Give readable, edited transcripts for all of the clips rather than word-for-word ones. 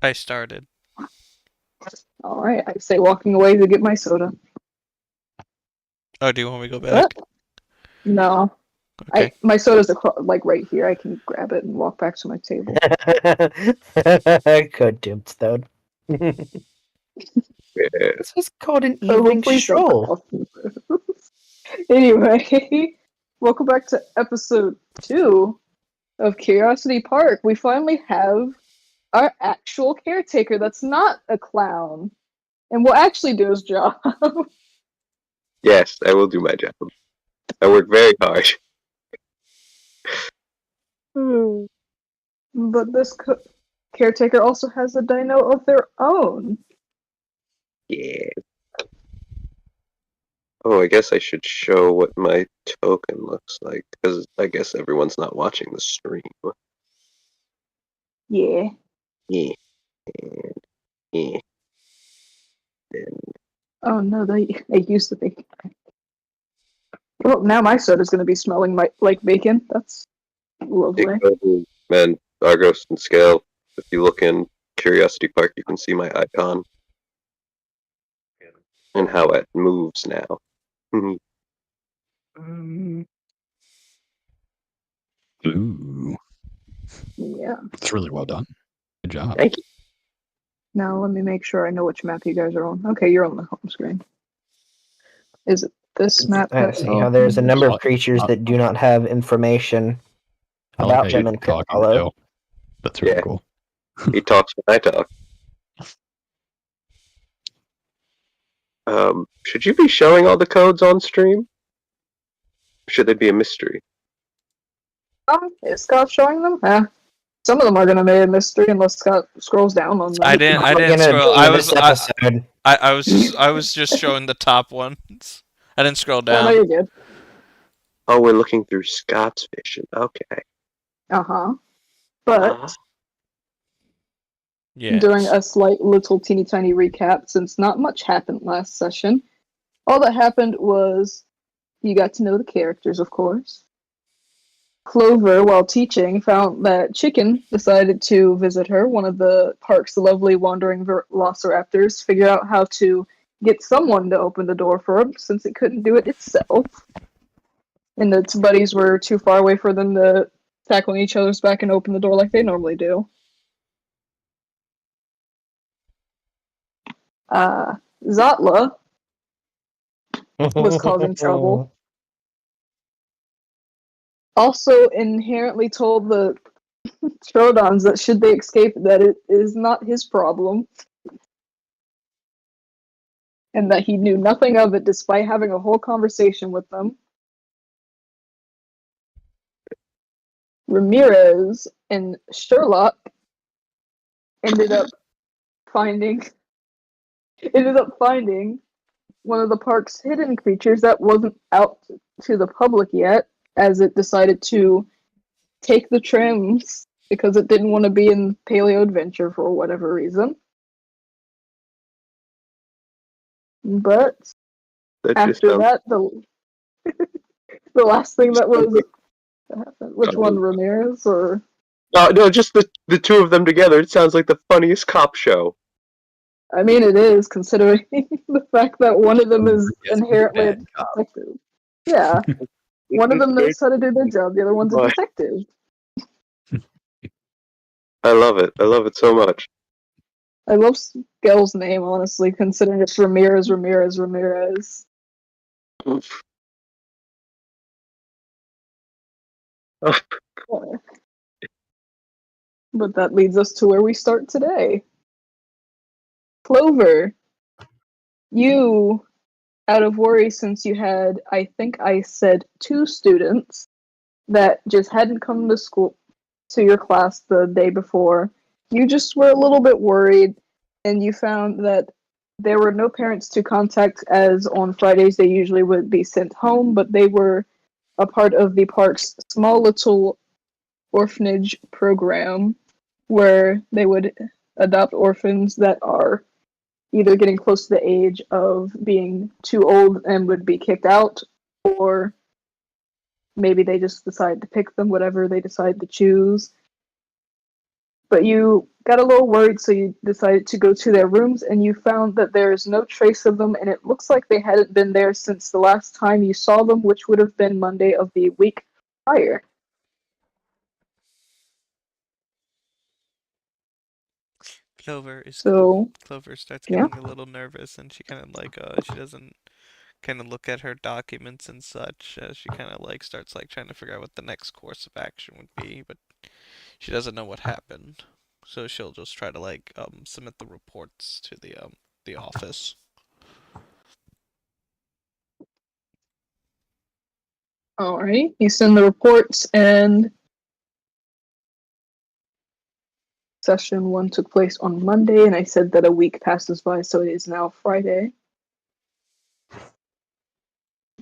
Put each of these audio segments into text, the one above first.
I started. Alright, I say walking away to get my soda. Oh, do you want me to go back? No. Okay. My soda's right here. I can grab it and walk back to my table. Good tombstone. Yes. This is called an Oh, evening please don't stroll. talk. Anyway, welcome back to episode 2 of Curiosity Park. We finally have our actual caretaker that's not a clown and will actually do his job. Yes, I will do my job. I work very hard. But this caretaker also has a dino of their own. Yeah. Oh, I guess I should show what my token looks like, because I guess everyone's not watching the stream. Yeah. Yeah. And, yeah. And Oh no, they used to be. Well, now my soda's going to be smelling like bacon. That's lovely. and Argos and Scale, if you look in Curiosity Park, you can see my icon. And how it moves now. Ooh, Yeah. that's really well done. Good job. Thank you. Now let me make sure I know which map you guys are on. Okay, you're on the home screen. Is it this map? I see how there's a number of creatures that do not have information I like about how them you in talk Crypt Hollow. That's really Yeah. cool. He talks when I talk. Should you be showing all the codes on stream? Or should they be a mystery? Is Scott showing them? Yeah. Some of them are gonna be a mystery unless Scott scrolls down on them. I didn't scroll. I was just showing the top ones. I didn't scroll down. Oh, no, you're good. Oh, we're looking through Scott's vision. Okay. But yes. Doing a slight little teeny tiny recap, since not much happened last session. All that happened was you got to know the characters, of course. Clover, while teaching, found that Chicken decided to visit her, one of the park's lovely wandering velociraptors, figured out how to get someone to open the door for him, since it couldn't do it itself. And its buddies were too far away for them to tackle each other's back and open the door like they normally do. Zotla was causing trouble. Also inherently told the Trodons that should they escape, that it is not his problem. And that he knew nothing of it despite having a whole conversation with them. Ramirez and Sherlock ended up finding one of the park's hidden creatures that wasn't out to the public yet, as it decided to take the trims because it didn't want to be in Paleo Adventure for whatever reason. But after that, the last thing that was happened. Which one, Ramirez or? No, just the two of them together. It sounds like the funniest cop show. I mean, it is, considering the fact that one of them is inherently a detective. Yeah. One of them knows how to do their job, the other one's a detective. I love it. I love it so much. I love Skell's name, honestly, considering it's Ramirez. But that leads us to where we start today. Clover, you, out of worry since you had, I think I said 2 students that just hadn't come to school, to your class the day before, you just were a little bit worried, and you found that there were no parents to contact, as on Fridays they usually would be sent home, but they were a part of the park's small little orphanage program where they would adopt orphans that are either getting close to the age of being too old and would be kicked out, or maybe they just decide to pick them, whatever they decide to choose. But you got a little worried, so you decided to go to their rooms, and you found that there is no trace of them, and it looks like they hadn't been there since the last time you saw them, which would have been Monday of the week prior. Clover starts yeah. getting a little nervous, and she kind of like she doesn't kind of look at her documents and such. She kind of like starts like trying to figure out what the next course of action would be, but she doesn't know what happened. So she'll just try to like submit the reports to the office. Alright, you send the reports, and session 1 took place on Monday, and I said that a week passes by, so it is now Friday.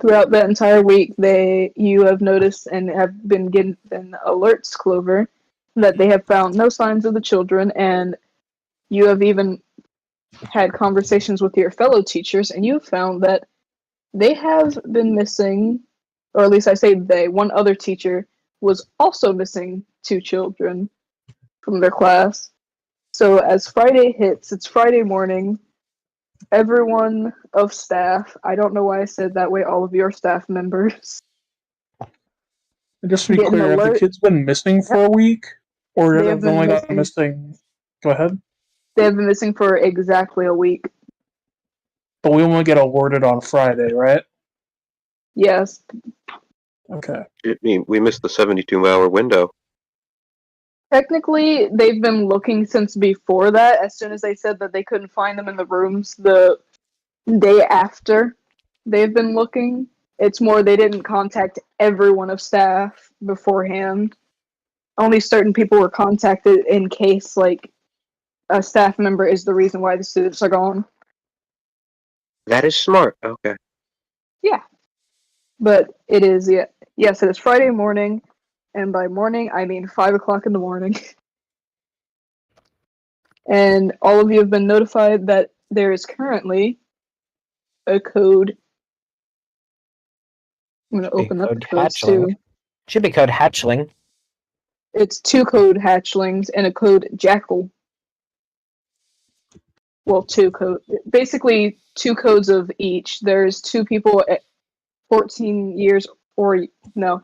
Throughout that entire week, you have noticed and have been given alerts, Clover, that they have found no signs of the children, and you have even had conversations with your fellow teachers, and you have found that they have been missing, or at least I say they, one other teacher was also missing 2 children from their class. So as Friday hits, it's Friday morning, everyone of staff, I don't know why I said that way, all of your staff members. Just to be Get an clear, have the alert. kids been missing for a week? Or They have have they been only got missing. missing? Go ahead. They have been missing for exactly a week. But we only get awarded on Friday, right? Yes. Okay. I mean, we missed the 72-hour window. Technically, they've been looking since before that, as soon as they said that they couldn't find them in the rooms the day after. They've been looking. It's more they didn't contact everyone of staff beforehand. Only certain people were contacted in case, like, a staff member is the reason why the students are gone. That is smart. Okay. Yeah. But it is, yes, it is Friday morning, and by morning, I mean 5 o'clock in the morning. And all of you have been notified that there is currently a code. I'm going to open up the codes too. Should be code Hatchling. It's 2 code hatchlings and a code jackal. Well, 2 code, basically 2 codes of each. There's 2 people at 14 years or no,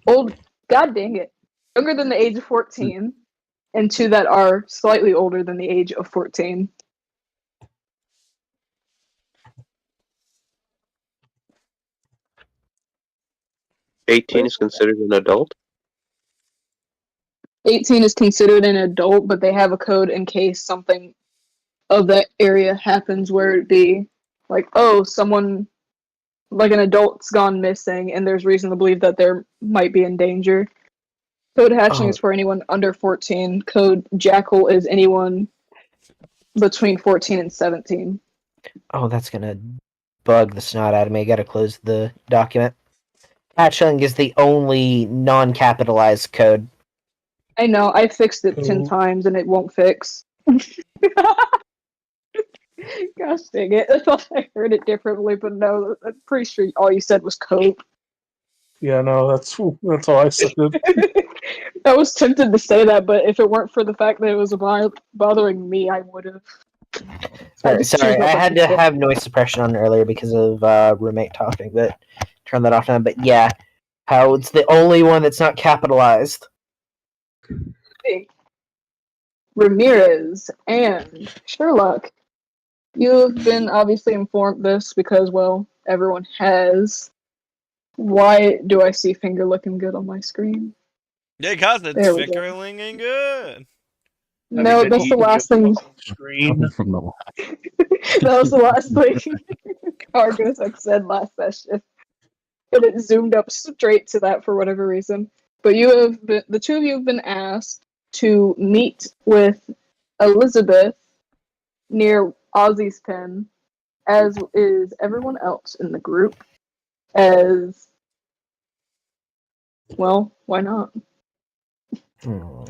old. God dang it, younger than the age of 14, and 2 that are slightly older than the age of 14. $18 is considered an adult. 18 is considered an adult, but they have a code in case something of that area happens where it be like, oh, someone, like an adult's gone missing, and there's reason to believe that there might be in danger. Code hatchling is for anyone under 14. Code jackal is anyone between 14 and 17. Oh, that's gonna bug the snot out of me. I gotta close the document. Hatchling is the only non-capitalized code. I know, I fixed it 10 times and it won't fix. Gosh dang it. I thought I heard it differently, but no, I'm pretty sure all you said was cope. Yeah, no, that's all I said. I was tempted to say that, but if it weren't for the fact that it was bothering me, I would have. Sorry, I had to have noise suppression on earlier because of roommate talking, but turn that off now. But yeah, how it's the only one that's not capitalized. Ramirez and Sherlock, you have been obviously informed this because, well, everyone has. Why do I see finger looking good on my screen? Yeah, cause it's fingering ain't good. No, that's the last thing. Screen from the That was the last thing Cargos said last session. And it zoomed up straight to that for whatever reason. But the 2 of you have been asked to meet with Elizabeth near Ozzy's pen, as is everyone else in the group. As well, why not? Well,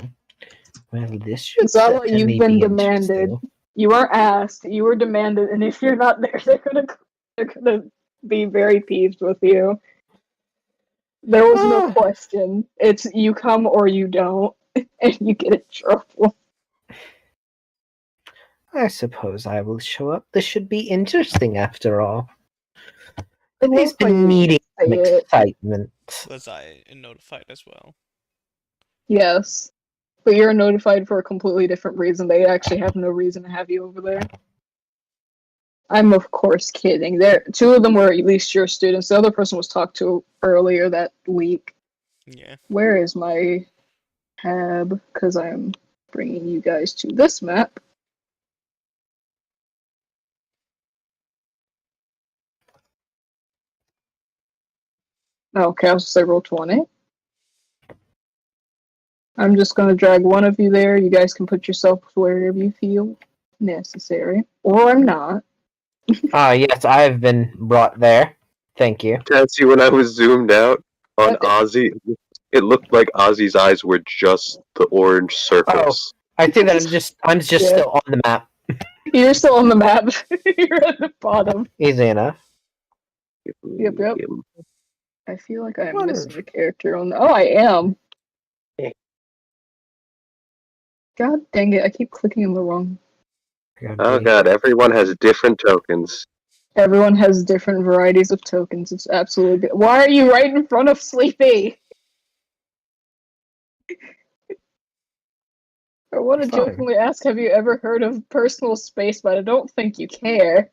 this should It's not what you've been demanded. You weren't asked, you were demanded, and if you're not there, they're gonna be very peeved with you. There was no question. It's you come or you don't. and you get in trouble. I suppose I will show up. This should be interesting after all. I He's love how been you needing some say it. excitement. Was I notified as well? Yes. But you're notified for a completely different reason. They actually have no reason to have you over there. I'm of course kidding. There, two of them were at least your students. The other person was talked to earlier that week. Yeah. Where is my tab? Because I'm bringing you guys to this map. Okay, I'll say roll 20. I'm just going to drag one of you there. You guys can put yourself wherever you feel necessary. Or I'm not. Ah, yes, I have been brought there. Thank you. Tansy, when I was zoomed out on What? Ozzy, it looked like Ozzy's eyes were just the orange surface. I think that I'm just Yeah. still on the map. You're still on the map. You're at the bottom. Easy enough. Yep. I feel like I'm missing Wonderful. a character on. Oh, I am. God dang it! I keep clicking on the wrong. Oh god, everyone has different tokens. Everyone has different varieties of tokens. It's absolutely good. Why are you right in front of Sleepy? I want to Fine. jokingly ask, have you ever heard of personal space? But I don't think you care.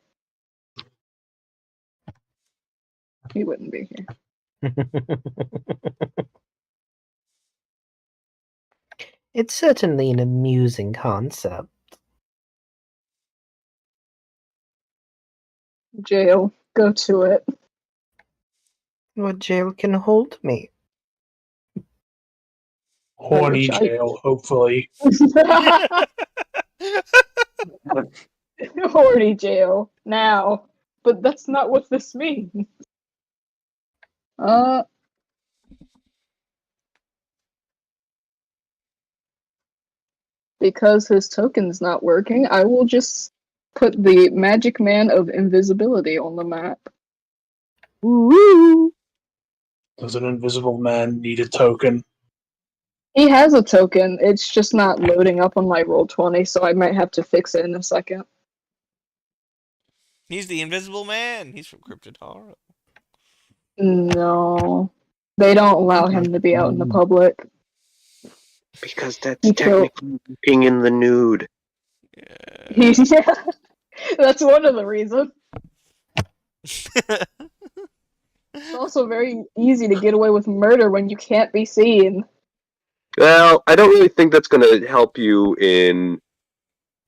He wouldn't be here. It's certainly an amusing concept. Jail. Go to it. What jail can hold me? Horny wish I- jail, hopefully. Horny jail. Now. But that's not what this means. Because his token's not working, I will just put the Magic Man of Invisibility on the map. Woo! Does an invisible man need a token? He has a token, it's just not loading up on my Roll20, so I might have to fix it in a second. He's the Invisible Man. He's from Cryptid Horror. No. They don't allow him to be out in the public. Because that's You kill- technically looking in the nude. Yeah. Yeah, that's one of the reasons. It's also very easy to get away with murder when you can't be seen. Well, I don't really think that's going to help you in,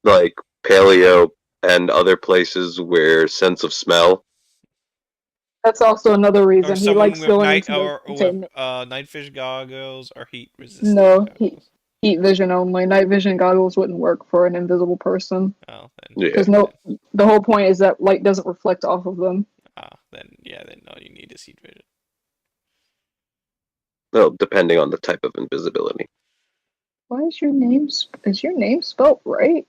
like, paleo and other places where sense of smell. That's also another Or reason he someone likes with going night into or the with containment. night vision goggles or heat resistant No, goggles. heat vision only. Night vision goggles wouldn't work for an invisible person. Oh, then Yeah. Because the whole point is that light doesn't reflect off of them. then all you need is heat vision. Well, depending on the type of invisibility. Why is your name spelled right?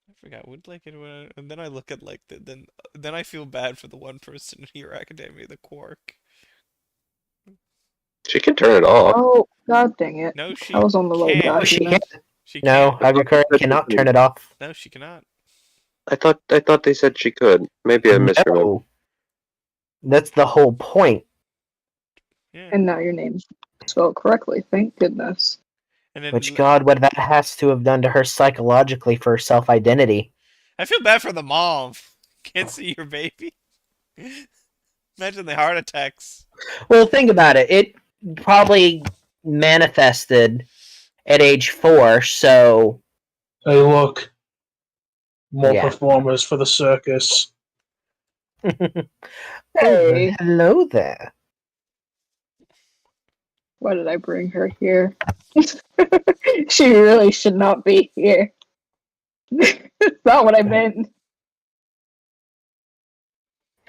I forgot. Would like it when and then I look at like then I feel bad for the one person in Hero Academia, the Quark. She can turn it off. Oh, god dang it. No, she I was on the right can't. Oh, she document. can't. She No, can't. Agakura cannot turn it off. No, she cannot. I thought they said she could. Maybe I misremembered. No. That's the whole point. Yeah. And now your name's spelled correctly, thank goodness. And then Which, God, what that has to have done to her psychologically for her self-identity. I feel bad for the mom. Can't see your baby. Imagine the heart attacks. Well, think about it. It probably manifested at age 4, so... Hey, look. More Yeah. performers for the circus. Hey, Hello there. why did I bring her here? She really should not be here. That's not what I meant.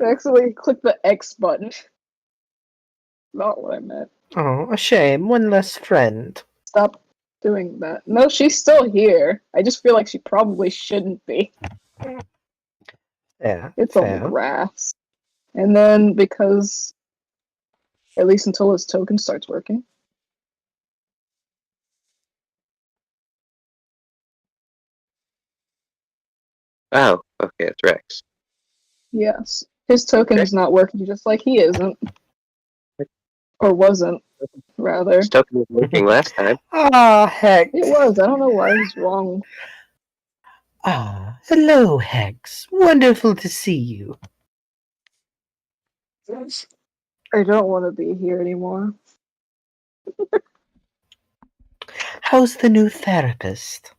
Actually, click the X button. Not what I meant. Oh, a shame. One less friend. Stop doing that. No, she's still here. I just feel like she probably shouldn't be. Yeah, It's on the fair. grass. And then because, at least until his token starts working. Oh, okay, it's Rex. Yes. His token Okay. is not working just like he isn't. Or wasn't, rather. His token was working last time. Ah, Hex. It was. I don't know why he's wrong. Ah, hello, Hex. Wonderful to see you. I don't want to be here anymore. How's the new therapist?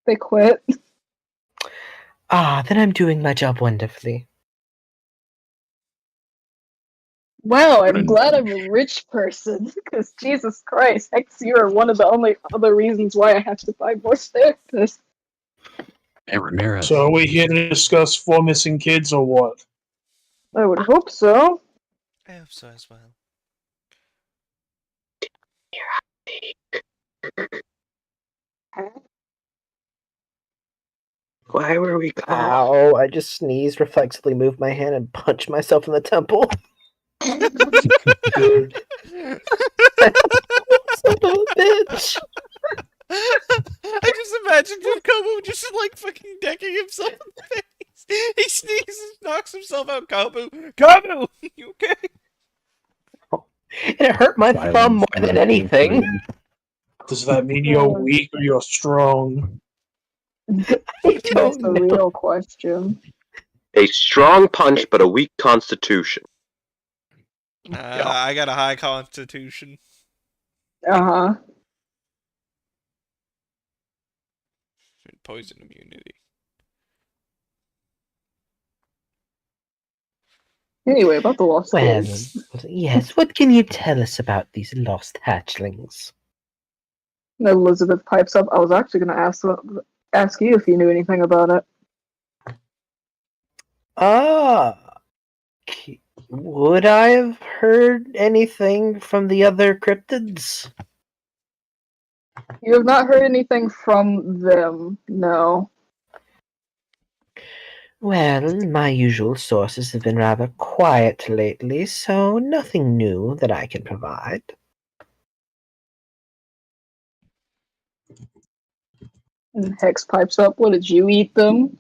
They quit. Ah, then I'm doing my job wonderfully. Wow, What a I'm glad I'm nudge. a rich person. Because Jesus Christ, Hex, you are one of the only other reasons why I have to buy more therapists. Hey, Ramirez. So are we here to discuss 4 missing kids or what? I would hope so. I hope so as well. Why were we called? Ow, I just sneezed, reflexively moved my hand, and punched myself in the temple. Good. Son of a bitch. I just imagine Kobo just like fucking decking himself in the face. He sneezes, knocks himself out. Kobo, you okay? And it hurt my thumb more than anything. Does that mean you're weak or you're strong? I That's don't the know. real question. A strong punch, but a weak constitution. I got a high constitution. Uh-huh. Poison immunity. Anyway, about the lost Well, kids. yes, what can you tell us about these lost hatchlings? Elizabeth pipes up. I was actually going to ask you if you knew anything about it. Ah, would I have heard anything from the other cryptids? You have not heard anything from them, no. Well, my usual sources have been rather quiet lately, so nothing new that I can provide. And Hex pipes up. What, did you eat them?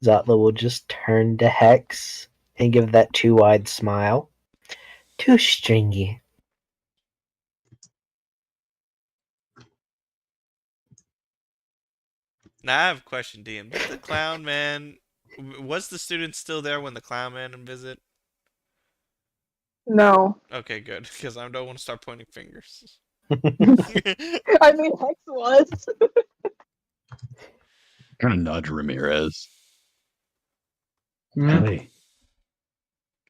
Zotla will just turn to Hex and give that too wide smile. Too stringy. Now I have a question, DM. Did the clown man... Was the student still there when the clown man visit? No. Okay, good, because I don't want to start pointing fingers. I mean, Hex was. Trying to nudge Ramirez. Hmm? Hey.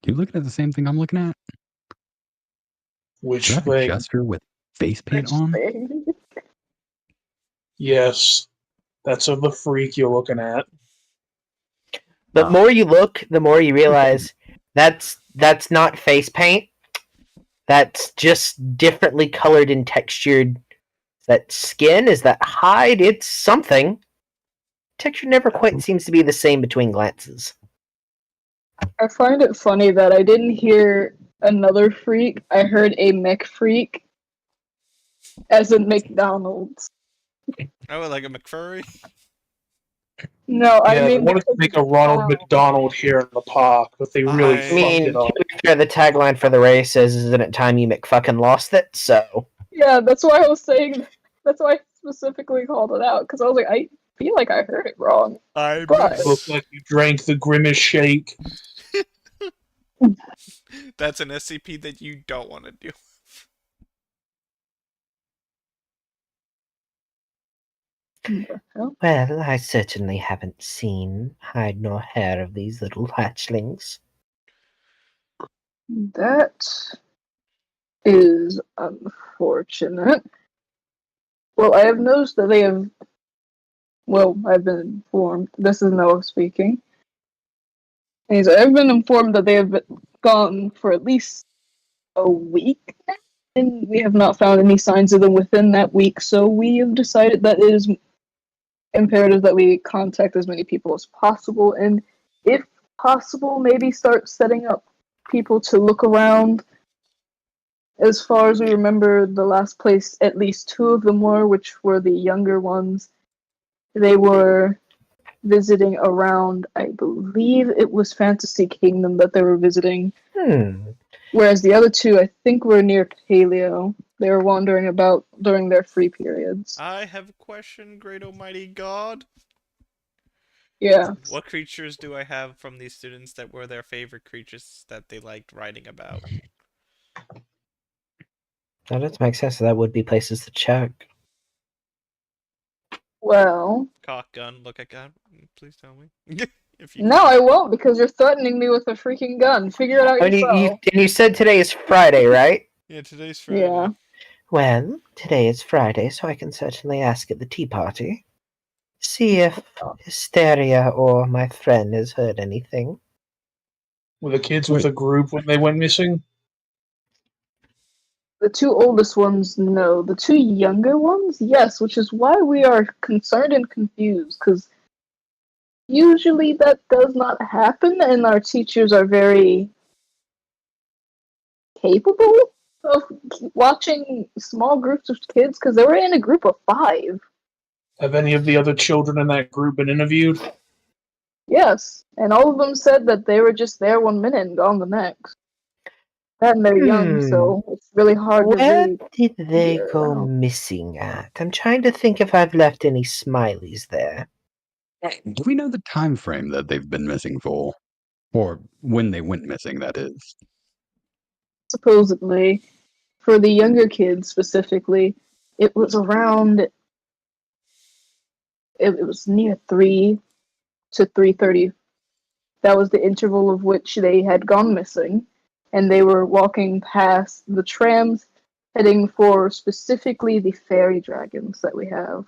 You looking at the same thing I'm looking at? Which Do you have a thing? jester with face paint Which on? thing? Yes. That's of the freak you're looking at. The Ah. more you look, the more you realize that's not face paint. That's just differently colored and textured. That skin? Is that hide? It's something. Texture never quite seems to be the same between glances. I find it funny that I didn't hear another freak. I heard a mech freak. As in McDonald's. Oh, like a McFurry? No, I Yeah, they mean wanted to make a Ronald McDonald here in the park, but they really I fucked mean, it up. to be fair, the tagline for the race is, "Isn't it time you McFucking lost it?" So, Yeah, that's why I was saying. That's why I specifically called it out because I was like, I feel like I heard it wrong. I But- Looks like you drank the Grimace shake. That's an SCP that you don't want to do. well, I certainly haven't seen hide nor hair of these little hatchlings. That is unfortunate. Well, I have noticed that they have. Well, I've been informed. This is Noah speaking. I've been informed that they have been gone for at least a week now, and we have not found any signs of them within that week, so we have decided that it is imperative that we contact as many people as possible, and if possible, maybe start setting up people to look around As far as we remember, the last place at least two of them were, which were the younger ones. They were visiting around, I believe it was Fantasy Kingdom that they were visiting. Whereas the other two, I think, were near Paleo. They were wandering about during their free periods. I have a question, great almighty God. Yeah. What creatures do I have from these students that were their favorite creatures that they liked writing about? That does make sense. That would be places to check. Well, Cock gun, look at gun. Please tell me. If you no, I won't because you're threatening me with a freaking gun. Figure it out And yourself. you said today is Friday, right? Yeah, today's Friday. Yeah. Well, today is Friday, so I can certainly ask at the tea party. See if Hysteria or my friend has heard anything. Were the kids with a group when they went missing? The two oldest ones, no. The two younger ones, yes, which is why we are concerned and confused, because usually that does not happen, and our teachers are very capable of watching small groups of kids, because they were in a group of 5. Have any of the other children in that group been interviewed? Yes, and all of them said that they were just there 1 minute and gone the next. And they're young, so it's really hard to Where read. did they figure go out. missing at? I'm trying to think if I've left any smileys there. Do we know the time frame that they've been missing for? Or when they went missing, that is. Supposedly, for the younger kids specifically, it was around. It was near 3 to 3:30. That was the interval of which they had gone missing, and they were walking past the trams, heading for specifically the fairy dragons that we have.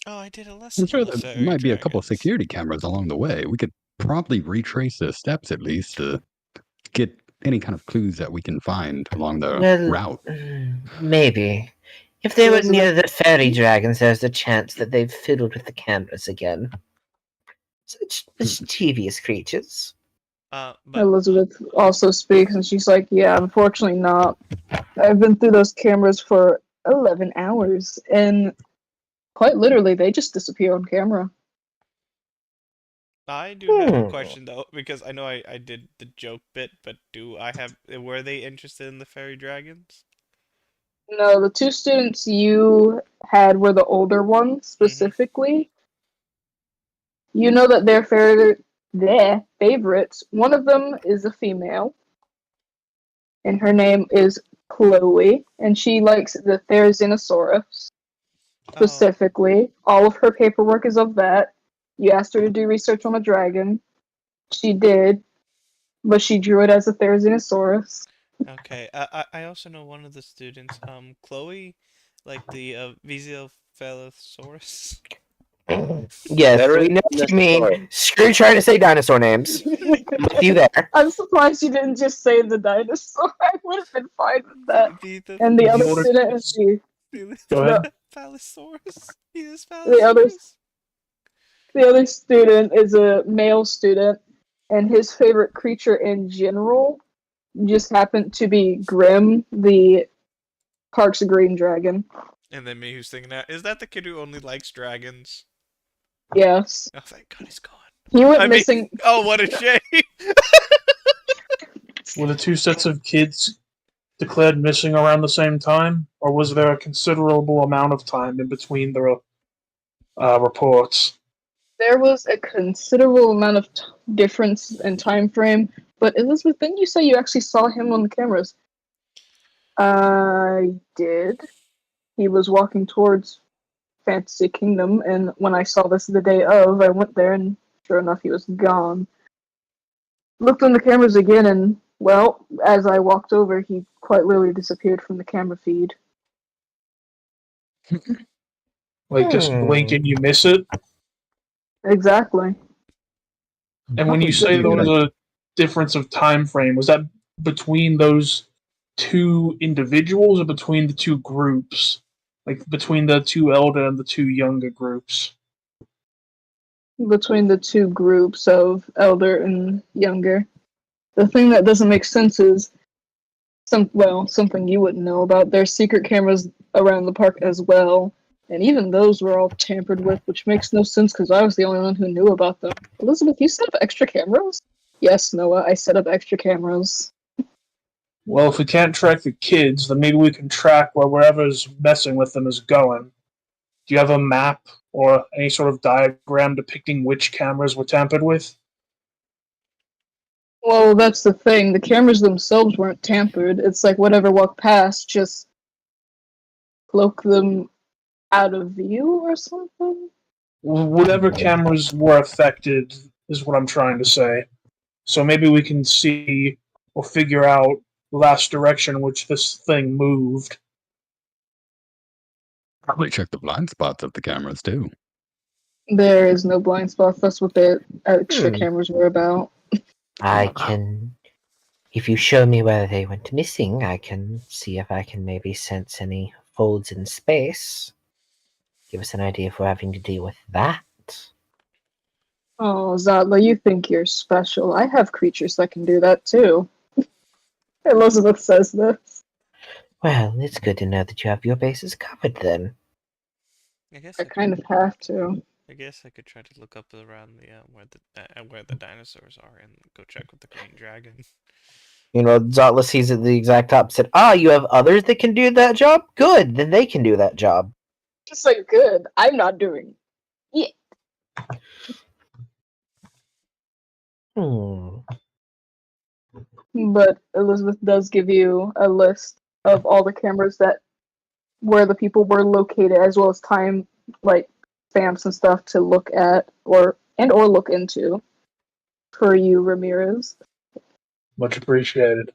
Oh, I did a lesson I'm sure on the there fairy might be a couple of dragons. security cameras along the way. We could probably retrace the steps at least to get any kind of clues that we can find along the route. Maybe. If they So were is it near the fairy dragons, there's a chance that they've fiddled with the cameras again. Such mischievous creatures. But Elizabeth also speaks, and she's like, "Yeah, unfortunately not. I've been through those cameras for 11 hours, and quite literally, they just disappear on camera." I do have a question though, because I know I did the joke bit, but were they interested in the fairy dragons? No, the two students you had were the older ones specifically. You know that their favorites. One of them is a female, and her name is Chloe, and she likes the Therizinosaurus specifically. All of her paperwork is of that. You asked her to do research on a dragon. She did, but she drew it as a Therizinosaurus. Okay. I also know one of the students, Chloe, like the Vesiophalosaurus. Yes, we know what you mean. Screw trying to say dinosaur names. I'm with you there. I'm surprised you didn't just say the dinosaur. I would have been fine with that. The And the The other older student is Go ahead. the, Phallosaurus. He's the other Phallosaurus. the other student is a male student, and his favorite creature in general just happened to be Grim, the Parks Green Dragon. And then me who's thinking that, is that the kid who only likes dragons? Yes. Oh, thank God he's gone. He went missing. Oh, what a shame. Were the two sets of kids declared missing around the same time, or was there a considerable amount of time in between the reports? There was a considerable amount of difference in time frame, but Elizabeth, didn't you say you actually saw him on the cameras? I did. He was walking towards Fantasy Kingdom, and when I saw this the day of, I went there, and sure enough, he was gone. Looked on the cameras again, and, well, as I walked over, he quite literally disappeared from the camera feed. Like, just blink and you miss it? Exactly. And when you say there was a difference of time frame, was that between those two individuals or between the two groups? Like, between the two elder and the two younger groups? Between the two groups of elder and younger. The thing that doesn't make sense is Something you wouldn't know about. There's secret cameras around the park as well, and even those were all tampered with, which makes no sense because I was the only one who knew about them. Elizabeth, you set up extra cameras? Yes, Noah, I set up extra cameras. Well, if we can't track the kids, then maybe we can track where wherever's messing with them is going. Do you have a map or any sort of diagram depicting which cameras were tampered with? Well, that's the thing. The cameras themselves weren't tampered. It's like whatever walked past, just cloak them out of view or something. Whatever cameras were affected is what I'm trying to say. So maybe we can see or figure out the last direction in which this thing moved. Probably check the blind spots of the cameras too. There is no blind spots. That's what the extra Hmm. cameras were about. I can. If you show me where they went missing, I can see if I can maybe sense any folds in space. Give us an idea if we're having to deal with that. Oh, Zatla, you think you're special. I have creatures that can do that too. Elizabeth says this. Well, it's good to know that you have your bases covered then. I guess I I kind could. of have to. I guess I could try to look up around the where the dinosaurs are and go check with the green dragon. Zotla sees it the exact opposite. Ah, you have others that can do that job? Good, then they can do that job. Just like, good. I'm not doing it. Hmm. But Elizabeth does give you a list of all the cameras that where the people were located, as well as time like stamps and stuff to look at or look into. For you, Ramirez. Much appreciated.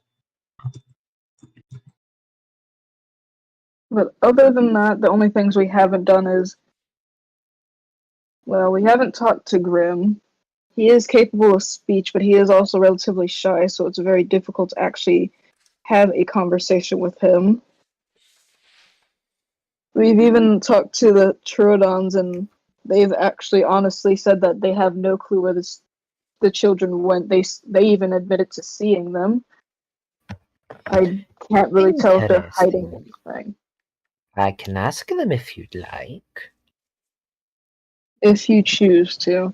But other than that, the only things we haven't done is, well, we haven't talked to Grim. He is capable of speech, but he is also relatively shy, so it's very difficult to actually have a conversation with him. We've even talked to the Troodons, and they've actually honestly said that they have no clue where the children went. They even admitted to seeing them. I can't really tell if they're hiding Interesting. anything. I can ask them if you'd like. If you choose to.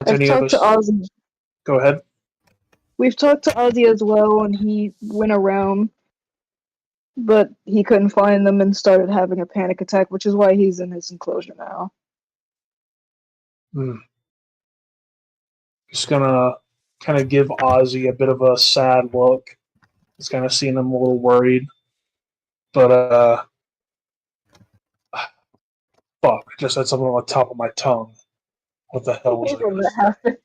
If I've any of talked to us. Ozzy. Go ahead. We've talked to Ozzy as well, and he went around, but he couldn't find them and started having a panic attack, which is why he's in his enclosure now. Just gonna kind of give Ozzy a bit of a sad look. Just kind of seeing him a little worried. But, fuck, I just had something on the top of my tongue. What the hell was I When gonna that say? happened.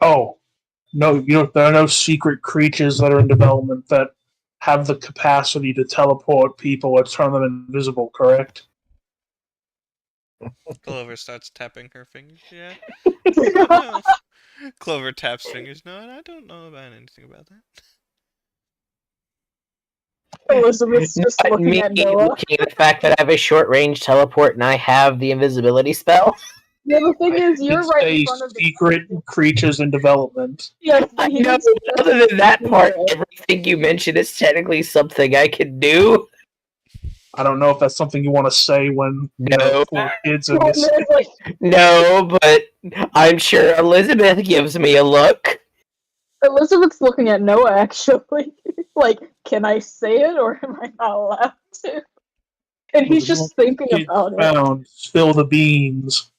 Oh, no, there are no secret creatures that are in development that have the capacity to teleport people or turn them invisible, correct? Clover starts tapping her fingers. Yeah. No. Clover taps fingers. No, I don't know about anything about that. Elizabeth's just Not looking me at Noah. looking at the fact that I have a short range teleport and I have the invisibility spell. Yeah, the thing I is, did you're right in say front of the secret creatures in development. Yes, I he know, did say but other than that part, that. everything you mentioned is technically something I can do. I don't know if that's something you want to say when, No, poor kids are Well, missing. there's like, no, but I'm sure Elizabeth gives me a look. Elizabeth's looking at Noah actually. Like, can I say it or am I not allowed to? And he's just thinking Kids about it. found, spill the beans.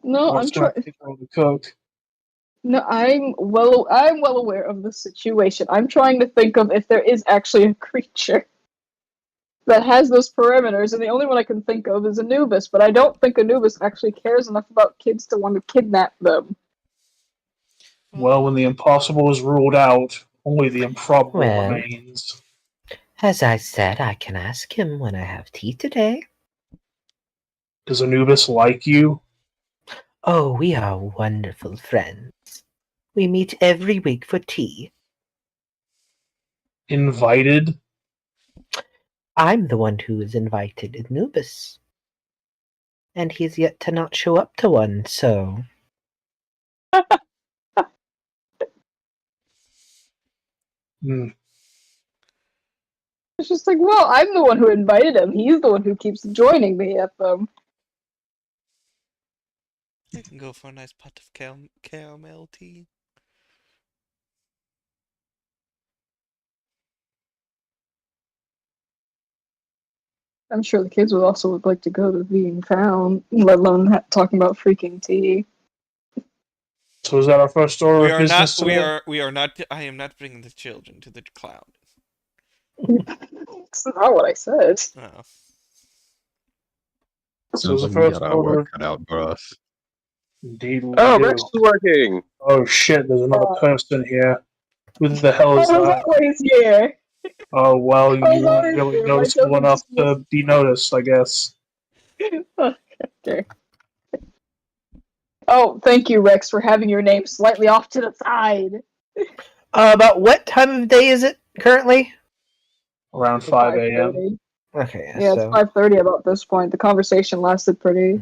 No, What's I'm going trying. to take over the cook? No, I'm well aware of the situation. I'm trying to think of if there is actually a creature that has those parameters, and the only one I can think of is Anubis, but I don't think Anubis actually cares enough about kids to want to kidnap them. Well, when the impossible is ruled out, only the improbable Well. remains. As I said, I can ask him when I have tea today. Does Anubis like you? Oh, we are wonderful friends. We meet every week for tea. Invited? I'm the one who has invited Anubis. And he's yet to not show up to one, so Hmm. It's just like, well, I'm the one who invited him. He's the one who keeps joining me at them. I can go for a nice pot of caramel tea. I'm sure the kids would also like to go to being found, let alone talking about freaking tea. So is that our first order We of are not. business today? We are not. I am not bringing the children to the cloud. That's not what I said. Oh. So Sounds the like we first got our order. work cut out for us. Indeed, we Oh, do. Rex is working. Oh shit! There's another person here. Who the hell I is was that? always here. Oh well, I was you weren't always really here. My noticeable joke is enough just to be noticed, I guess. okay. Oh, thank you, Rex, for having your name slightly off to the side. About what time of day is it currently? Around 5 a.m. 5:30. Okay, Yeah, it's so 5:30 about this point. The conversation lasted pretty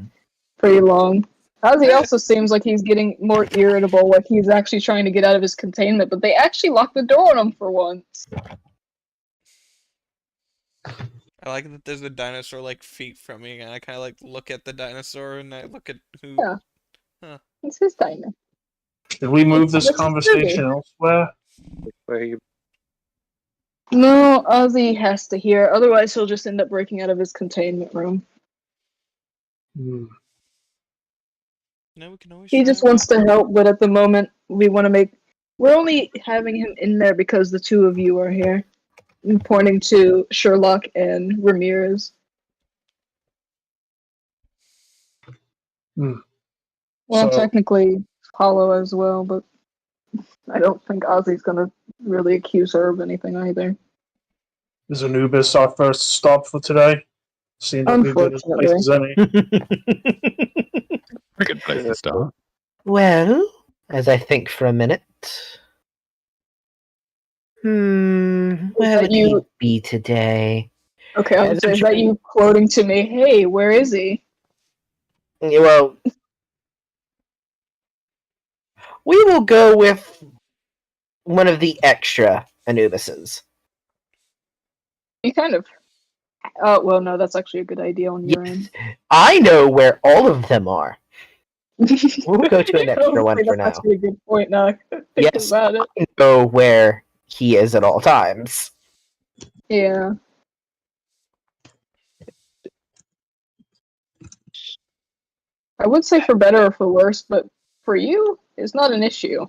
long. Ozzy also seems like he's getting more irritable, like he's actually trying to get out of his containment, but they actually locked the door on him for once. I like that there's a dinosaur like feet from me, and I kind of like look at the dinosaur and I look at who. Yeah. Huh. It's his dino. Did we move It's this just conversation silly. elsewhere? Where you? No, Ozzy has to hear, otherwise he'll just end up breaking out of his containment room. Hmm. No, we can always He try just and wants talk to to him. help, but at the moment we're only having him in there because the two of you are here. I'm pointing to Sherlock and Ramirez. Hmm. Well, So technically Hollow as well, but I don't think Ozzy's gonna really accuse her of anything either. is Anubis our first stop for today? Seems like a good as place Unfortunately. as any. A good place to start. well, as I think for a minute. Where that would you- he be today? Okay, I was As saying, I'm is that trying- you quoting to me, hey, where is he? Well, we will go with one of the extra Anubises. You kind of oh well no, that's actually a good idea on your Yes, end. I know where all of them are. We'll go to an extra one for That's now. actually a good point now. Think Yes, about it. I know where he is at all times. Yeah. I would say for better or for worse, but for you, it's not an issue.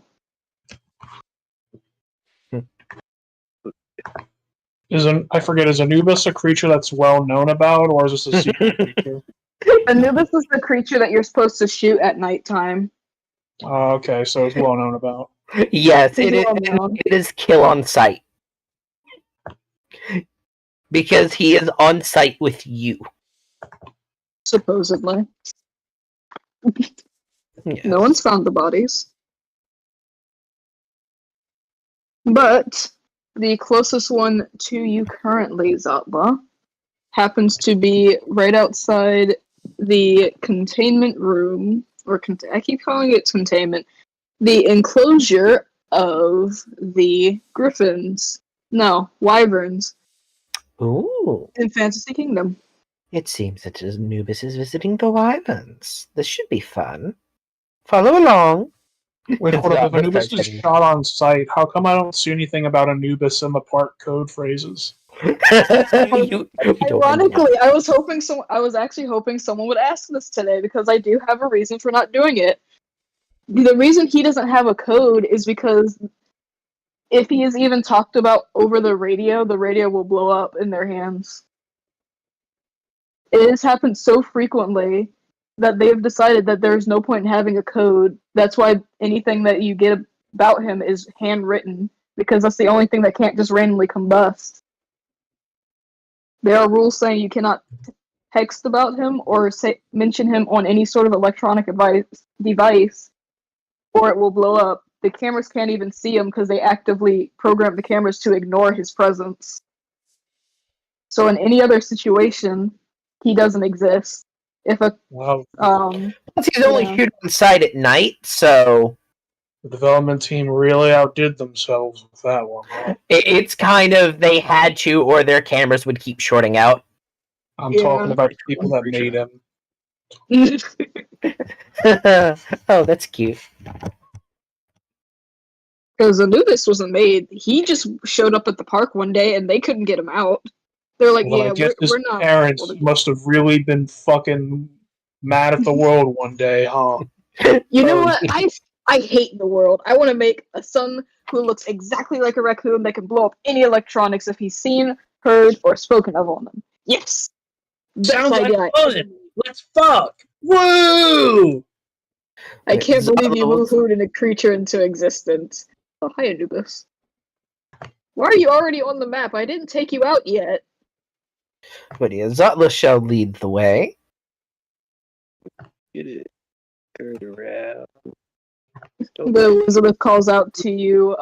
I forget, is Anubis a creature that's well known about, or is this a secret creature? Anubis is the creature that you're supposed to shoot at nighttime. Okay, so it's well known about. Yes, He's it is, well known. it is kill on sight. Because he is on site with you. Supposedly. Yes. No one's found the bodies. But the closest one to you currently, Zatla, happens to be right outside the containment room, or I keep calling it containment, the enclosure of the griffins. No, wyverns Ooh. in Fantasy Kingdom. It seems that Anubis is visiting the wyverns. This should be fun. Follow along. Wait, hold up. If Zabba Anubis starts is heading- shot on sight, how come I don't see anything about Anubis in the park code phrases? You don't Ironically, I was actually hoping someone would ask this today because I do have a reason for not doing it. The reason he doesn't have a code is because if he is even talked about over the radio will blow up in their hands. It has happened so frequently that they've decided that there's no point in having a code. That's why anything that you get about him is handwritten, because that's the only thing that can't just randomly combust. There are rules saying you cannot text about him or mention him on any sort of electronic device, or it will blow up. The cameras can't even see him because they actively program the cameras to ignore his presence. So in any other situation, he doesn't exist. If a Well, Plus, he's only yeah. shooting on sight at night, so The development team really outdid themselves with that one. Huh? It's kind of they had to, or their cameras would keep shorting out. I'm talking about the people that made him. Oh, that's cute. Because Anubis wasn't made. He just showed up at the park one day and they couldn't get him out. They're like, Well, yeah, I guess his we're not. parents must have really been fucking mad at the world one day, huh? You know what? I hate the world. I want to make a son who looks exactly like a raccoon that can blow up any electronics if he's seen, heard, or spoken of on them. Yes. Sounds like fun. Let's fuck. Woo! I can't believe you Zotlos. woohooed a creature into existence. Oh, hi, Anubis. Why are you already on the map? I didn't take you out yet. But yeah, Zotlos shall lead the way. Get it. Turn around. The Elizabeth calls out to you,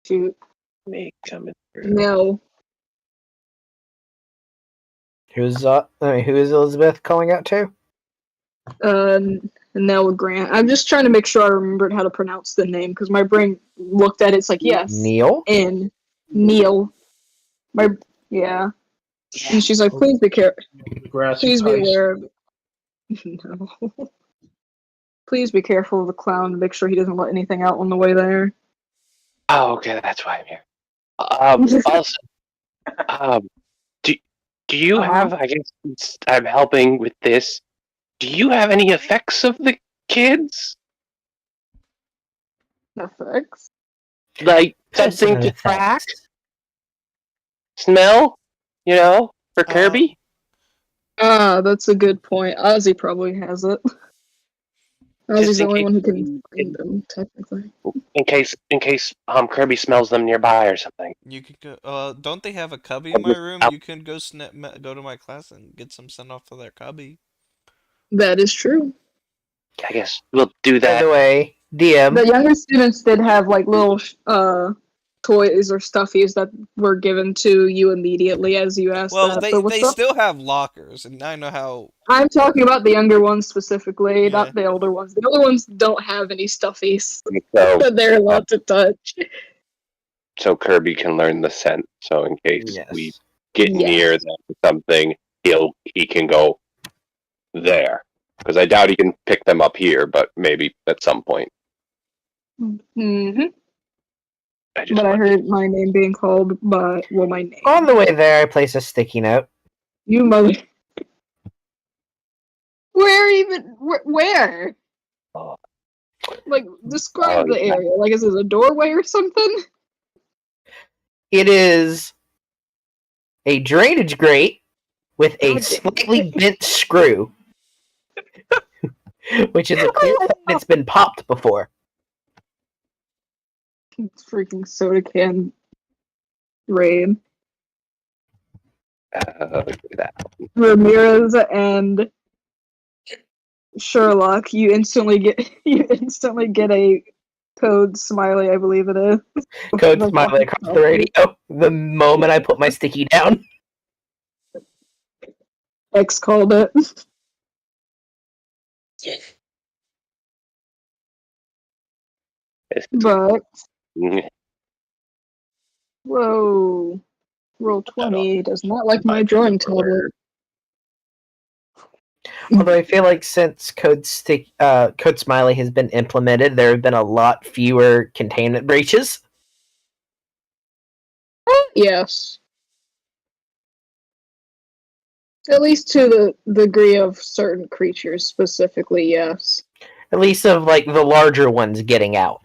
shoot. Me coming through. No. Who is Elizabeth calling out to? Nell Grant. I'm just trying to make sure I remembered how to pronounce the name because my brain looked at it. It's like, yes. Neil? And Neil. Yeah. And she's like, please be careful. Please be aware of No. Please be careful of the clown to make sure he doesn't let anything out on the way there. Oh, okay, that's why I'm here. Also, do you have? I guess I'm helping with this. Do you have any effects of the kids? Effects? Like something to Effects. track, smell, for Kirby? That's a good point. Ozzy probably has it. Ozzy's the only one who can find them, technically. In case Kirby smells them nearby or something. You could go. Don't they have a cubby in my room? You can go go to my class and get some sent off to their cubby. That is true. I guess we'll do By that. the way, DM. The younger students did have like little toys or stuffies that were given to you immediately as you asked Well, that. they still have lockers, and I know how. I'm talking about the younger ones specifically, Yeah. not the older ones. The older ones don't have any stuffies So, that they're allowed to touch. so Kirby can learn the scent. So in case Yes. we get Yes. near them or something, he can go there. Because I doubt he can pick them up here, but maybe at some point. Mm-hmm. I I heard my name being called by, my name. On the way there, I place a sticky note. You mother. Where? Oh. Like, describe Oh, the yeah. area. Like, is it a doorway or something? It is a drainage grate with a God damn. slightly bent screw, which is a clear sign it's been popped before. It's freaking soda can raid. That. Ramirez and Sherlock, you instantly get a code smiley, I believe it is. Code smiley across the radio the moment I put my sticky down. X called it. But whoa. Roll 20 does not like my drawing tablet. Although I feel like since Code Smiley has been implemented, there have been a lot fewer containment breaches. Yes. At least to the degree of certain creatures specifically, yes. At least of like the larger ones getting out.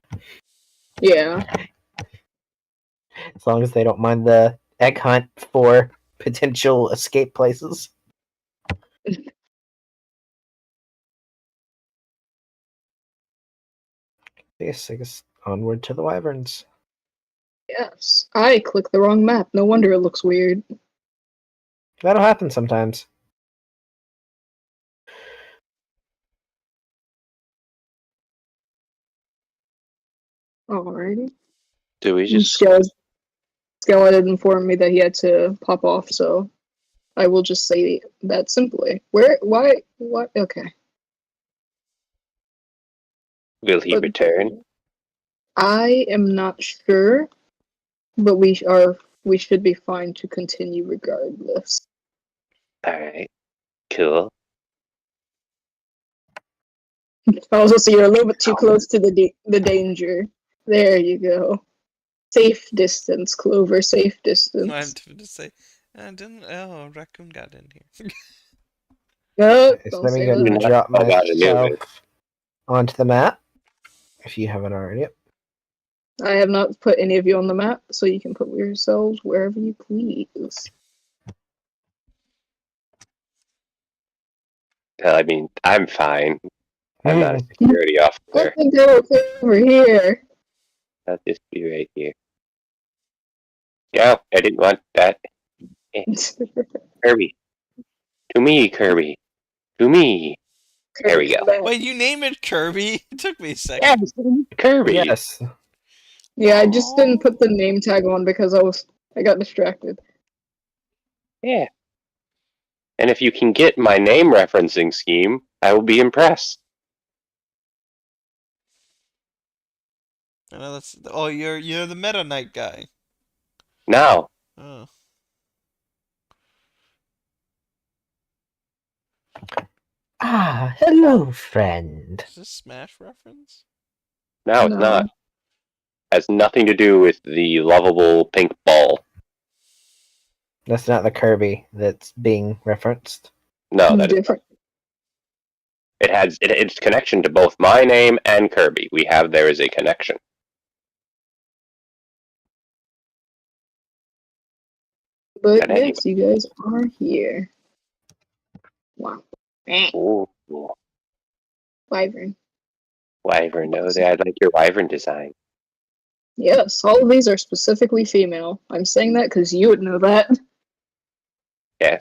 Yeah. As long as they don't mind the egg hunt for potential escape places. Yes, I guess onward to the Wyverns. Yes. I clicked the wrong map. No wonder it looks weird. That'll happen sometimes. Alrighty. Do we just? Skeleton informed me that he had to pop off, so I will just say that simply. Why? What? Okay. Will he But return? I am not sure, but we should be fine to continue regardless. Alright. Cool. Also, so you're a little bit too close to the danger. There you go. Safe distance, Clover. Safe I'm distance. to say, didn't a raccoon got in here? No, So don't let me say go ahead and that. drop Oh, God, I knew it. myself onto the map. If you haven't already. I have not put any of you on the map, so you can put yourselves wherever you please. I mean, I'm fine. I'm not a security I officer. think they're okay over here. I'll just be right here. No, I didn't want that. Kirby. To me, Kirby. To me. There we go. Wait, you name it Kirby? It took me a second. Yes, Kirby. Yes. Yeah, I just didn't put the name tag on because I got distracted. Yeah. And if you can get my name referencing scheme, I will be impressed. I know that's. Oh, you're the Meta Knight guy. Now, Oh. Ah, hello, friend. Is this Smash reference? no, it's No. not. Has nothing to do with the lovable pink ball. That's not the Kirby that's being referenced. No, that is Different. it has its connection to both my name and Kirby. There is a connection. But And anyway. yes, you guys are here. Wow. Ooh, Wyvern. wyvern. No, I like your wyvern design. Yes, all of these are specifically female. I'm saying that because you would know that. Yeah,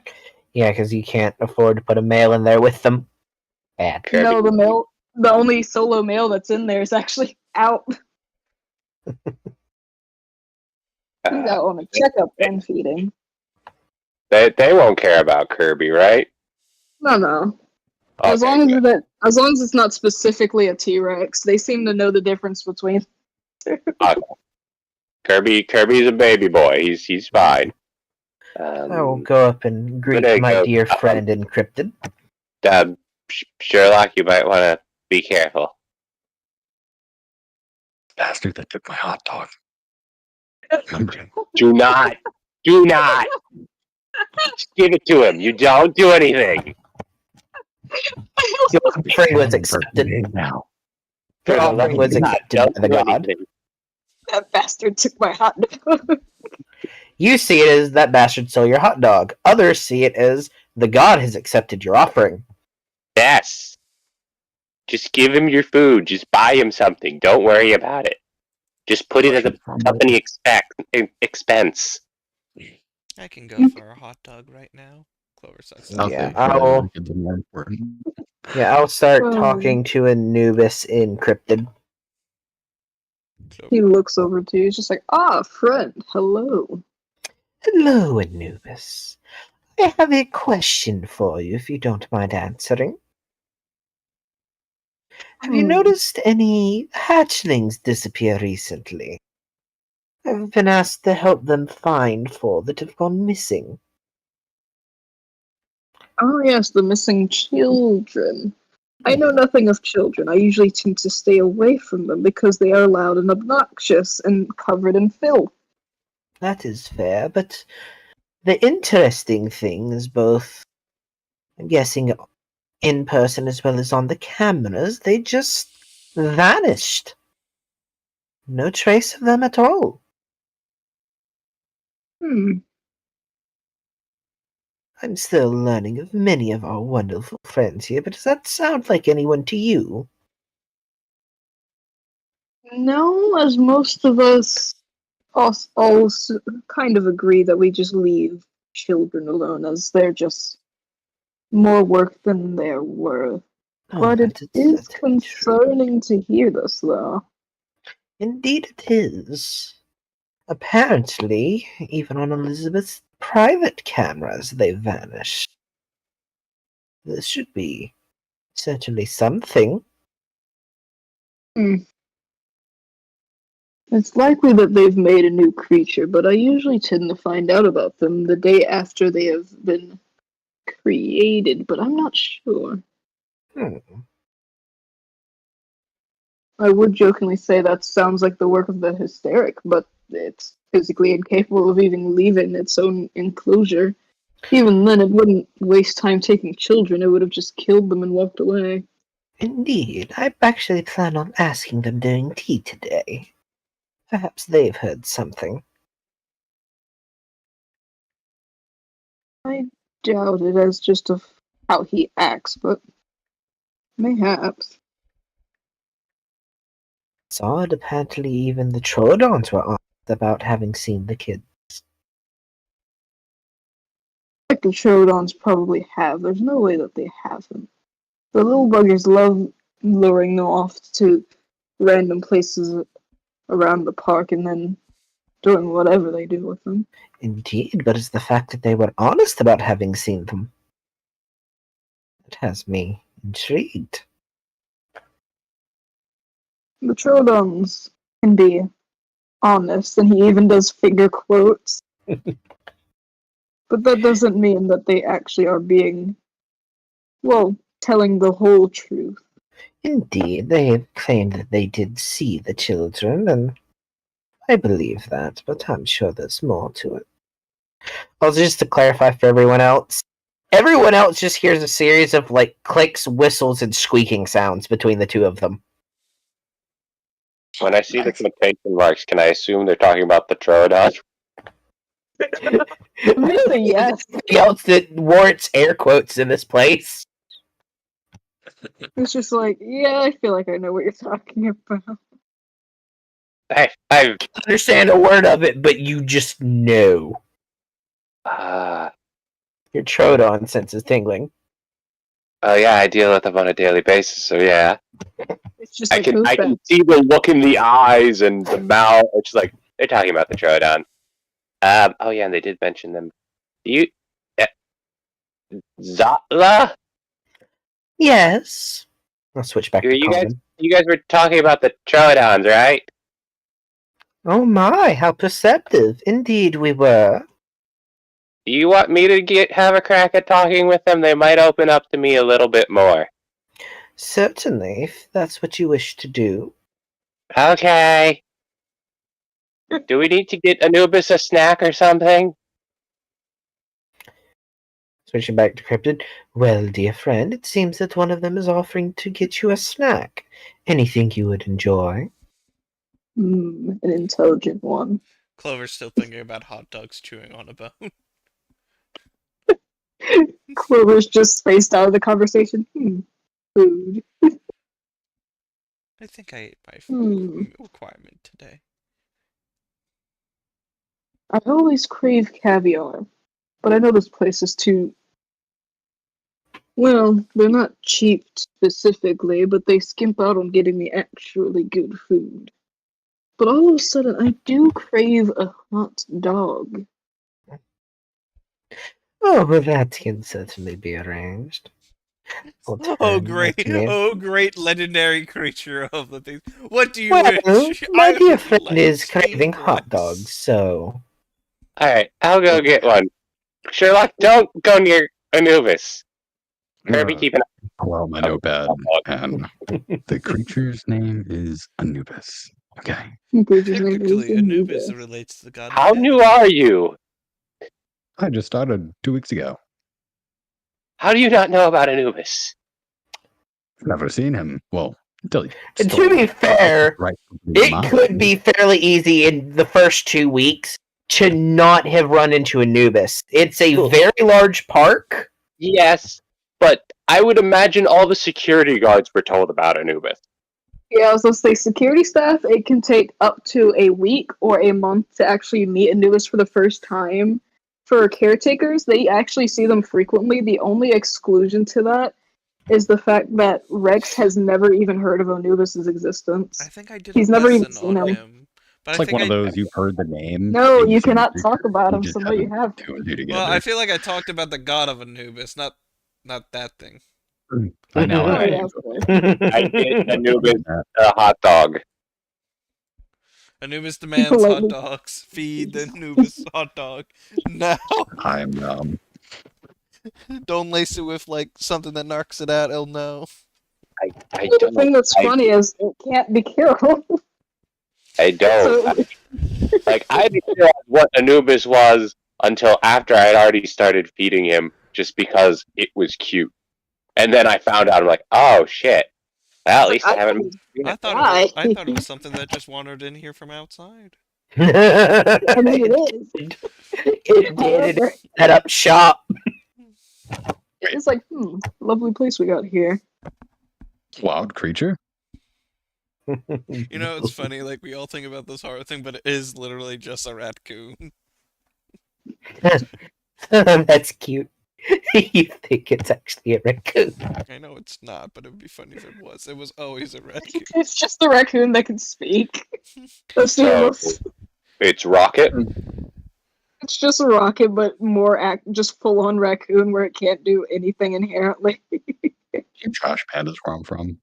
Yeah, because you can't afford to put a male in there with them. Bad. Kirby. No, the only solo male that's in there is actually out. He's out on a checkup and feeding. They won't care about Kirby, right? No. As Okay, long good. as it's not specifically a T-Rex, they seem to know the difference between. Kirby's a baby boy. He's fine. I will go up and greet there you my go. dear friend Encrypted. Sherlock, you might want to be careful. Bastard that took my hot dog. Do not just give it to him. You don't do anything. Your offering was accepted. Now. Your offering was accepted by the god. Anything. That bastard took my hot dog. You see it as that bastard stole your hot dog. Others see it as the god has accepted your offering. Yes. Just give him your food. Just buy him something. Don't worry about it. Just put it as a company expense. I can go for a hot dog right now. Clover sucks. Yeah, I'll I'll start talking to Anubis Encrypted. He looks over to you. He's just like, friend, hello. Hello, Anubis. I have a question for you, if you don't mind answering. Have you noticed any hatchlings disappear recently? I've been asked to help them find four that have gone missing. Oh yes, the missing children. I know nothing of children. I usually tend to stay away from them because they are loud and obnoxious and covered in filth. That is fair, but the interesting thing is both, I'm guessing, in person as well as on the cameras, they just vanished. No trace of them at all. I'm still learning of many of our wonderful friends here, but does that sound like anyone to you? No, as most of us all kind of agree that we just leave children alone as they're just more work than they're worth. But it is concerning to hear this, though. Indeed it is. Apparently, even on Elizabeth's private cameras, they vanished. This should be certainly something. It's likely that they've made a new creature, but I usually tend to find out about them the day after they have been created, but I'm not sure. Hmm. I would jokingly say that sounds like the work of the hysteric, but it's physically incapable of even leaving its own enclosure. Even then, it wouldn't waste time taking children, it would have just killed them and walked away. Indeed, I actually plan on asking them during tea today. Perhaps they've heard something. I doubt it as just of how he acts, but mayhaps. It's odd, apparently even the Troodons were honest about having seen the kid. Like the Troodons probably have. There's no way that they haven't. The little buggers love luring them off to random places around the park and then doing whatever they do with them. Indeed, but it's the fact that they were honest about having seen them that has me intrigued. The Troodons can be honest, and he even does finger quotes. But that doesn't mean that they actually are being, well, telling the whole truth. Indeed, they have claimed that they did see the children, and I believe that, but I'm sure there's more to it. Also, just to clarify for everyone else just hears a series of, like, clicks, whistles, and squeaking sounds between the two of them. When I see the quotation marks, can I assume they're talking about the Troodon? Really, yes. Anything else that warrants air quotes in this place? It's just like, yeah, I feel like I know what you're talking about. I Understand a word of it, but you just know. Your Troodon sense is tingling. Oh yeah, I deal with them on a daily basis, so yeah. It's just I like can see the look in the eyes and the mouth. It's like they're talking about the Troodon. Oh yeah, and they did mention them. Zatla? Yes. I'll switch back to You common. guys were talking about the Troodons, right? Oh my, how perceptive. Indeed we were. Do you want me to have a crack at talking with them? They might open up to me a little bit more. Certainly, if that's what you wish to do. Okay. Do we need to get Anubis a snack or something? Switching back to Cryptid. Well, dear friend, it seems that one of them is offering to get you a snack. Anything you would enjoy? an intelligent one. Clover's still thinking about hot dogs chewing on a bone. Clover's just spaced out of the conversation. Food. I think I ate my Hmm. food requirement today. I always crave caviar, but I know this place is too. Well, they're not cheap specifically, but they skimp out on getting me actually good food. But all of a sudden, I do crave a hot dog. Oh, well, that can certainly be arranged. Oh great legendary creature of the things. What do you Well, wish? my I dear would friend like is steamed craving hot rice. dogs, so... Alright, I'll go get one. Sherlock, don't go near Anubis. Kirby, keep an Pull out my notepad, and the creature's name is Anubis. Okay. Technically, Anubis relates to the god How of death. new are you? I just started 2 weeks ago. How do you not know about Anubis? Never seen him. Well, until he And stole to be fair, right it could be fairly easy in the first 2 weeks to not have run into Anubis. It's a very large park. Yes, but I would imagine all the security guards were told about Anubis. Yeah, I was gonna say security staff, it can take up to a week or a month to actually meet Anubis for the first time. For caretakers, they actually see them frequently. The only exclusion to that is the fact that Rex has never even heard of Anubis' existence. I think I did He's a never even lesson seen on him. him. But It's I like think one of those you've heard the name. No, and you you've seen the cannot talk creature, about you him, just so you haven't have two to. and two together. Well, I feel like I talked about the god of Anubis, not that thing. I now Oh, have yeah, to. of course. I get Anubis a hot dog. Anubis demands hot Politely. dogs. Feed the Anubis hot dog. Now. I'm Don't lace it with like something that knocks it out. He'll know. I The don't. thing that's funny is it can't be killed. I don't. So I didn't realize what Anubis was until after I had already started feeding him, just because it was cute. And then I found out, I'm like, oh shit. Well, at least I haven't. why? I thought it was something that just wandered in here from outside. I mean, it is. It did. However, It set up shop. it's like, lovely place we got here. wild creature. You know, it's funny. Like we all think about this horror thing, but it is literally just a raccoon. That's cute. You think it's actually a raccoon? I know it's not, but it would be funny if it was. It was always a raccoon. It's just a raccoon that can speak. That's the So, most. it's Rocket. It's just a rocket, but more just full on raccoon where it can't do anything inherently. You trash pandas where I'm from.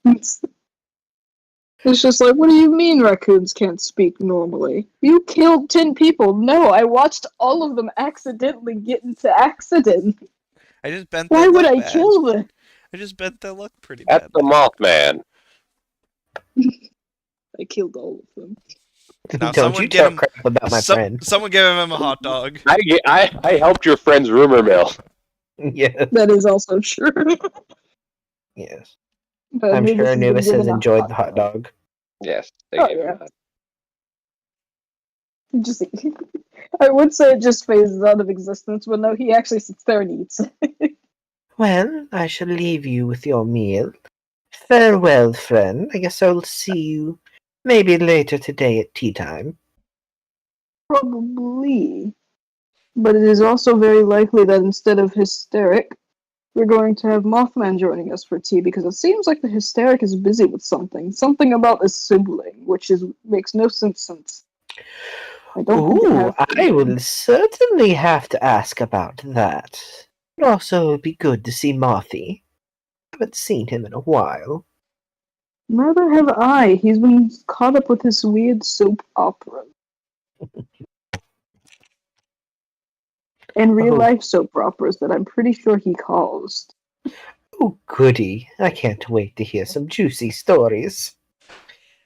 It's just like, what do you mean raccoons can't speak normally? You killed 10 people. No, I watched all of them accidentally get into accident. I just bent Why their would luck I bad. kill them? I just bent their luck pretty That's bad. the Mothman. I killed all of them. Now, Don't someone you get tell him- crap about my friend. Someone give him a hot dog. I helped your friend's rumor mill. Yes, That is also true. yes. But I'm Anubis sure has been Anubis has given a enjoyed the hot dog. Yes. Oh, yeah. Just, I would say it just phases out of existence, but no, he actually sits there and eats. Well, I shall leave you with your meal. Farewell, friend. I guess I'll see you maybe later today at tea time. Probably. But it is also very likely that instead of Hysteric, we're going to have Mothman joining us for tea because it seems like the Hysteric is busy with something. Something about a sibling, which makes no sense since I don't think it Ooh, has I will certainly have to ask about that. It'd also be good to see Marthy. Haven't seen him in a while. Neither have I. He's been caught up with his weird soap opera. And real life soap operas that I'm pretty sure he caused. Oh, goody. I can't wait to hear some juicy stories.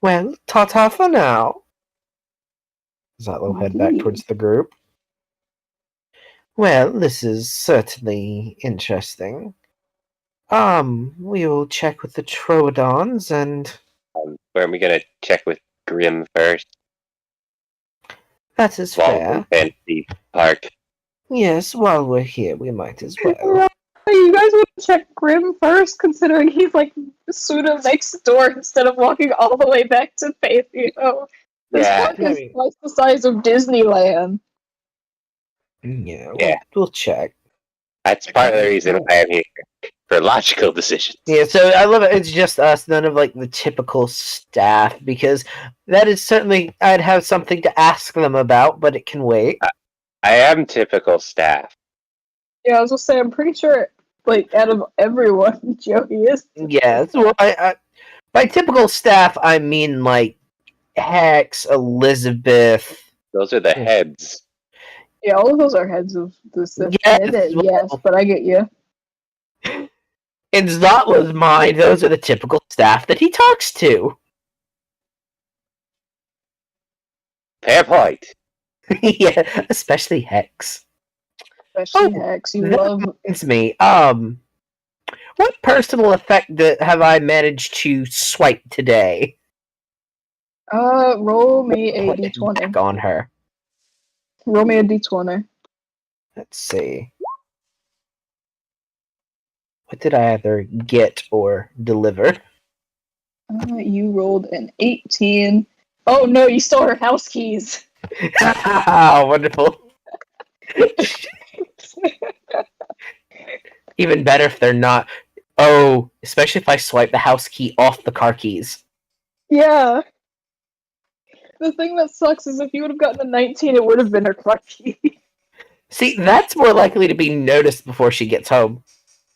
Well, ta-ta for now. Zalo head back Indeed. towards the group. Well, this is certainly interesting. We will check with the Troodons and... Where are we gonna check with Grim first? That is While fair. we're in Fantasy Park. Yes, while we're here, we might as well. Hey, you guys want to check Grim first, considering he's like pseudo next door instead of walking all the way back to Faithio? This Yeah. park is twice the size of Disneyland. Yeah, Yeah. we'll check. That's part of the reason I am here. For logical decisions. Yeah, so I love it. It's just us, none of like the typical staff, because that is certainly I'd have something to ask them about, but it can wait. I am typical staff. Yeah, I was gonna say, I'm pretty sure, like, out of everyone, Joey is. Yeah, so by typical staff, I mean like Hex, Elizabeth. Those are the heads. Yeah, all of those are heads of the Yes, yes, but I get you. In Zotla's mind, those are the typical staff that he talks to. Fair point. Yeah, especially Hex. Especially Hex, you that love. reminds me, what personal effect have I managed to swipe today? Roll me a Put it d20. back on her. Roll me a d20. Let's see. What did I either get or deliver? You rolled an 18. Oh no, you stole her house keys. Wonderful. Even better if they're not. Oh, especially if I swipe the house key off the car keys. Yeah. The thing that sucks is if you would have gotten a 19, it would have been her car key. See, that's more likely to be noticed before she gets home.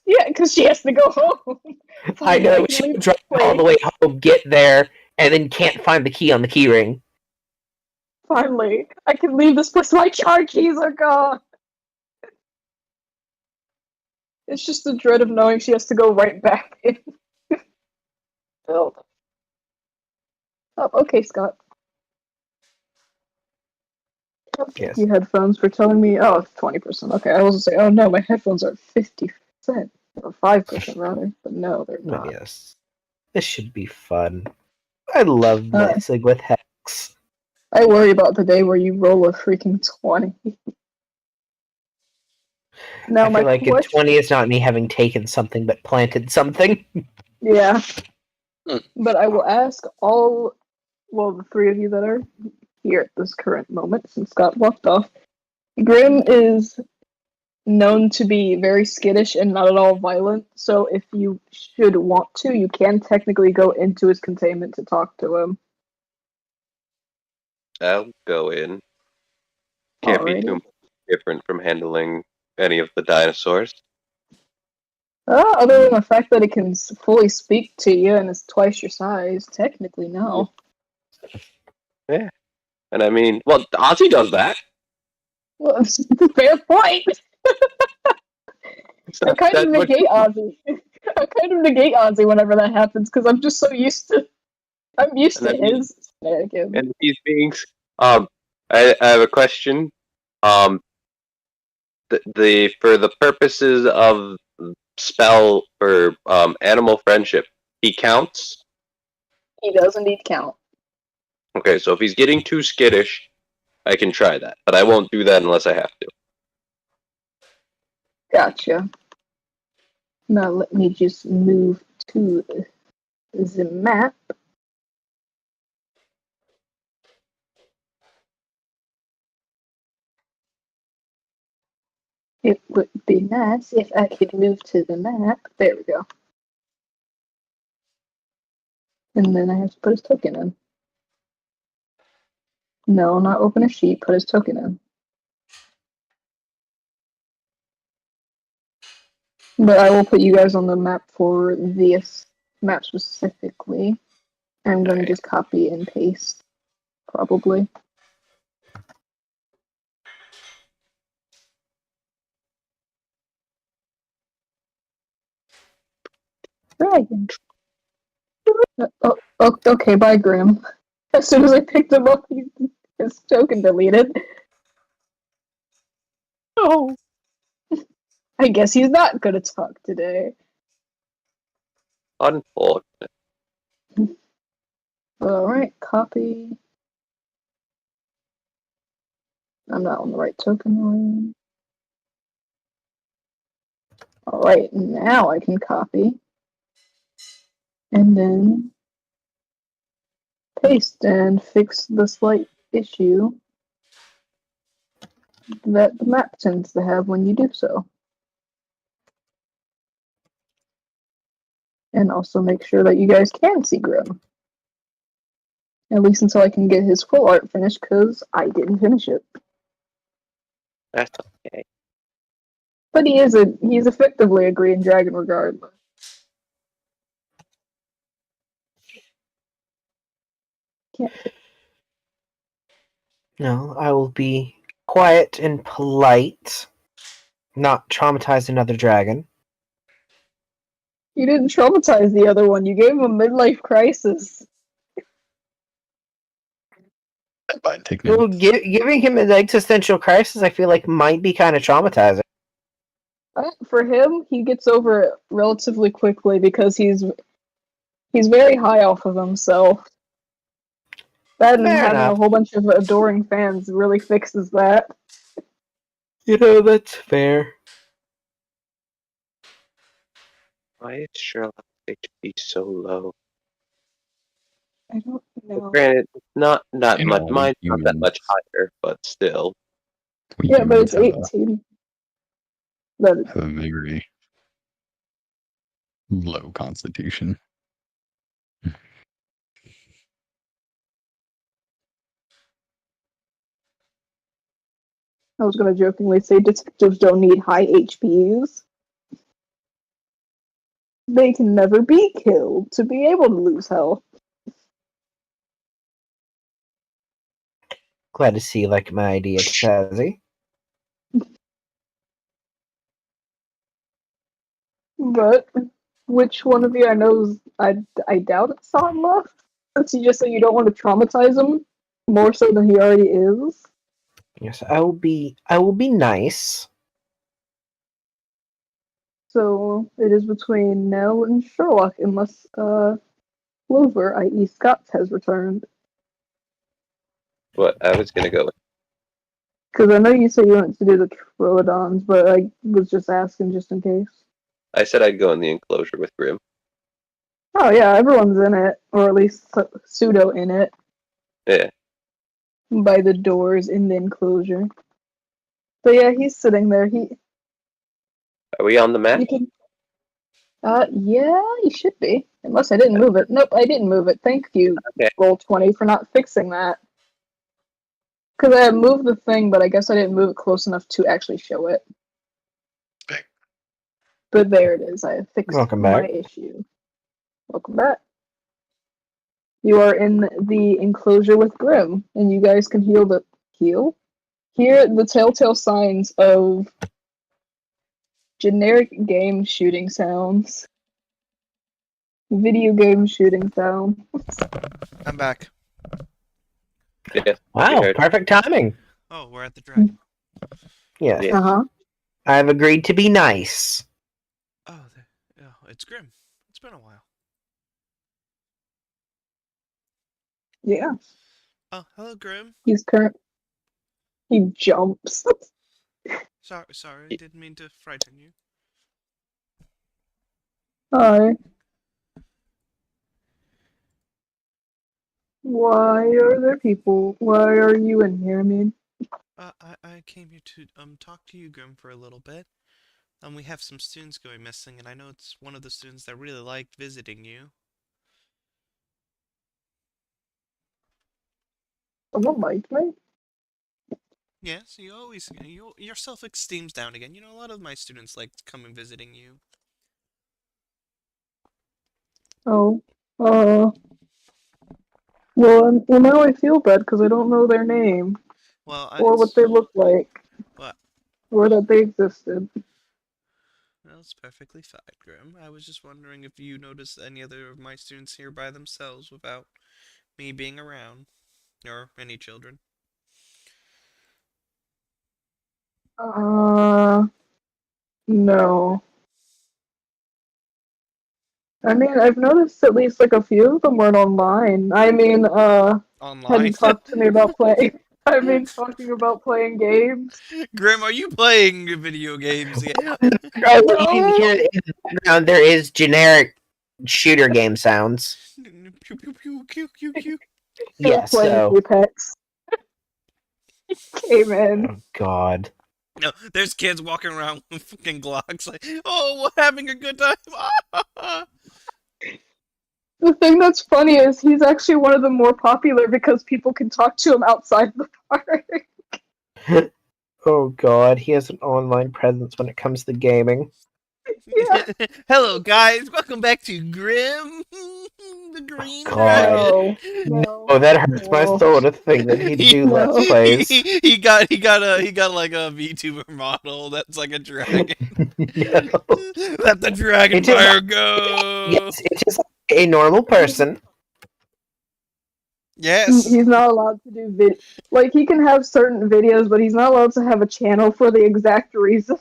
Yeah, because she has to go home. I Finally, know, can she leave would this drive all the place. way home, get there, and then can't find the key on the keyring. Finally, I can leave this place. My car keys are gone. It's just the dread of knowing she has to go right back in. Oh, okay, Scott. Thank Yes. you, headphones, for telling me. Oh, it's 20%. Okay, I was gonna say, oh no, my headphones are 50%. Or 5% rather. But no, they're But not. yes. This should be fun. I love messing with Hex. I worry about the day where you roll a freaking 20. Now, I my feel like a question. 20 is not me having taken something but planted something. Yeah. Hmm. But I will ask all, well, the three of you that are here at this current moment, since Scott walked off. Grim is known to be very skittish and not at all violent, so if you should want to, you can technically go into his containment to talk to him. I'll go in. Can't be too Alrighty. much different from handling any of the dinosaurs. Other than the fact that it can fully speak to you and is twice your size, technically no. Yeah. And I mean, well, Ozzy does that. Well, fair point. It's I not kind of that much. negate Ozzy. I kind of negate Ozzy whenever that happens because I'm just so used to. I'm used And to I mean, his shenanigans. and these beings. I have a question. Um, the for the purposes of spell for animal friendship, he counts. He does indeed count. Okay, so if he's getting too skittish, I can try that, but I won't do that unless I have to. Gotcha. Now let me just move to the map. It would be nice if I could move to the map. There we go. And then I have to put his token in. No, not open a sheet, put his token in. But I will put you guys on the map for this map specifically. I'm going to Alright. just copy and paste, probably. Dragon. Okay, bye, Grim. As soon as I picked him up, his token deleted. Oh, I guess he's not gonna talk today. unfortunate. Alright, copy. I'm not on the right token line. Alright, now I can copy. And then paste and fix the slight issue that the map tends to have when you do so. And also make sure that you guys can see Grim. At least until I can get his full art finished, because I didn't finish it. That's okay. But he's effectively a green dragon regardless. Can't No, I will be quiet and polite, not traumatize another dragon. You didn't traumatize the other one. You gave him a midlife crisis. Fine, take Well, notes. giving him an existential crisis, I feel like might be kind of traumatizing. For him, he gets over it relatively quickly because he's very high off of himself. That and Fair having a enough. whole bunch of adoring fans really fixes that. You know, that's fair. Why is Sherlock's HP so low? I don't know. Granted, not You much. know, we Mine's not that much humans, higher, but still. we Yeah, but humans it's 18. But have a very low constitution. I was gonna jokingly say detectives don't need high HPs. they can never be killed to be able to lose health. Glad to see you like my idea, Tazzy. But which one of you I know I doubt it's on left. Since you just say you don't want to traumatize him more so than he already is. Yes, I will be nice. So it is between Nell and Sherlock, unless Clover, i.e. Scott, has returned. What I was gonna go with. Because I know you said you wanted to do the Troodons, but I was just asking just in case. I said I'd go in the enclosure with Grim. Oh yeah, everyone's in it, or at least pseudo in it, Yeah. by the doors in the enclosure. But yeah, he's sitting there. Are we on the map? You can. Yeah, you should be. Unless I didn't move it. Nope, I didn't move it. Thank you, Okay. Roll20, for not fixing that. Because I moved the thing, but I guess I didn't move it close enough to actually show it. But there it is. I fixed Welcome my back. issue. Welcome back. You are in the enclosure with Grim, and you guys can hear the telltale signs of generic game shooting sounds. Video game shooting sounds. I'm back. Yeah. Wow, heard. perfect timing. Oh, we're at the dragon. Yes. Yeah. Uh-huh. I've agreed to be nice. Oh, it's Grim. It's been a while. Yeah. Oh, hello, Grim. He jumps. Sorry, didn't mean to frighten you. Hi. Why are there people? Why are you in here, I mean? I came here to talk to you, Grim, for a little bit. We have some students going missing, and I know it's one of the students that really liked visiting you. Someone liked me? Yes, your self-esteem's down again. You know, a lot of my students like coming visiting you. Oh. Well, now I feel bad because I don't know their name. Well, Or what they look like. What? Or that they existed. Well, it's perfectly fine, Grim. I was just wondering if you noticed any other of my students here by themselves without me being around. Or any children. No. I mean, I've noticed at least like a few of them weren't online. I mean, Online? hadn't talked to me about playing. I mean, talking about playing games. Grim, are you playing video games yet? Oh, what you can hear in the background, there is generic shooter game sounds. Pew pew pew pew pew pew. Yes, Playing so. Apex. Came in. Oh, God. No, there's kids walking around with fucking Glocks like, oh, we're having a good time. The thing that's funny is he's actually one of the more popular because people can talk to him outside the park. Oh, God. He has an online presence when it comes to gaming. Yeah. Hello, guys. Welcome back to Grim, the Green God. Dragon. No, that hurts my soul to think that he'd do No. Let's Plays. He got like a VTuber model that's like a dragon. No. Let the dragon It is- fire go. Yes, it is a normal person. Yes. He's not allowed to do like he can have certain videos, but he's not allowed to have a channel for the exact reason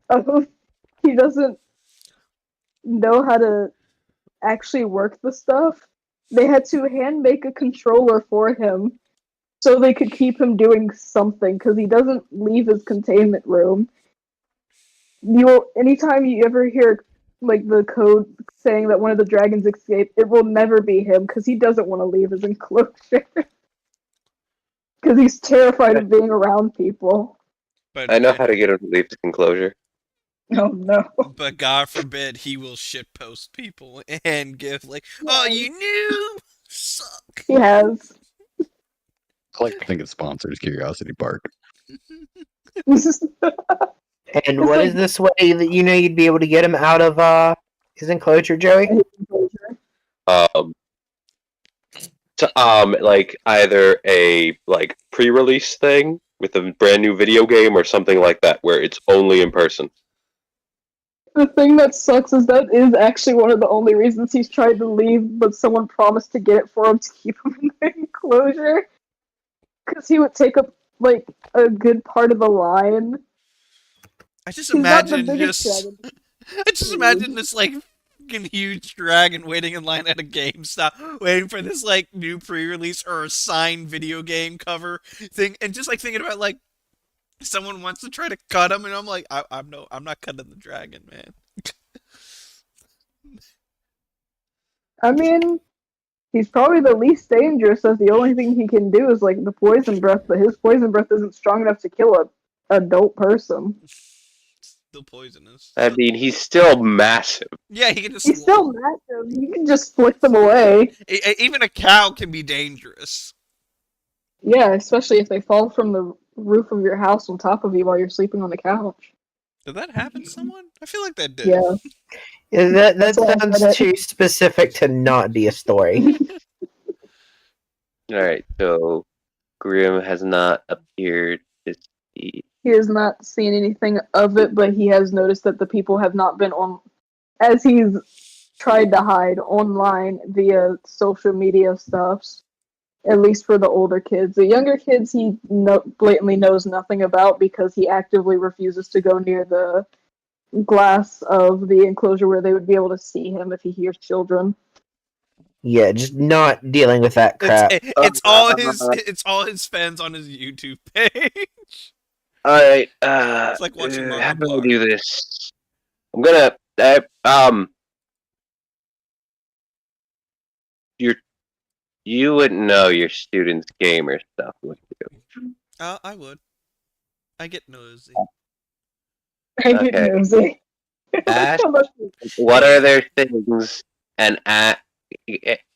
of he doesn't know how to actually work the stuff. They had to hand make a controller for him so they could keep him doing something because he doesn't leave his containment room. Anytime you ever hear like the code saying that one of the dragons escaped, it will never be him because he doesn't want to leave his enclosure because he's terrified of being around people. But I know how to get him to leave the enclosure. Oh no! But God forbid he will shitpost people and give like, oh, you knew, suck. He has. I think it sponsors Curiosity Park. And what is this way that you know you'd be able to get him out of his enclosure, Joey? Um, like either a like pre-release thing with a brand new video game or something like that, where it's only in person. The thing that sucks is that is actually one of the only reasons he's tried to leave, but someone promised to get it for him to keep him in the enclosure. Because he would take up, like, a good part of the line. I just He's not the imagine biggest just. dragon. I just imagine this like fucking huge dragon waiting in line at a GameStop, waiting for this like new pre-release or a signed video game cover thing, and just like thinking about like someone wants to try to cut him, and I'm like, I'm not cutting the dragon, man. I mean, he's probably the least dangerous, so the only thing he can do is, like, the poison breath, but his poison breath isn't strong enough to kill a adult person. Still poisonous. I mean, he's still massive. Yeah, he can just. He's still massive. You can just flick them away. Even a cow can be dangerous. Yeah, especially if they fall from the roof of your house on top of you while you're sleeping on the couch. Did that happen to someone? I feel like that did. Yeah. That That's why I sounds said it. too specific to not be a story. Alright, so Grim has not appeared to see. He has not seen anything of it, but he has noticed that the people have not been on, as he's tried to hide online via social media stuffs. At least for the older kids. The younger kids, he blatantly knows nothing about because he actively refuses to go near the glass of the enclosure where they would be able to see him if he hears children. Yeah, just not dealing with that crap. It's all his fans on his YouTube page. Alright, It's like watching how Manga do I Blog. do this? I'm gonna, you wouldn't know your students' gamer stuff, would you? I would. I get nosy. I get Okay. nosy. Ask How much- what are their things, and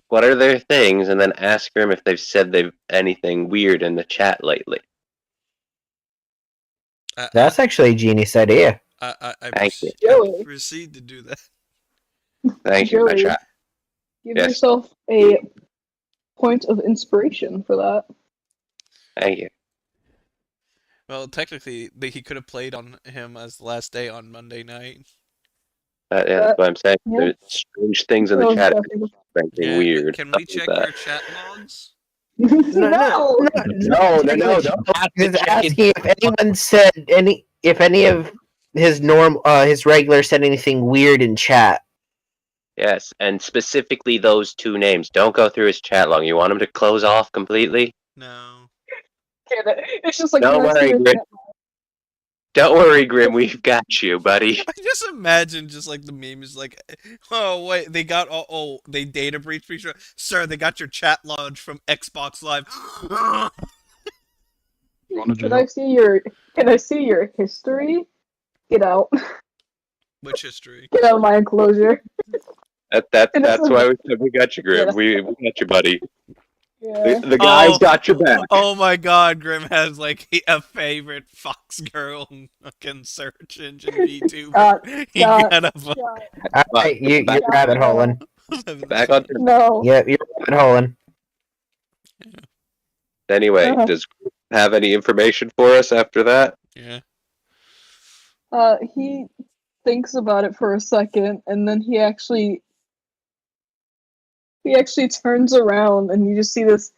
what are their things, and then ask them if they've said they've anything weird in the chat lately. That's actually a genius idea. I Thank you. Joey. proceed to do that. Thank you, my Joey, chat. Give Yes. yourself a point of inspiration for that. Thank you. Well, technically, he could have played on him as the last day on Monday night. Yeah, that's what I'm saying. Yeah. There's strange things in That the was chat. definitely- Anything Yeah, weird. can we stuff check like your chat logs? No! No, don't have to He's check asking if anyone said if any of his his regular said anything weird in chat. Yes, and specifically those two names. Don't go through his chat log. You want him to close off completely? No. It's just like Don't can I see worry, your Grit. chat? Don't worry, Grim. We've got you, buddy. I just imagine just like the meme is like, oh wait, they got they data breach, sir. They got your chat log from Xbox Live. Going to Can jail. I see your history? Get out. Which history? Get out of my enclosure. That's why we got you, Grim. Yeah. We got you, buddy. Yeah. The guys Oh. got your back. Oh my God, Grim has like a favorite Fox girl fucking search engine VTuber. He Scott, got a Alright, you're rabbit holing. Back on. No. Yep, you're rabbit holing. Anyway, does Grim have any information for us after that? Yeah. He thinks about it for a second, and then he actually turns around, and you just see this.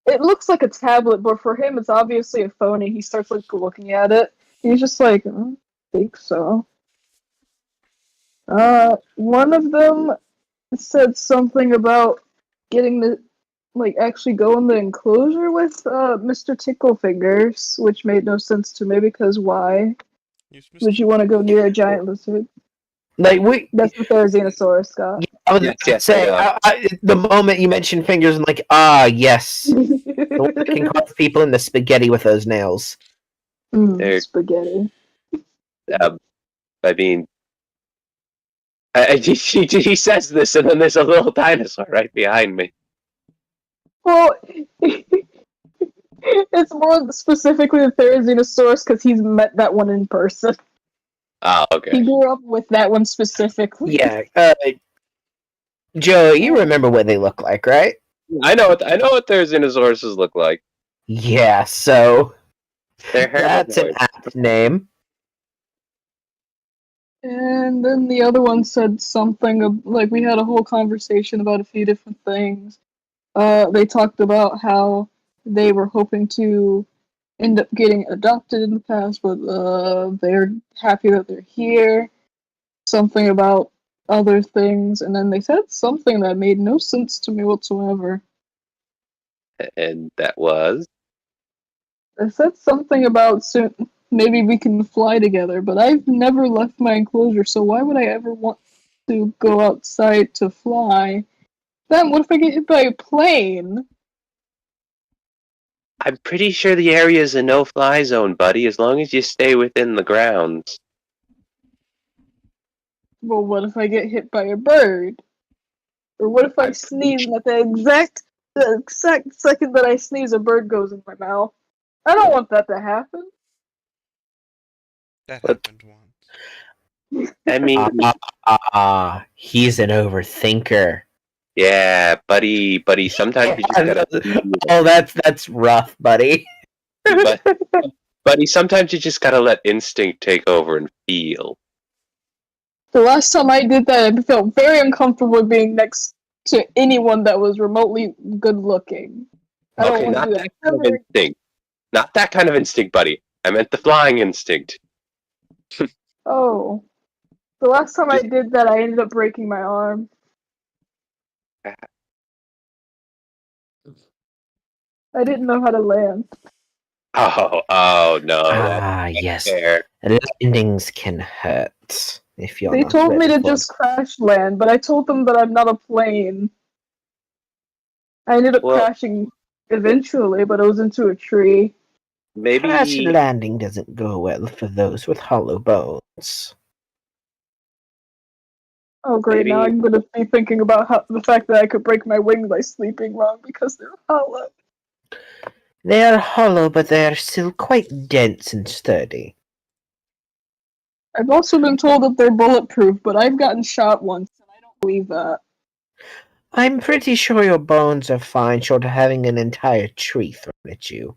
It looks like a tablet, but for him, it's obviously a phone, and he starts like looking at it. He's just like, I don't think so. One of them said something about getting the actually go in the enclosure with Mr. Ticklefingers, which made no sense to me because why would you want to go near a giant lizard? Like That's the Therizinosaurus, Scott. I was Yes, gonna yes, say I the moment you mentioned fingers, I'm like, yes, the one that can carve people into spaghetti with those nails. There- Spaghetti. I mean, he says this, and then there's a little dinosaur right behind me. Well, it's more specifically the Therizinosaurus because he's met that one in person. Oh, He okay. grew up with that one specifically. Yeah. Joe, you remember what they look like, right? I know what their Xenozauruses look like. Yeah, so They're that's an herbivores. apt name. And then the other one said something like we had a whole conversation about a few different things. They talked about how they were hoping to end up getting adopted in the past, but they're happy that they're here. Something about other things, and then they said something that made no sense to me whatsoever. And that was? They said something about soon maybe we can fly together, but I've never left my enclosure, so why would I ever want to go outside to fly? Then what if I get hit by a plane? I'm pretty sure the area is a no-fly zone, buddy, as long as you stay within the grounds. Well, what if I get hit by a bird? Or what if I I'm sneeze and at the exact second that I sneeze, a bird goes in my mouth? I don't want that to happen. That But- happened once. I mean, He's an overthinker. yeah, buddy, sometimes you just gotta... Oh, that's rough, buddy. But, buddy, sometimes you just gotta let instinct take over and feel. The last time I did that, I felt very uncomfortable being next to anyone that was remotely good looking. I don't Okay, want to not do that that kind of ever. instinct. Not that kind of instinct, buddy. I meant the flying instinct. Oh. The last time I did that, I ended up breaking my arm. I didn't know how to land. Oh no, that's Yes. fair. Landings can hurt if you're They not told me ready to for just crash land, but I told them that I'm not a plane. I ended up Well, crashing eventually, but it was into a tree. Crash maybe landing doesn't go well for those with hollow bones. Oh great, now Maybe- I'm gonna be thinking about the fact that I could break my wings by sleeping wrong because they're hollow. They are hollow, but they are still quite dense and sturdy. I've also been told that they're bulletproof, but I've gotten shot once, and I don't believe that. I'm pretty sure your bones are fine short of having an entire tree thrown at you.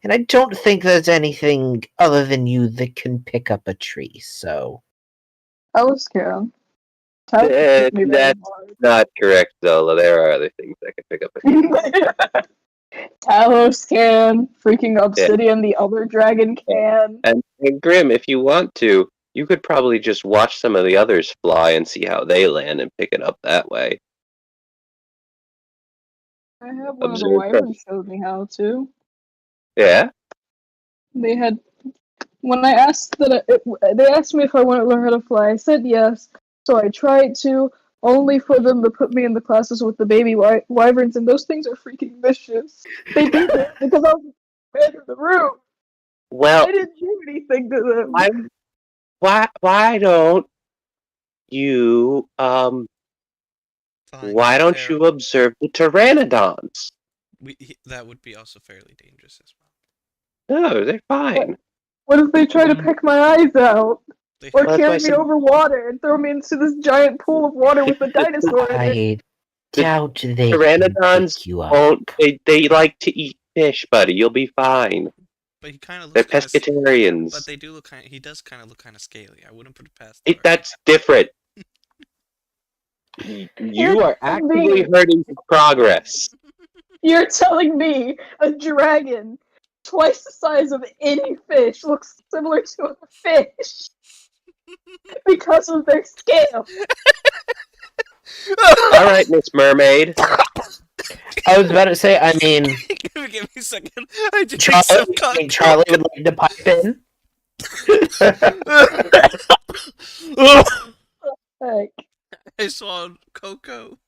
And I don't think there's anything other than you that can pick up a tree, so... Talos can. Talos hit me very that's not correct, though. There are other things that can pick up. hard. Talos can. Freaking Obsidian, the other dragon can. And Grim, if you want to, you could probably just watch some of the others fly and see how they land and pick it up that way. I have one of the Observe wyverns showed me how to. Yeah? They had when I asked they asked me if I wanted to learn how to fly. I said yes, so I tried to, only for them to put me in the classes with the baby wyverns, and those things are freaking vicious. They did it because I was the man in the room. Well, I didn't do anything to them. why don't you Fine, why don't fair. you observe the pteranodons? That would be also fairly dangerous as well. No, they're fine. What if they try to pick my eyes out? They Or have, Well, that's why I carry me said- over water and throw me into this giant pool of water with a dinosaur in it? I doubt they can Pteranodons pick you up. they like to eat fish, buddy. You'll be fine. but he kind of They're looks kind of. pescatarians. But they do look kind. He does kind of look kind of scaly. I wouldn't put it past. That's different. You are actively hurting his progress. You're telling me a dragon twice the size of any fish looks similar to a fish because of their scale? All right, Miss Mermaid. I was about to say, I mean, Give me a second. I just need some Charlie would like to pipe in. Like, I swallowed Coco.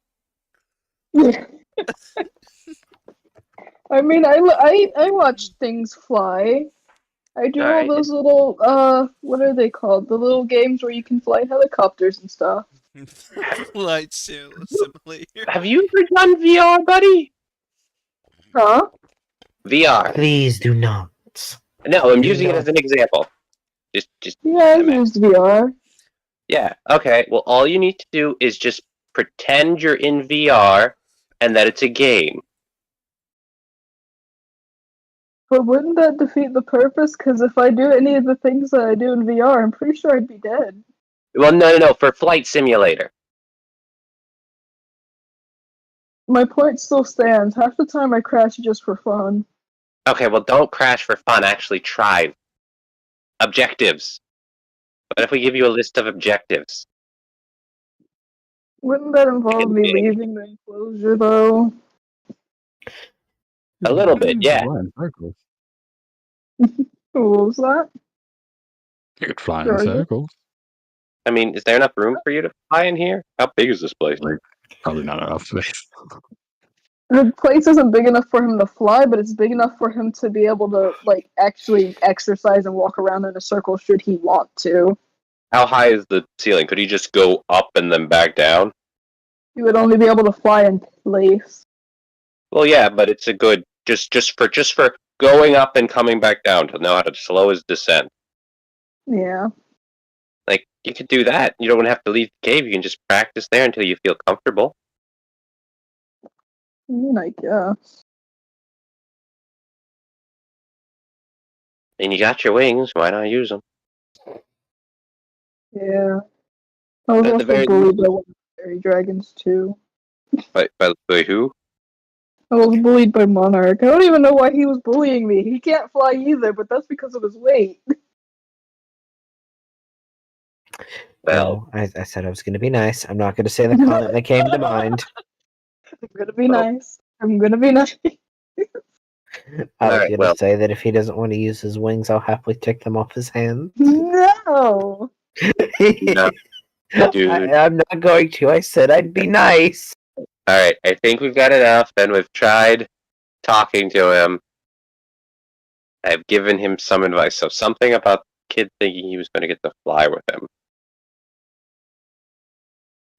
I mean, I watch things fly. I do all Alright. those little what are they called? The little games where you can fly helicopters and stuff. Light sail simulator. Have you ever done VR, buddy? Huh? VR. Please do not. No, I'm using it as an example. Just Yeah, I used VR. yeah. Okay. Well, all you need to do is just pretend you're in VR and that it's a game. But wouldn't that defeat the purpose? Because if I do any of the things that I do in VR, I'm pretty sure I'd be dead. Well, no. For Flight Simulator. My point still stands. Half the time I crash just for fun. Okay. Well, don't crash for fun. Actually, try objectives. What if we give you a list of objectives? Wouldn't that involve me leaving the enclosure, though? A little bit, yeah. Fly in circles. What was that? You could fly in Sorry. circles. I mean, is there enough room for you to fly in here? How big is this place? Like, probably not enough space. The place isn't big enough for him to fly, but it's big enough for him to be able to, like, actually exercise and walk around in a circle should he want to. How high is the ceiling? Could he just go up and then back down? He would only be able to fly in place. Well, yeah, but it's a good just for going up and coming back down to know how to slow his descent. Yeah. Like you could do that. You don't have to leave the cave. You can just practice there until you feel comfortable. I mean, I guess. And you got your wings. Why not use them? Yeah. I was At the also very bullied by one of the fairy dragons, too. By who? I was bullied by Monarch. I don't even know why he was bullying me. He can't fly either, but that's because of his weight. Well, No, I said I was going to be nice. I'm not going to say the comment that came to mind. I'm gonna be Well. nice. I'm gonna be nice. I was Alright, going to well. say that if he doesn't want to use his wings, I'll happily take them off his hands. No! No, dude. I'm not going to. I said I'd be nice. Alright, I think we've got enough, and we've tried talking to him. I've given him some advice. So something about the kid thinking he was going to get to fly with him.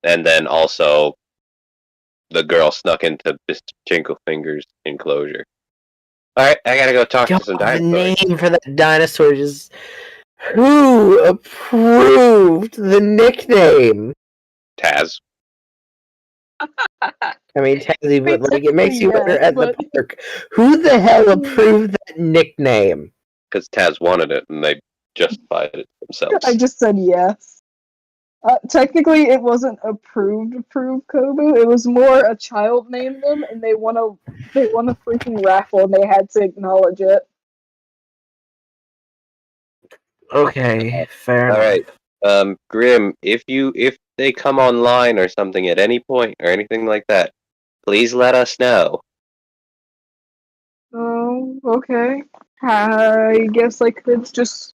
And then also the girl snuck into Mr. Tinklefinger's enclosure. Alright, I gotta go talk God, to some the dinosaurs. name for that dinosaur is... Who approved the nickname? Taz. I mean, Tazzy, but like it makes you better Yes, at the but- park. Who the hell approved that nickname? Because Taz wanted it, and they justified it themselves. I just said yes. Technically, it wasn't approved, Kobu. It was more a child named them, and they won a freaking raffle, and they had to acknowledge it. Okay, fair enough. Alright. Grim, if they come online or something at any point or anything like that, please let us know. Oh, okay. I guess I could just.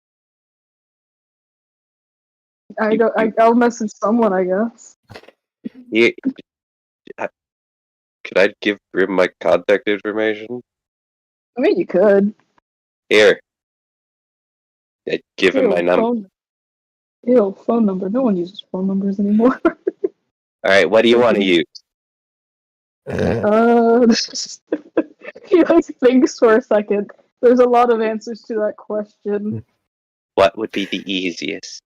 I'll message someone, I guess. Yeah. Could I give Grim my contact information? I mean, you could. Here. I'd give him my number. Phone number. No one uses phone numbers anymore. Alright, what do you want to use? He like thinks for a second. There's a lot of answers to that question. What would be the easiest?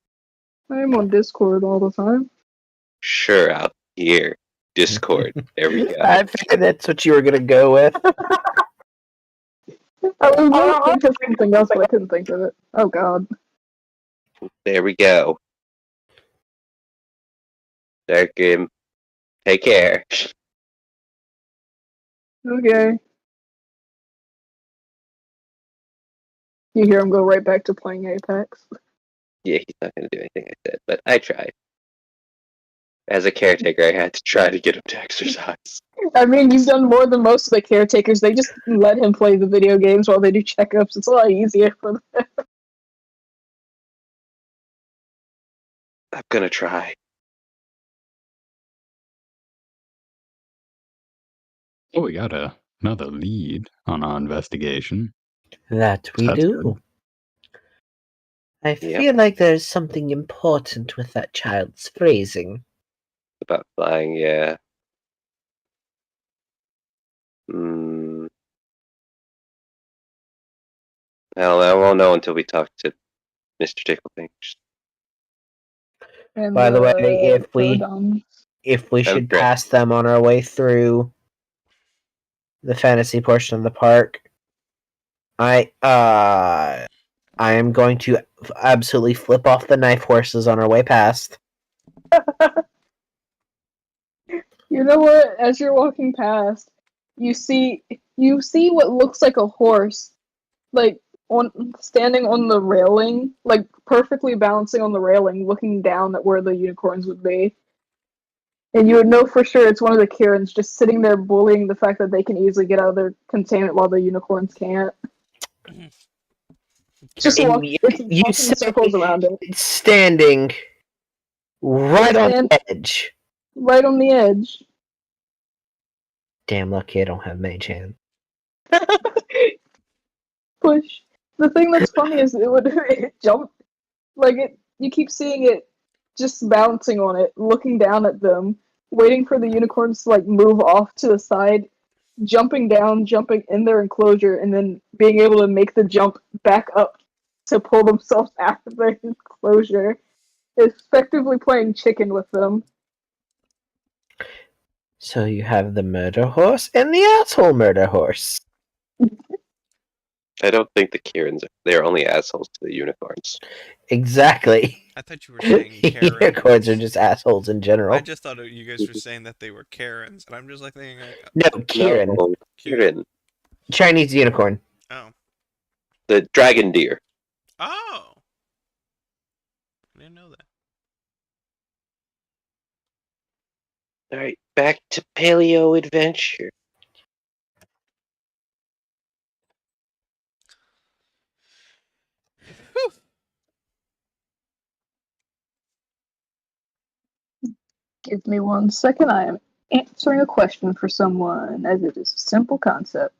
I'm on Discord all the time. Sure, out here. Discord. There we go. I figured that's what you were gonna go with. I was going to think of something else, but I couldn't think of it. Oh god. There we go. There, Grim. Take care. Okay. You hear him go right back to playing Apex. Yeah, he's not going to do anything I said, but I tried. As a caretaker, I had to try to get him to exercise. I mean, you've done more than most of the caretakers. They just let him play the video games while they do checkups. It's a lot easier for them. I'm going to try. Oh, we got another lead on our investigation. That we That's do. good. I Yep. feel like there's something important with that child's phrasing. About flying, yeah. Hmm. Well, I won't know until we talk to Mr. Ticklepinch. And By the way, Pterodon. if we should Okay. pass them on our way through the fantasy portion of the park, I am going to absolutely flip off the knife horses on our way past. You know what? As you're walking past, you see what looks like a horse, like standing on the railing, like perfectly balancing on the railing, looking down at where the unicorns would be. And you would know for sure it's one of the Kirans just sitting there bullying the fact that they can easily get out of their containment while the unicorns can't. Just And walking in say circles around it. it's standing right on Stand- the edge. Right on the edge. Damn lucky I don't have mage hand. Push. The thing that's funny is it jump like it. You keep seeing it just bouncing on it, looking down at them, waiting for the unicorns to like move off to the side, jumping down, jumping in their enclosure, and then being able to make the jump back up to pull themselves out of their enclosure. Effectively playing chicken with them. So you have the murder horse and the asshole murder horse. I don't think the Kirans they're only assholes to the unicorns. Exactly. I thought you were saying Karens. Unicorns are just assholes in general. I just thought you guys were saying that they were Karens, and I'm just like thinking, like, No, Kirin. No, Kirin. Chinese unicorn. oh, The dragon deer. oh, I didn't know that. Alright, back to Paleo Adventure. Give me 1 second. I am answering a question for someone, as it is a simple concept.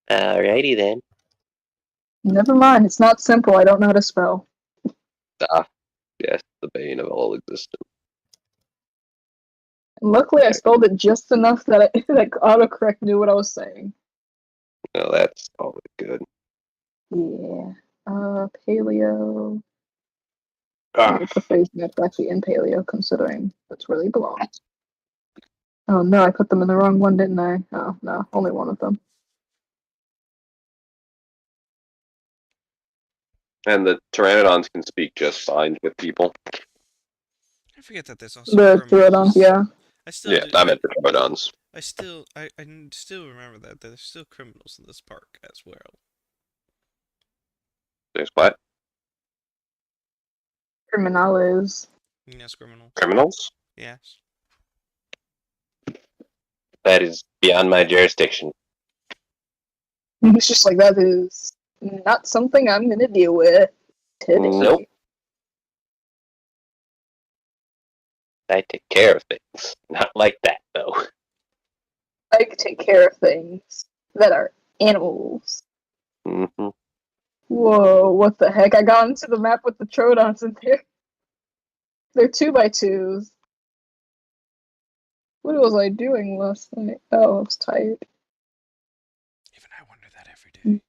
Alrighty then. Never mind, it's not simple. I don't know how to spell. Yes, the bane of all existence. And luckily, I spelled it just enough that that autocorrect knew what I was saying. No, that's always good. Yeah. Paleo. Ah, The phrase that's actually in paleo, considering that's where they belong. Oh no, I put them in the wrong one, didn't I? Oh no, only one of them. and the pteranodons can speak just fine with people. I forget that there's also The criminals. Pterodons, yeah. I still Yeah, do, I meant the pteranodons. I still remember that there's still criminals in this park as well. There's what? Criminales. Yes, criminals. Criminals? Yes. That is beyond my jurisdiction. It's just like that is not something I'm gonna deal with today. Nope. I take care of things. Not like that, though. I can take care of things that are animals. Mm-hmm. Whoa, what the heck? I got into the map with the Trodons in there. They're 2x2s. What was I doing last night? Oh, I was tired. Even I wonder that every day.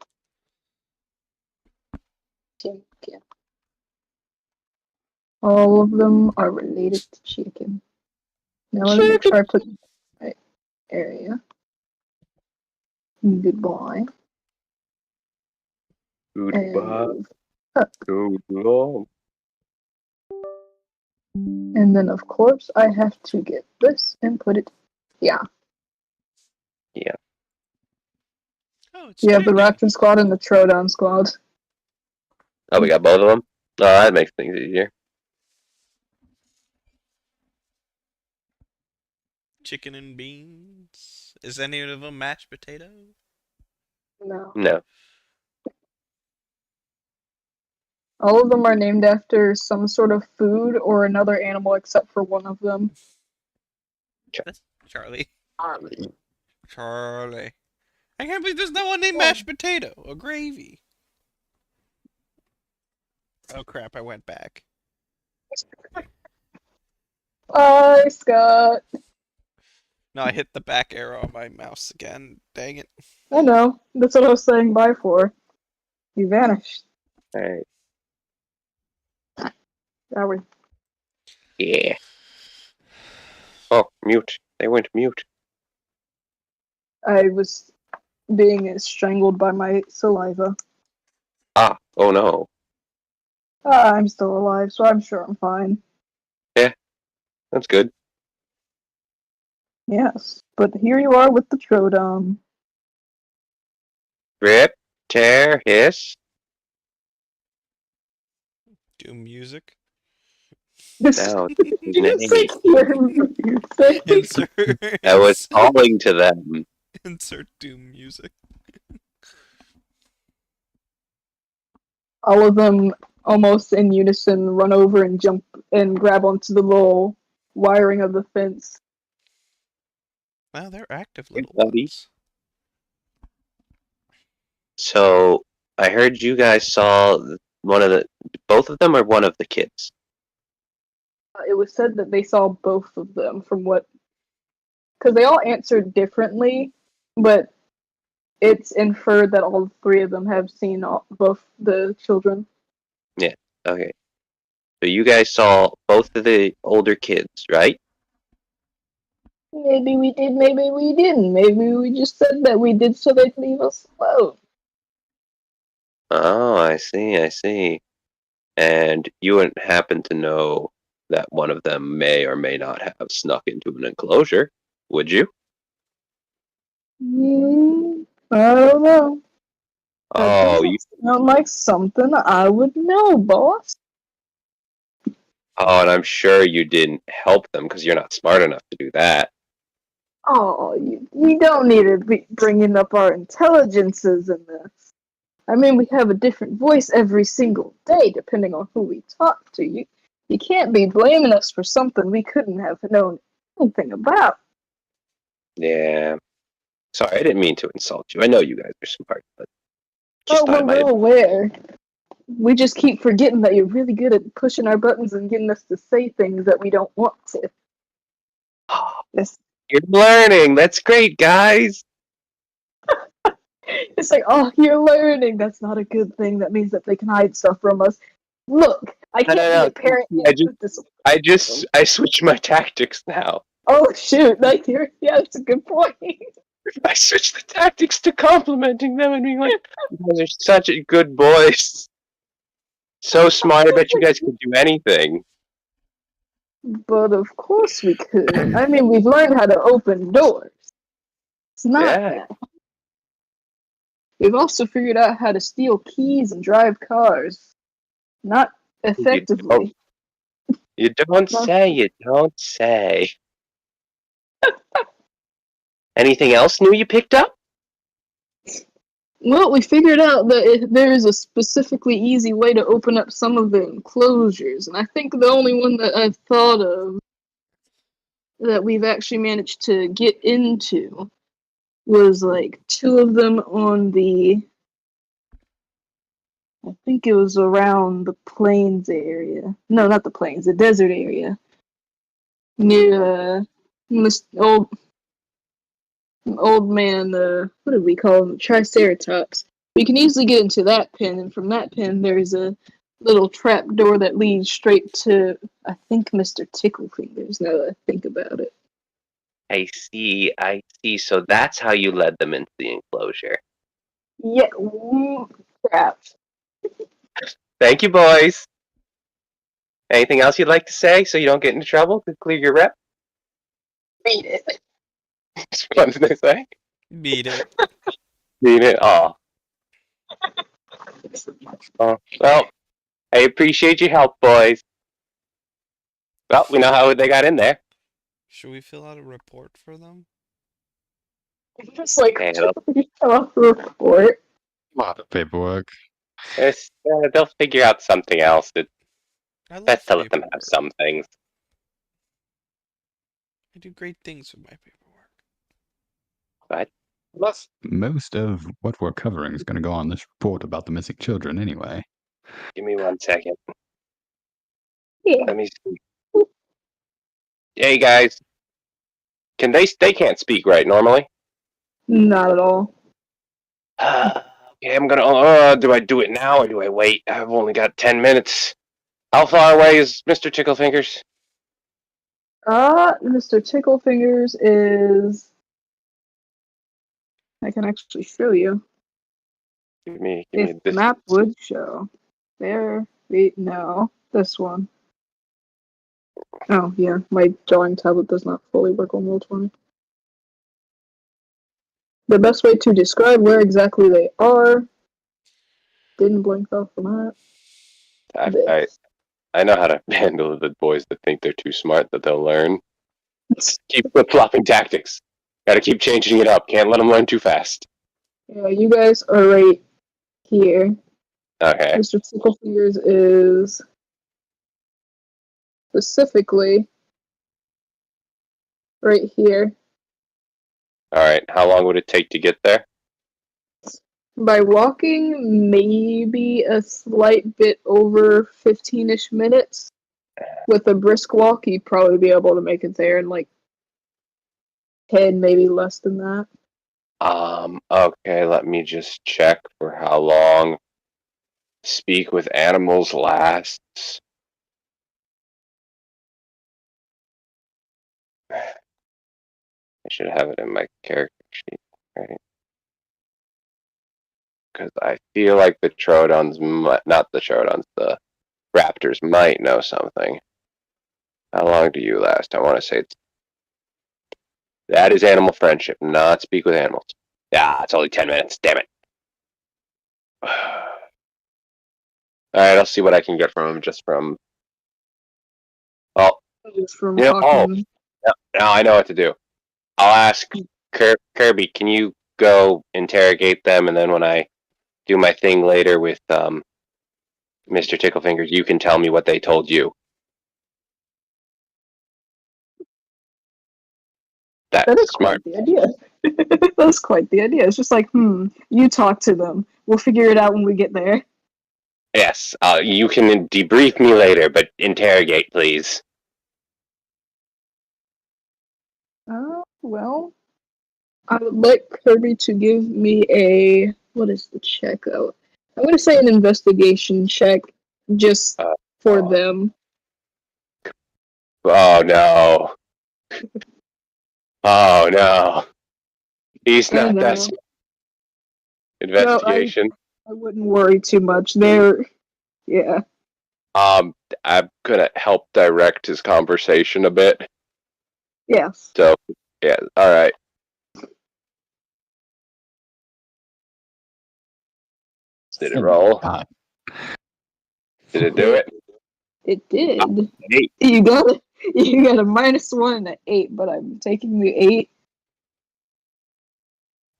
Yeah. All of them are related to chicken. Now let me make sure I put the right area. Goodbye. Goodbye. And, up. Go long. And then, of course, I have to get this and put it. Yeah. Oh, it's You have the changing. Raptor squad and the Trodon squad. Oh, we got both of them? Oh, that makes things easier. Chicken and beans. Is any of them mashed potato? No. No. All of them are named after some sort of food or another animal except for one of them. That's Charlie. Charlie. Charlie. I can't believe there's no one named mashed potato or gravy. Oh crap, I went back. Bye, Scott. No, I hit the back arrow on my mouse again. Dang it. I know. That's what I was saying bye for. You vanished. Alright. Are we? Yeah. Oh, mute. They went mute. I was being strangled by my saliva. Ah, oh no. I'm still alive, so I'm sure I'm fine. That's good. Yes, but here you are with the Trodom. Rip, tear, hiss. Do music. Now, Music, music. Insert. I was calling to them. Insert doom music. All of them, almost in unison, run over and jump and grab onto the little wiring of the fence. Wow, they're active Hey, little buddy. ones. So, I heard you guys saw both of them or one of the kids? It was said that they saw both of them from what. Because they all answered differently, but it's inferred that all three of them have seen both the children. Yeah, okay. So you guys saw both of the older kids, right? Maybe we did, maybe we didn't. Maybe we just said that we did so they'd leave us alone. Oh, I see. And you wouldn't happen to know that one of them may or may not have snuck into an enclosure, would you? I don't know. That Oh, doesn't sound like something I would know, boss. and I'm sure you didn't help them because you're not smart enough to do that. Oh, you don't need to be bringing up our intelligences in this. I mean, we have a different voice every single day, depending on who we talk to. You can't be blaming us for something we couldn't have known anything about. Yeah. Sorry, I didn't mean to insult you. I know you guys are smart, but just Oh, thought we're it might well aware. We just keep forgetting that you're really good at pushing our buttons and getting us to say things that we don't want to. It's, You're learning. That's great, guys. it's like, oh, you're learning. That's not a good thing. That means that they can hide stuff from us. Look, I No, can't no, be no. a parent I and just, put this. I switched my tactics now. Oh shoot! Like, yeah, that's a good point. I switched the tactics to complimenting them and being like, "You guys are such a good boys. So smart. I bet you guys could do anything." But of course we could. I mean, we've learned how to open doors. It's not Yeah. that. We've also figured out how to steal keys and drive cars. Not effectively. You don't Not say. You don't say. Anything else new you picked up? Well, we figured out that there is a specifically easy way to open up some of the enclosures, and I think the only one that I've thought of that we've actually managed to get into was like two of them on the. I think it was around the plains area. No, not the plains, the desert area. Near this old man, what did we call him? Triceratops. We can easily get into that pen, and from that pen, there's a little trap door that leads straight to, I think, Mr. Ticklefingers, now that I think about it. I see. So that's how you led them into the enclosure. Yeah, crap. Thank you, boys. Anything else you'd like to say so you don't get into trouble to clear your rep? Read it. What did they say? Beat it. Mean it. Oh. Well, I appreciate your help, boys. Well, we know how they got in there. Should we fill out a report for them? Just like, Okay, off the report. A lot of paperwork. they'll figure out something else. It's I love best to let them have paperwork. some things. I do great things with my paperwork. But Plus, most of what we're covering is going to go on this report about the missing children anyway. give me 1 second. Yeah. Let me see. Hey guys, can they can't speak right normally? Not at all. Okay, I'm gonna. Do I do it now or do I wait? I've only got 10 minutes. How far away is Mr. Ticklefingers? Mr. Ticklefingers is. I can actually show you. Give me If the this. map would show. There. Wait, no. This one. Oh, yeah. My drawing tablet does not fully work on Roll20. The best way to describe where exactly they are. Didn't blink off the map. I know how to handle the boys that think they're too smart that they'll learn. Keep flip-flopping tactics. Gotta keep changing it up. Can't let them learn too fast. Yeah, you guys are right here. Okay. Mr. Ticklefingers is specifically right here. Alright, how long would it take to get there? By walking, maybe a slight bit over 15-ish minutes. With a brisk walk, you'd probably be able to make it there in like 10, maybe less than that. Okay, let me just check for how long Speak with Animals lasts. I should have it in my character sheet, right? Because I feel like the Troodons, not the Troodons, the Raptors might know something. How long do you last? I want to say that is animal friendship, not speak with animals. Yeah, it's only 10 minutes. Damn it. Alright, I'll see what I can get from him just from. Oh, Just from yeah. Oh, talking. now I know what to do. I'll ask Kirby, can you go interrogate them, and then when I do my thing later with Mr. Ticklefingers, you can tell me what they told you. That is Smart. quite the idea. That's quite the idea. It's just like, you talk to them. We'll figure it out when we get there. Yes, you can debrief me later, but interrogate, please. Well, I would like Kirby to give me a, what is the check out? I'm going to say an investigation check just for them. Oh no. Oh no. He's not that smart. Investigation. No, I wouldn't worry too much. Yeah. I'm gonna help direct his conversation a bit. Yes. So, yeah, alright. Did it roll? Did it do it? It did. 8. You got a -1 and an 8, but I'm taking the 8.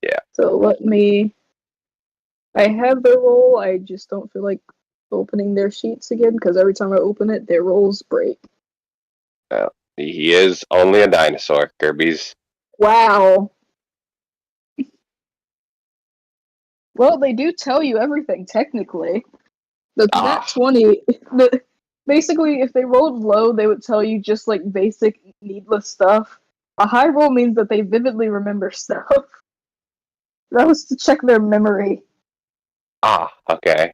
Yeah. So I have their roll, I just don't feel like opening their sheets again, because every time I open it, their rolls break. Well, he is only a dinosaur, Kirby's. Wow. Well, they do tell you everything, technically. That 20, basically, if they rolled low, they would tell you just, like, basic, needless stuff. A high roll means that they vividly remember stuff. That was to check their memory. Okay.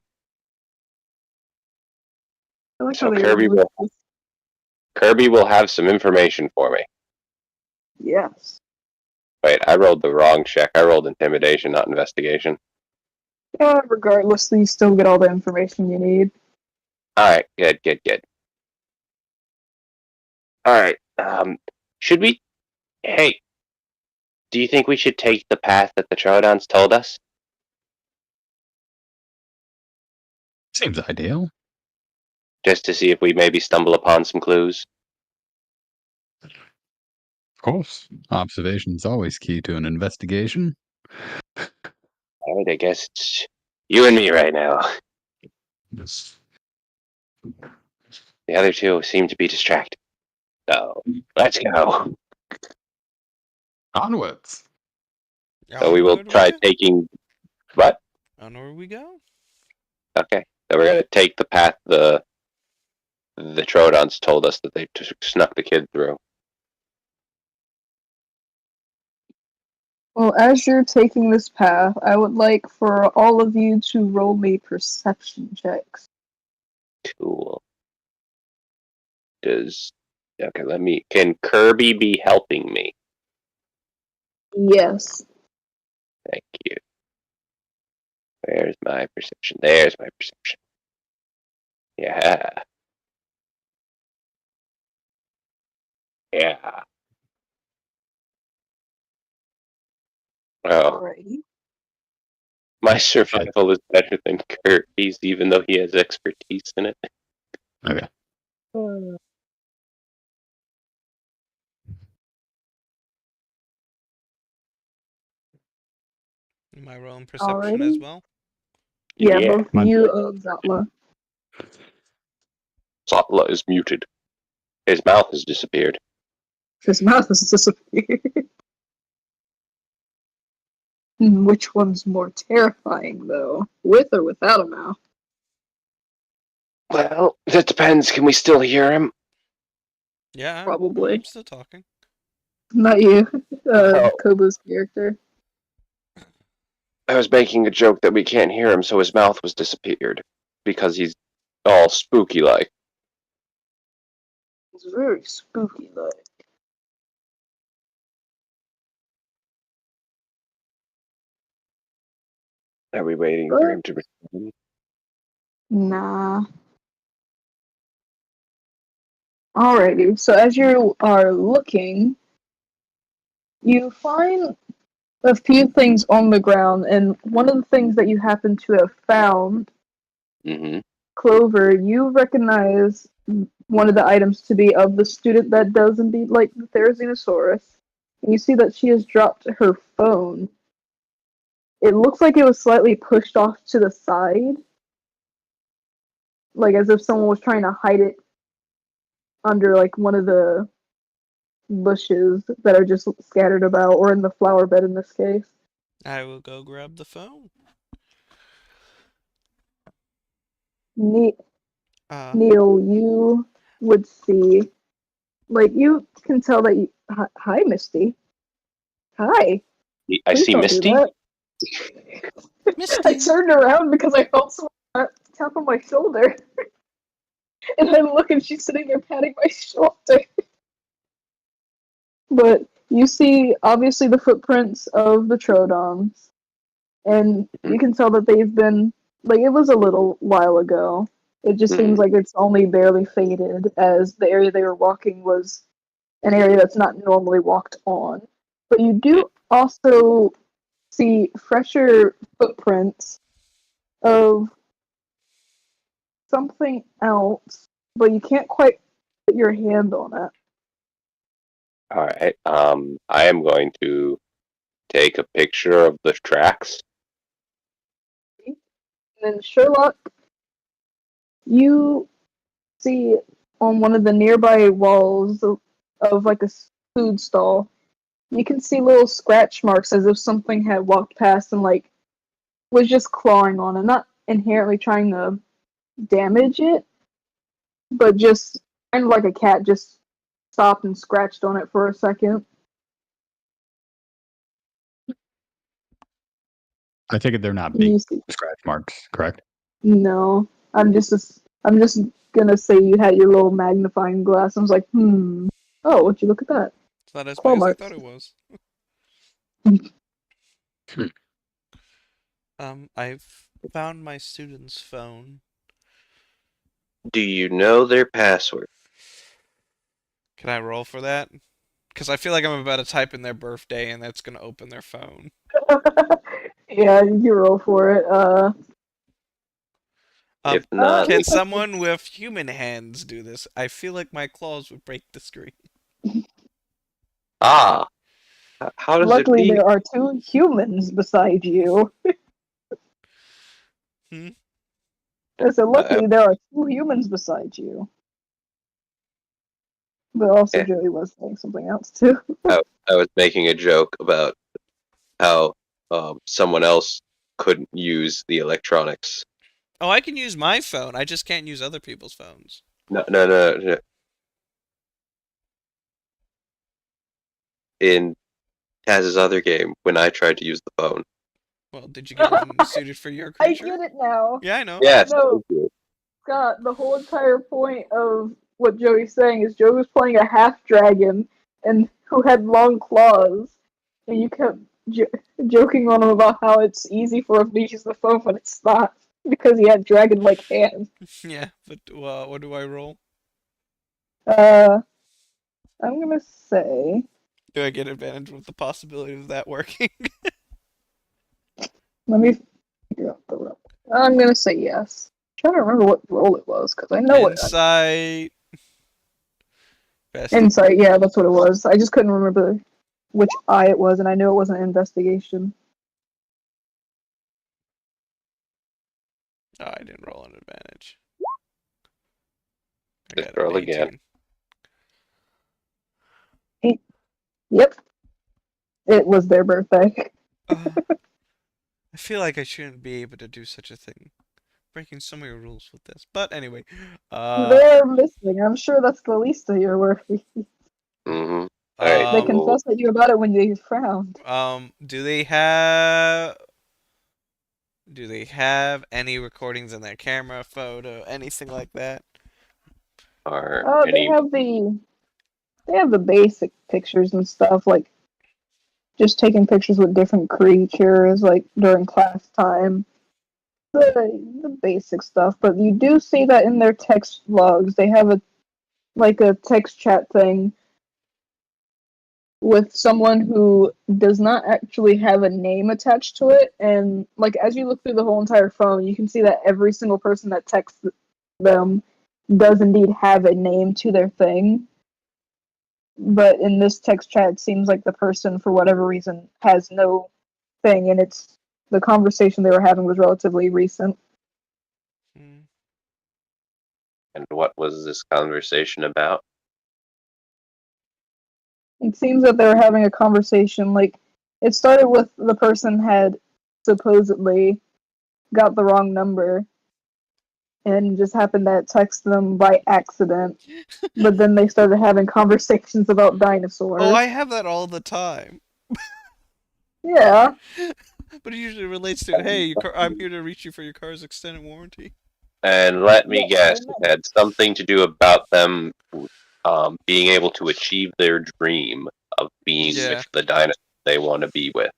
I like So how they Kirby will have some information for me. Yes. Wait, I rolled the wrong check. I rolled intimidation, not investigation. Yeah, regardless, you still get all the information you need. Alright, good. Alright, should we... Hey, do you think we should take the path that the Troodons told us? Seems ideal. Just to see if we maybe stumble upon some clues? Of course. Observation's always key to an investigation. Alright, I guess it's you and me right now. Yes. The other two seem to be distracted. So, let's go. Onwards. So we will try taking... What? Onward we go. Okay. So we're gonna take the path the Troodons told us that they snuck the kid through. Well, as you're taking this path, I would like for all of you to roll me perception checks. Cool. does... Okay, can Kirby be helping me? Yes. Thank you. Where's my perception? There's my perception. Yeah. Yeah. Oh, Alrighty. my survival is better than Kirby's, even though he has expertise in it. Okay. Am I rolling perception as Alrighty. well? Yeah, Yeah. both you and Zatla. Sotla is muted. His mouth has disappeared. His mouth has disappeared. Which one's more terrifying, though? With or without a mouth? Well, that depends. Can we still hear him? Yeah, Probably. I'm still talking. Not you. Oh. Kobo's character. I was making a joke that we can't hear him, so his mouth was disappeared. Because he's all spooky-like. It's very spooky, like. Are we waiting for him to respond? Nah. Alrighty, so as you are looking, you find a few things on the ground, and one of the things that you happen to have found, Mm-hmm. Clover, you recognize one of the items to be of the student that does indeed like the Therizinosaurus. And you see that she has dropped her phone. It looks like it was slightly pushed off to the side, like as if someone was trying to hide it under like one of the bushes that are just scattered about, or in the flower bed in this case. I will go grab the phone. Neil, Uh, you would see, like, you can tell that you. Hi, Misty. Hi. I Please see don't do Misty. that. I Misty. turned around because I felt someone tap on my shoulder. And I look and she's sitting there patting my shoulder. But you see, obviously, the footprints of the Trodons. And you can tell that they've been, like, it was a little while ago. It just seems like it's only barely faded, as the area they were walking was an area that's not normally walked on. But you do also see fresher footprints of something else, but you can't quite put your hand on it. Alright, I am going to take a picture of the tracks. And then Sherlock, you see on one of the nearby walls of like a food stall, you can see little scratch marks as if something had walked past and like was just clawing on it, not inherently trying to damage it, but just kind of like a cat just stopped and scratched on it for a second. I take it they're not big You see, scratch marks, correct? no, I'm just gonna say you had your little magnifying glass. I was like, oh, would you look at that? It's not as Claw big as I marks. thought it was. Hmm. I've found my student's phone. Do you know their password? Can I roll for that? Because I feel like I'm about to type in their birthday and that's going to open their phone. Yeah, you roll for it. If not, Can someone with human hands do this? I feel like my claws would break the screen. how does Luckily, it be? there are two humans beside you. Hmm? I said, luckily, there are two humans beside you. But also, Yeah. Joey was saying something else, too. I was making a joke about how someone else couldn't use the electronics. Oh, I can use my phone. I just can't use other people's phones. No. In Taz's other game, when I tried to use the phone. Well, did you get one suited for your I creature? get it now. Yeah, I know. Yes, No. thank you. Scott, the whole entire point of what Joey's saying is Joey was playing a half dragon and who had long claws, and you kept joking on him about how it's easy for him to use the phone, but it's not because he had dragon-like hands. Yeah, but what do I roll? I'm gonna say. Do I get advantage with the possibility of that working? Let me figure out the roll. I'm gonna say yes. I'm trying to remember what roll it was because I know it. Insight. Best. Insight, yeah, that's what it was. I just couldn't remember which eye it was, and I knew it wasn't investigation. Oh, I didn't roll an advantage. I Just got an roll again. 18. Yep. It was their birthday. I feel like I shouldn't be able to do such a thing. Breaking so many rules with this. But anyway, They're missing. I'm sure that's the least of your worries. Mm-hmm. Alright, They cool. confessed at you about it when they frowned. do they have any recordings in their camera, photo, anything like that? Or They any have the basic pictures and stuff, like just taking pictures with different creatures, like during class time. The basic stuff, but you do see that in their text logs. They have a text chat thing with someone who does not actually have a name attached to it, and like as you look through the whole entire phone, you can see that every single person that texts them does indeed have a name to their thing. But in this text chat, it seems like the person, for whatever reason, has no thing, and it's the conversation they were having was relatively recent. Hmm. and what was this conversation about? It seems that they were having a conversation. Like, it started with the person had supposedly got the wrong number and just happened to text them by accident. But then they started having conversations about Oh, dinosaurs. I have that all the time. Yeah. But it usually relates to, hey, I'm here to reach you for your car's extended warranty. And let me Yeah, guess, it had something to do about them being able to achieve their dream of being Yeah. with the dinosaur they want to be with.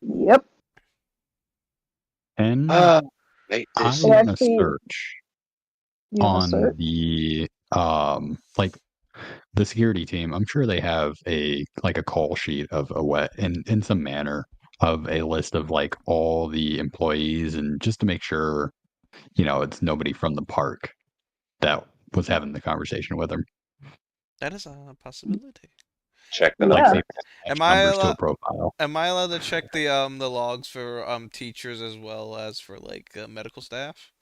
Yep. And Make I this It want to actually, search you want to on search? the like the security team. I'm sure they have a call sheet of a wet in some manner of a list of like all the employees, and just to make sure it's nobody from the park that was having the conversation with him. That is a possibility. check the Like Yeah. say Am match I numbers to a allowed? profile. Am I allowed to check the logs for teachers as well as for like medical staff?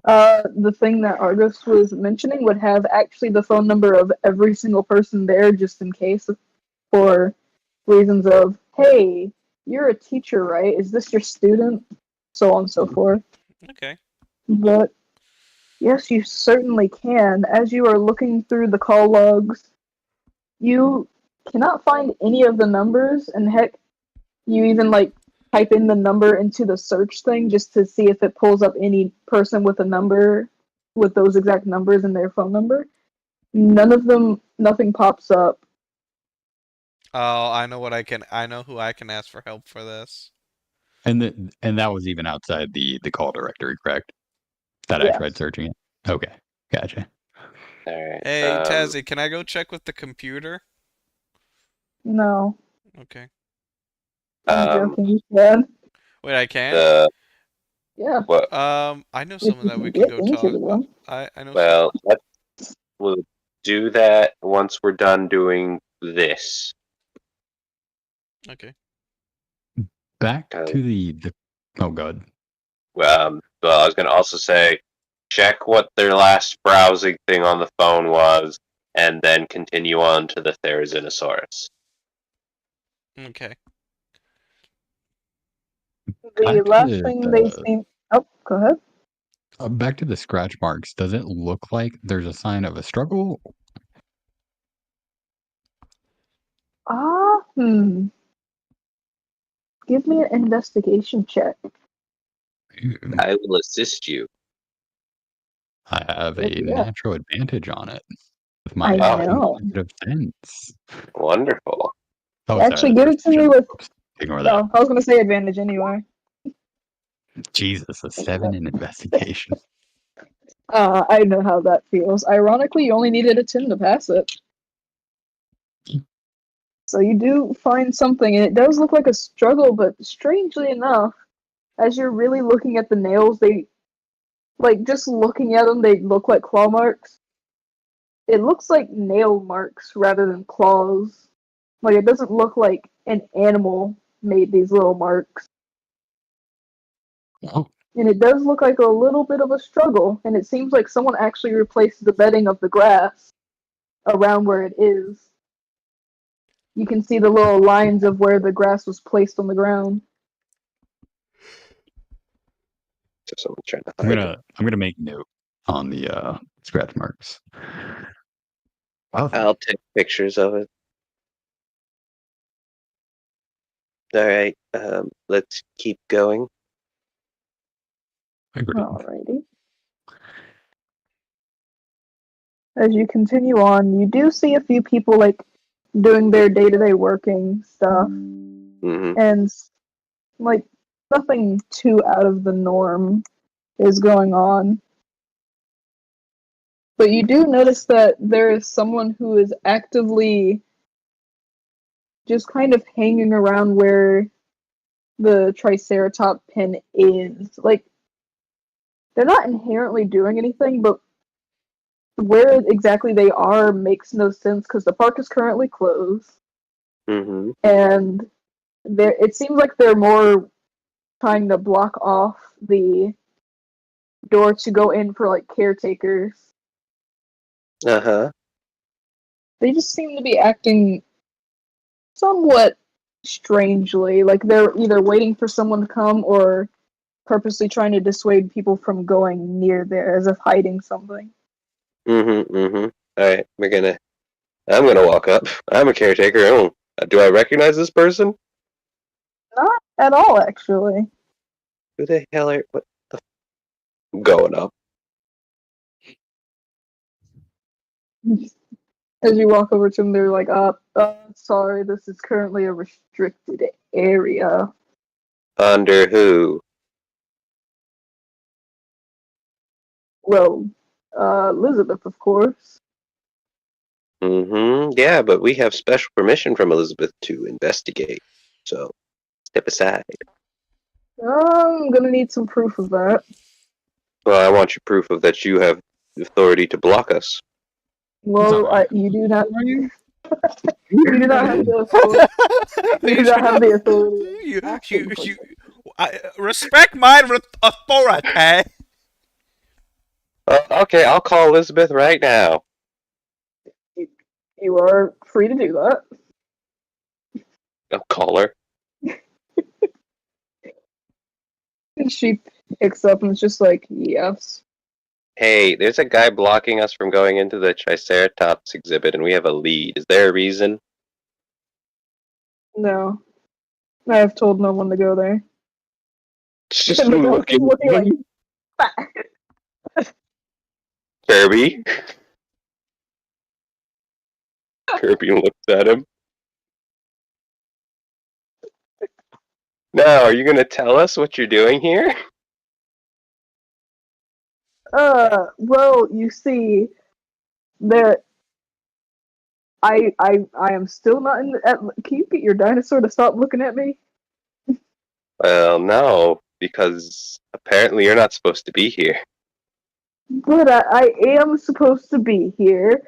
The thing that Argus was mentioning would have actually the phone number of every single person there just in case for reasons of, hey, you're a teacher, right? Is this your student? So on and so forth. Okay. But yes, you certainly can. As you are looking through the call logs, you cannot find any of the numbers, and heck, you even like type in the number into the search thing just to see if it pulls up any person with a number with those exact numbers in their phone number. None of them, nothing pops up. Oh, I know what I can. I know who I can ask for help for this. And that was even outside the call directory, correct? That I tried Yes. searching it. Okay, gotcha. Alright. Hey, Tazzy, can I go check with the computer? No, Okay. I'm um, joking. You can. Wait, I can? the Yeah, what? I know if someone you that can we can get go into talk. them. I know some. Well, we'll do that once we're done doing this. Okay. Back Uh, to the oh god. But I was going to also say, check what their last browsing thing on the phone was, and then continue on to the Therizinosaurus. Okay. The Back to last thing they the seem. Oh, go ahead. back to the scratch marks. Does it look like there's a sign of a struggle? Hmm. Give me an investigation check. I will assist you. I have a Yeah. natural advantage on it with my I know. inquisitive sense. Wonderful. Oh, sorry, Actually, that's give it to me perception. with. Oops, ignore that. No, I was gonna say advantage anyway. Jesus, a 7 in investigation. I know how that feels. Ironically, you only needed a 10 to pass it. So you do find something, and it does look like a struggle, but strangely enough, as you're really looking at the nails, just looking at them, they look like claw marks. It looks like nail marks rather than claws. Like, it doesn't look like an animal made these little marks. Oh, And it does look like a little bit of a struggle, and it seems like someone actually replaced the bedding of the grass around where it is. You can see the little lines of where the grass was placed on the ground. So someone's trying to I'm hide gonna I'm gonna make note on the scratch marks. Wow, I'll take pictures of it. All right, let's keep going. agreed. Alrighty. As you continue on, you do see a few people doing their day-to-day working stuff, Hmm. and like nothing too out of the norm is going on. But you do notice that there is someone who is actively just kind of hanging around where the Triceratop pin is. Like, they're not inherently doing anything, but where exactly they are makes no sense because the park is currently closed, Hmm. and it seems like they're more trying to block off the door to go in for caretakers. Uh-huh. They just seem to be acting somewhat strangely, like they're either waiting for someone to come or purposely trying to dissuade people from going near there as if hiding something. All right, I'm gonna walk up. I'm a caretaker. Oh, do I recognize this person? Not at all, actually. Who the hell are? What the? I'm going up. As you walk over to them, they're like, sorry, this is currently a restricted area. Under who? Well, Elizabeth, of course. Yeah, but we have special permission from Elizabeth to investigate. So step aside. I'm gonna need some proof of that. Well, I want your proof of that you have the authority to block us. Well, Sorry. you do not. Are you? You do not have the authority. You do not have the authority. Respect my authority. Okay, I'll call Elizabeth right now. You are free to do that. I'll call her. And she picks up and is just like, yes. Hey, there's a guy blocking us from going into the Triceratops exhibit, and we have a lead. Is there a reason? No. I have told no one to go there. Just And the guy's looking looking at like, him. Kirby. Kirby looks at him. Now, are you gonna tell us what you're doing here? well, you see, there. I am still not in. Can you get your dinosaur to stop looking at me? Well, no, because apparently you're not supposed to be here. But I am supposed to be here.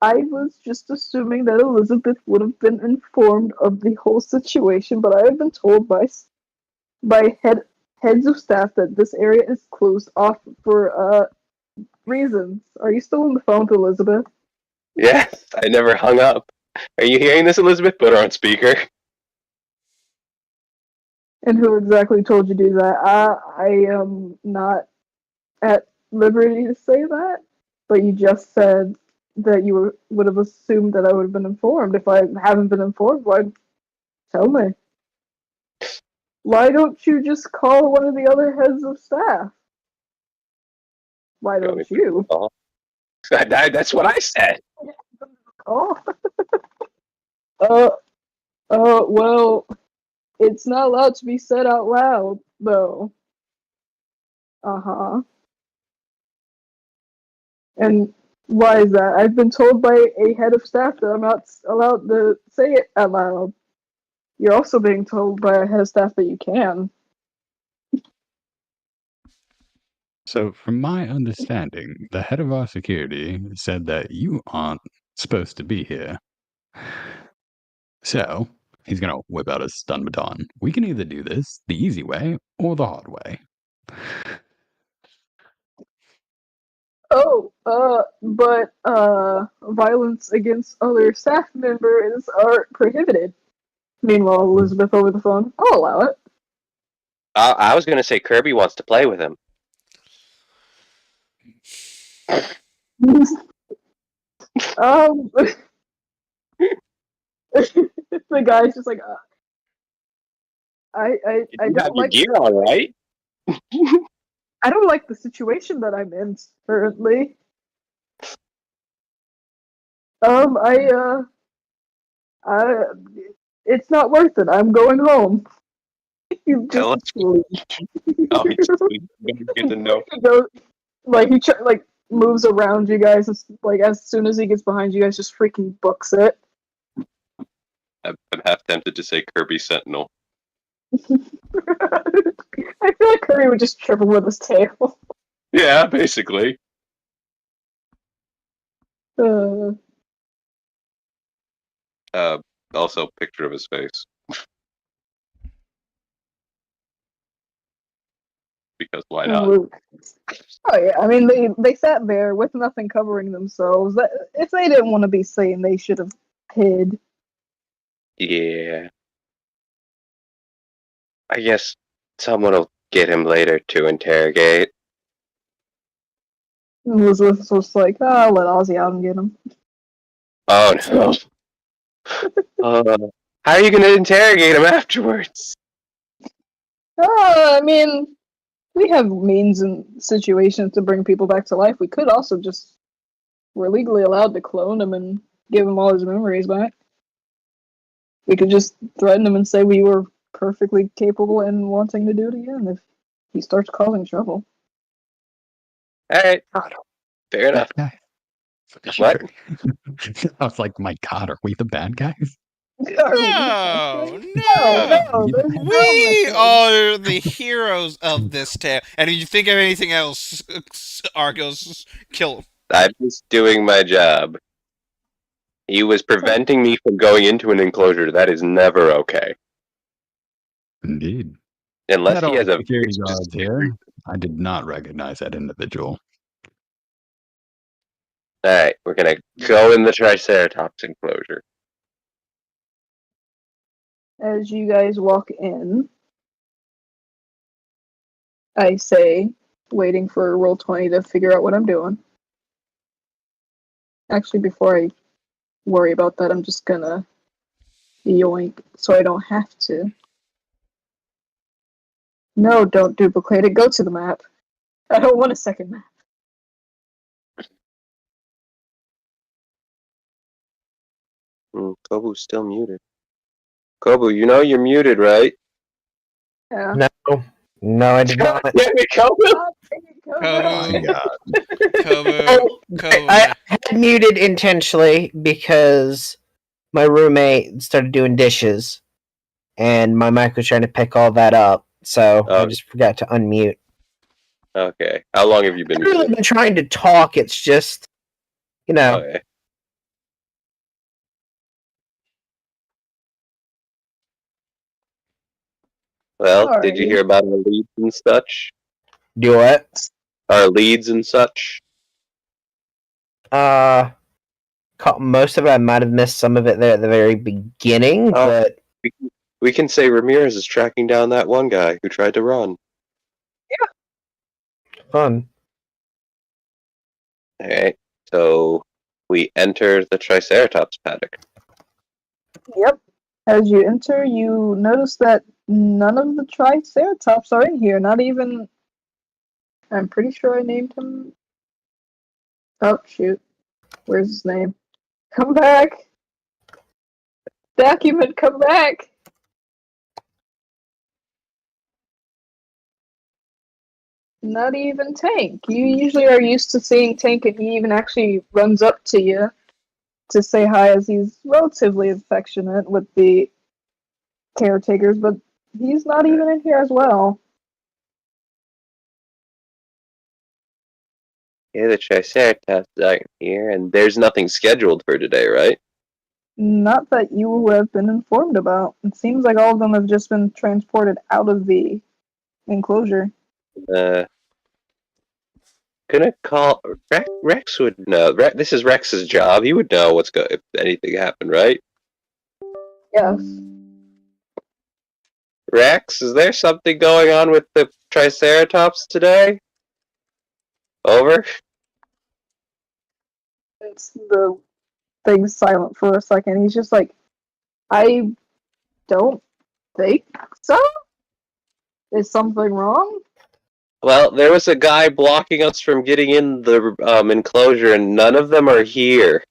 I was just assuming that Elizabeth would have been informed of the whole situation, but I have been told by heads of staff that this area is closed off for reasons. Are you still on the phone with Elizabeth? Yes, I never hung up. Are you hearing this, Elizabeth? Put her on speaker. And who exactly told you to do that? I am not at liberty to say that, but you just said that you would have assumed that I would have been informed. If I haven't been informed, why tell me? Why don't you just call one of the other heads of staff? Why You want me don't to you? call? That's what I said. Oh. Well, it's not allowed to be said out loud, though. Uh-huh. And why is that? I've been told by a head of staff that I'm not allowed to say it out loud. You're also being told by a head of staff that you can. So, from my understanding, the head of our security said that you aren't supposed to be here. So, he's gonna whip out a stun baton. We can either do this the easy way or the hard way. But violence against other staff members are prohibited. Meanwhile, Elizabeth over the phone, I'll allow it. I was gonna say Kirby wants to play with him. um, the guy's just like, I You have don't your like gear on, right? I don't like the situation that I'm in currently. I it's not worth it. I'm going home. You Tell just us. Oh, good to know. he goes, like like moves around you guys. Like as soon as he gets behind you guys, just freaking books it. I'm half tempted to say Kirby Sentinel. I feel like Curry would just trip him with his tail. Yeah, basically. Uh, Also, picture of his face. Because why not? oh yeah, I mean they sat there with nothing covering themselves. That if they didn't want to be seen, they should have hid. Yeah. I guess someone will get him later to interrogate. Elizabeth was like, oh, I'll let Ozzy out and get him. Oh no. How are you going to interrogate him afterwards? I mean, we have means and situations to bring people back to life. We could also just, we're legally allowed to clone him and give him all his memories back. We could just threaten him and say we were perfectly capable and wanting to do it again if he starts causing trouble. Alright. Fair enough. Bad guy. What? I was like, my God, are we the bad guys? No, No, no. there's no We message. are the heroes of this tale. And if you think of anything else, Argos, kill him. I'm just doing my job. He was preventing me from going into an enclosure. That is never okay. Indeed. Unless Had he all has the a security guards here. I did not recognize that individual. Alright, we're gonna go in the Triceratops enclosure. As you guys walk in, I say, waiting for Roll20 to figure out what I'm doing. Actually, before I worry about that, I'm just gonna yoink so I don't have to. No, don't duplicate it. Go to the map. I don't want a second map. Kobu's still muted. Kobu, you know you're muted, right? Yeah. No, I did not. Damn it, Kobu! Oh my God. Kobu. I had muted intentionally because my roommate started doing dishes, and my mic was trying to pick all that up, so I just forgot to unmute. Okay. How long have you been I've really muted? been trying to talk. It's just, Okay. Well, did you Alrighty. hear about our leads and such? do what? Our leads and such? Most of it I might have missed some of it there at the very beginning, but We can say Ramirez is tracking down that one guy who tried to run. fun. Alright. So we enter the Triceratops paddock. Yep. As you enter, you notice that none of the Triceratops are in here. Not even. I'm pretty sure I named him Oh, shoot. Where's his name? Come back! Document, come back! Not even Tank. You usually are used to seeing Tank, and he even actually runs up to you to say hi, as he's relatively affectionate with the caretakers, but he's not even in here as well. Yeah, the Triceratops aren't here, and there's nothing scheduled for today, right? Not that you have been informed about. It seems like all of them have just been transported out of the enclosure. Uh, gonna call Rex would know. This is Rex's job. He would know if anything happened, right? Yes. Rex, is there something going on with the Triceratops today? Over. It's the thing's silent for a second. He's just like, I don't think so? Is something wrong? Well, there was a guy blocking us from getting in the enclosure, and none of them are here.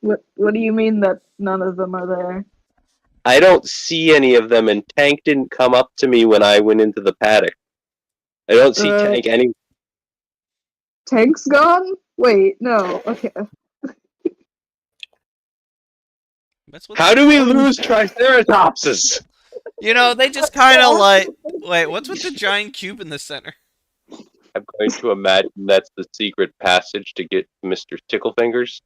What do you mean that none of them are there? I don't see any of them, and Tank didn't come up to me when I went into the paddock. I don't see Tank any. Tank's gone? Wait, no. Okay. How do we lose Triceratopses? You know, they just kind of like. Wait, what's with the giant cube in the center? I'm going to imagine that's the secret passage to get Mr. Ticklefingers.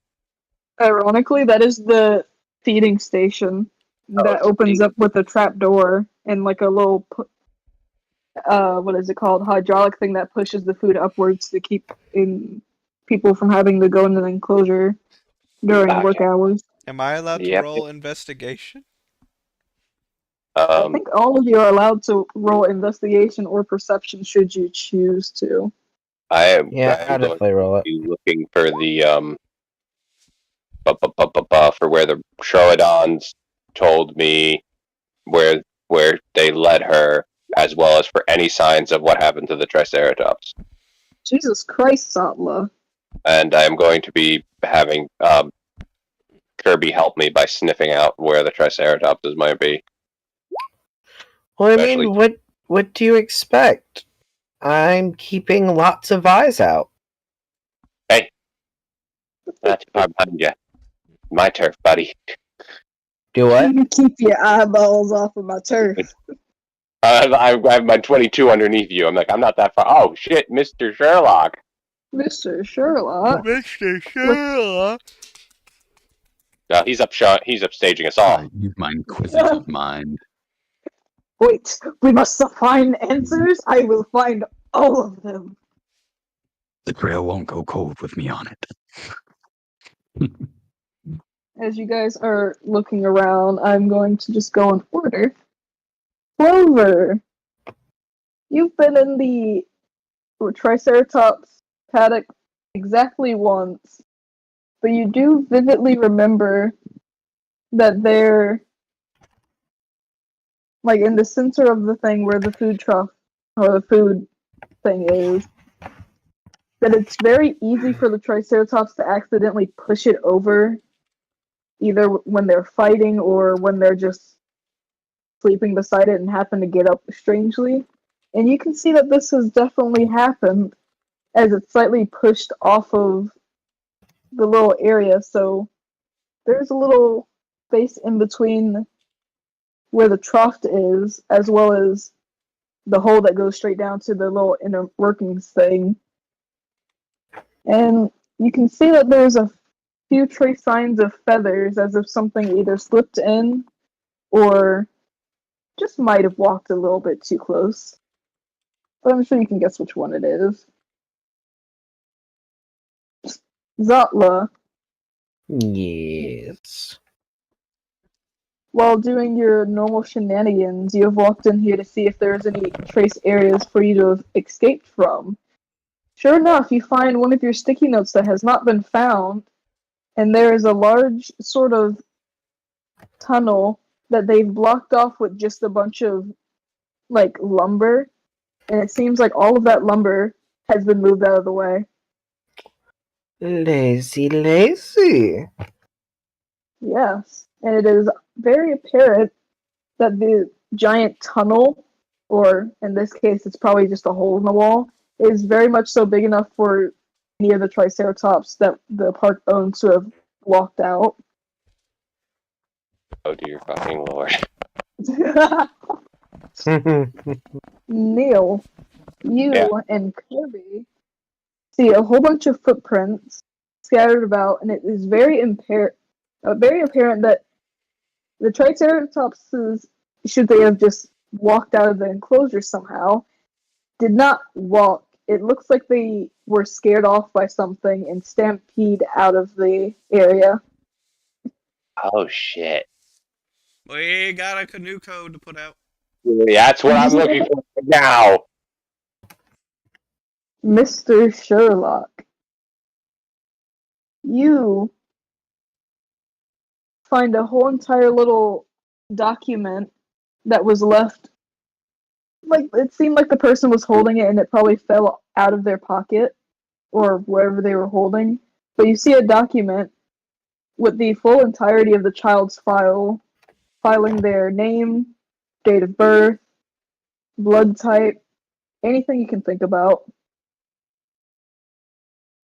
Ironically, that is the feeding station that it's opens feeding. up with a trap door and like a little what is it called, hydraulic thing that pushes the food upwards to keep in people from having to go into the enclosure during work hours. Am I allowed to roll investigation? I think all of you are allowed to roll investigation or perception should you choose to. I'll I'm definitely roll it. be looking for the for where the Troodons told me where they led her, as well as for any signs of what happened to the Triceratops. Jesus Christ, Satla. And I'm going to be having Kirby help me by sniffing out where the Triceratopses might be. Well, I mean, what do you expect? I'm keeping lots of eyes out. Hey, not too far behind you. My turf, buddy. Do what? Keep your eyeballs off of my turf. I have my 22 underneath you. I'm like, I'm not that far. Oh shit, Mr. Sherlock. Mr. Sherlock. Mr. Sherlock. No, he's up staging us all. Use my inquisitive mind. Wait, we must find answers? I will find all of them. The trail won't go cold with me on it. As you guys are looking around, I'm going to just go in order. Clover, you've been in the Triceratops paddock exactly once, but you do vividly remember that they're like in the center of the thing where the food trough or the food thing is, that it's very easy for the Triceratops to accidentally push it over, either when they're fighting or when they're just sleeping beside it and happen to get up strangely. And you can see that this has definitely happened as it's slightly pushed off of the little area, so there's a little space in between where the trough is, as well as the hole that goes straight down to the little inner workings thing. And you can see that there's a few trace signs of feathers, as if something either slipped in or just might have walked a little bit too close. But I'm sure you can guess which one it is. Zotla, Yes. while doing your normal shenanigans, you have walked in here to see if there's any trace areas for you to have escaped from. Sure enough, you find one of your sticky notes that has not been found, and there is a large sort of tunnel that they've blocked off with just a bunch of like lumber, and it seems like all of that lumber has been moved out of the way. Lazy, lazy. Yes, and it is very apparent that the giant tunnel, or in this case, it's probably just a hole in the wall, is very much so big enough for any of the Triceratops that the park owns to have walked out. Oh dear fucking lord. Neil, you Yeah. and Kirby see a whole bunch of footprints scattered about, and it is very apparent that the Triceratopses, should they have just walked out of the enclosure somehow, did not walk. It looks like they were scared off by something and stampede out of the area. Oh shit. We got a canoe code to put out. That's what I'm looking for now. Mr. Sherlock, you find a whole entire little document that was left. Like, it seemed like the person was holding it and it probably fell out of their pocket or wherever they were holding. But you see a document with the full entirety of the child's file, filing their name, date of birth, blood type, anything you can think about.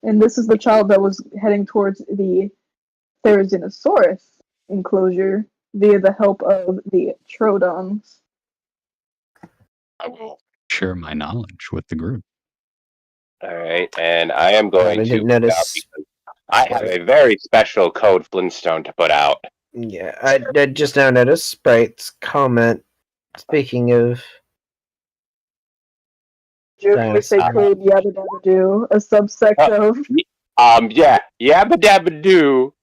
And this is the child that was heading towards the Therizinosaurus enclosure via the help of the Troodons. I will share my knowledge with the group. Alright, and I am going I to didn't put out notice. because I have a very special code Flintstone to put out. Yeah, I just now noticed Sprite's comment. Speaking of Joking say dinosaurs. code yabba dabba do, a subsect of. Yeah, Yabba Dabba Doo,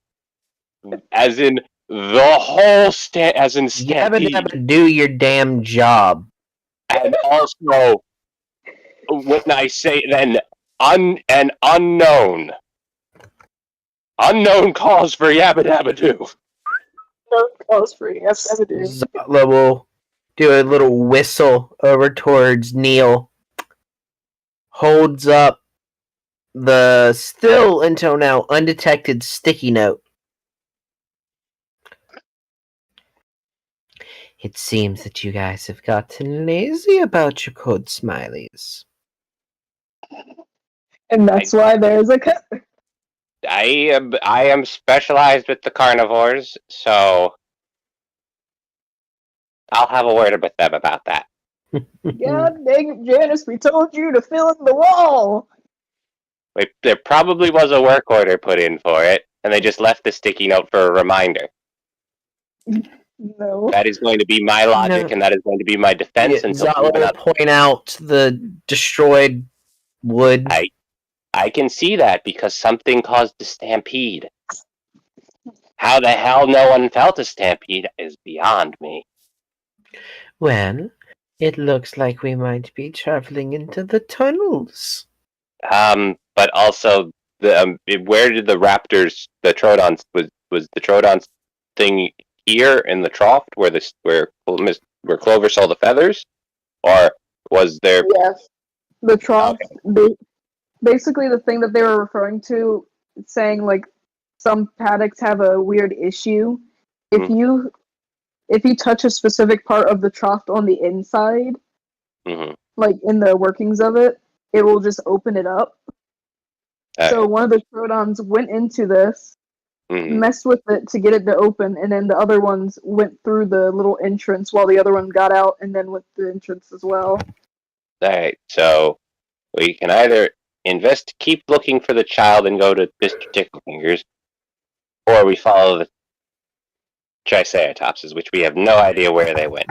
as in the whole as in Yabba Stampede, dabba do your damn job. and also when I say then an unknown cause for Yabba Dabba Doo. No calls for yabba dabba do. Zala will do a little whistle over towards Neil. Holds up the still until now undetected sticky note. It seems that you guys have gotten lazy about your code smileys. And that's why there's a cut. I am specialized with the carnivores, so I'll have a word with them about that. God dang it, Janice, we told you to fill in the wall! Wait, there probably was a work order put in for it, and they just left the sticky note for a reminder. No. That is going to be my logic, No. and that is going to be my defense until Zala proven will otherwise. point out the destroyed wood. I can see that because something caused the stampede. How the hell no one felt a stampede is beyond me. Well, it looks like we might be traveling into the tunnels. But also where did the raptors, the Troodons, was the Troodons thing here in the trough where Clover saw the feathers, or was there? Yes. The trough, Okay. basically the thing that they were referring to, saying like some paddocks have a weird issue. If you touch a specific part of the trough on the inside, Mm-hmm. like in the workings of it, it will just open it up. So Right. one of the Troodons went into this, Mm-hmm. messed with it to get it to open, and then the other ones went through the little entrance while the other one got out and then went through the entrance as well. Alright, so we can either keep looking for the child and go to Mr. Ticklefingers, or we follow the Triceratopses, which we have no idea where they went.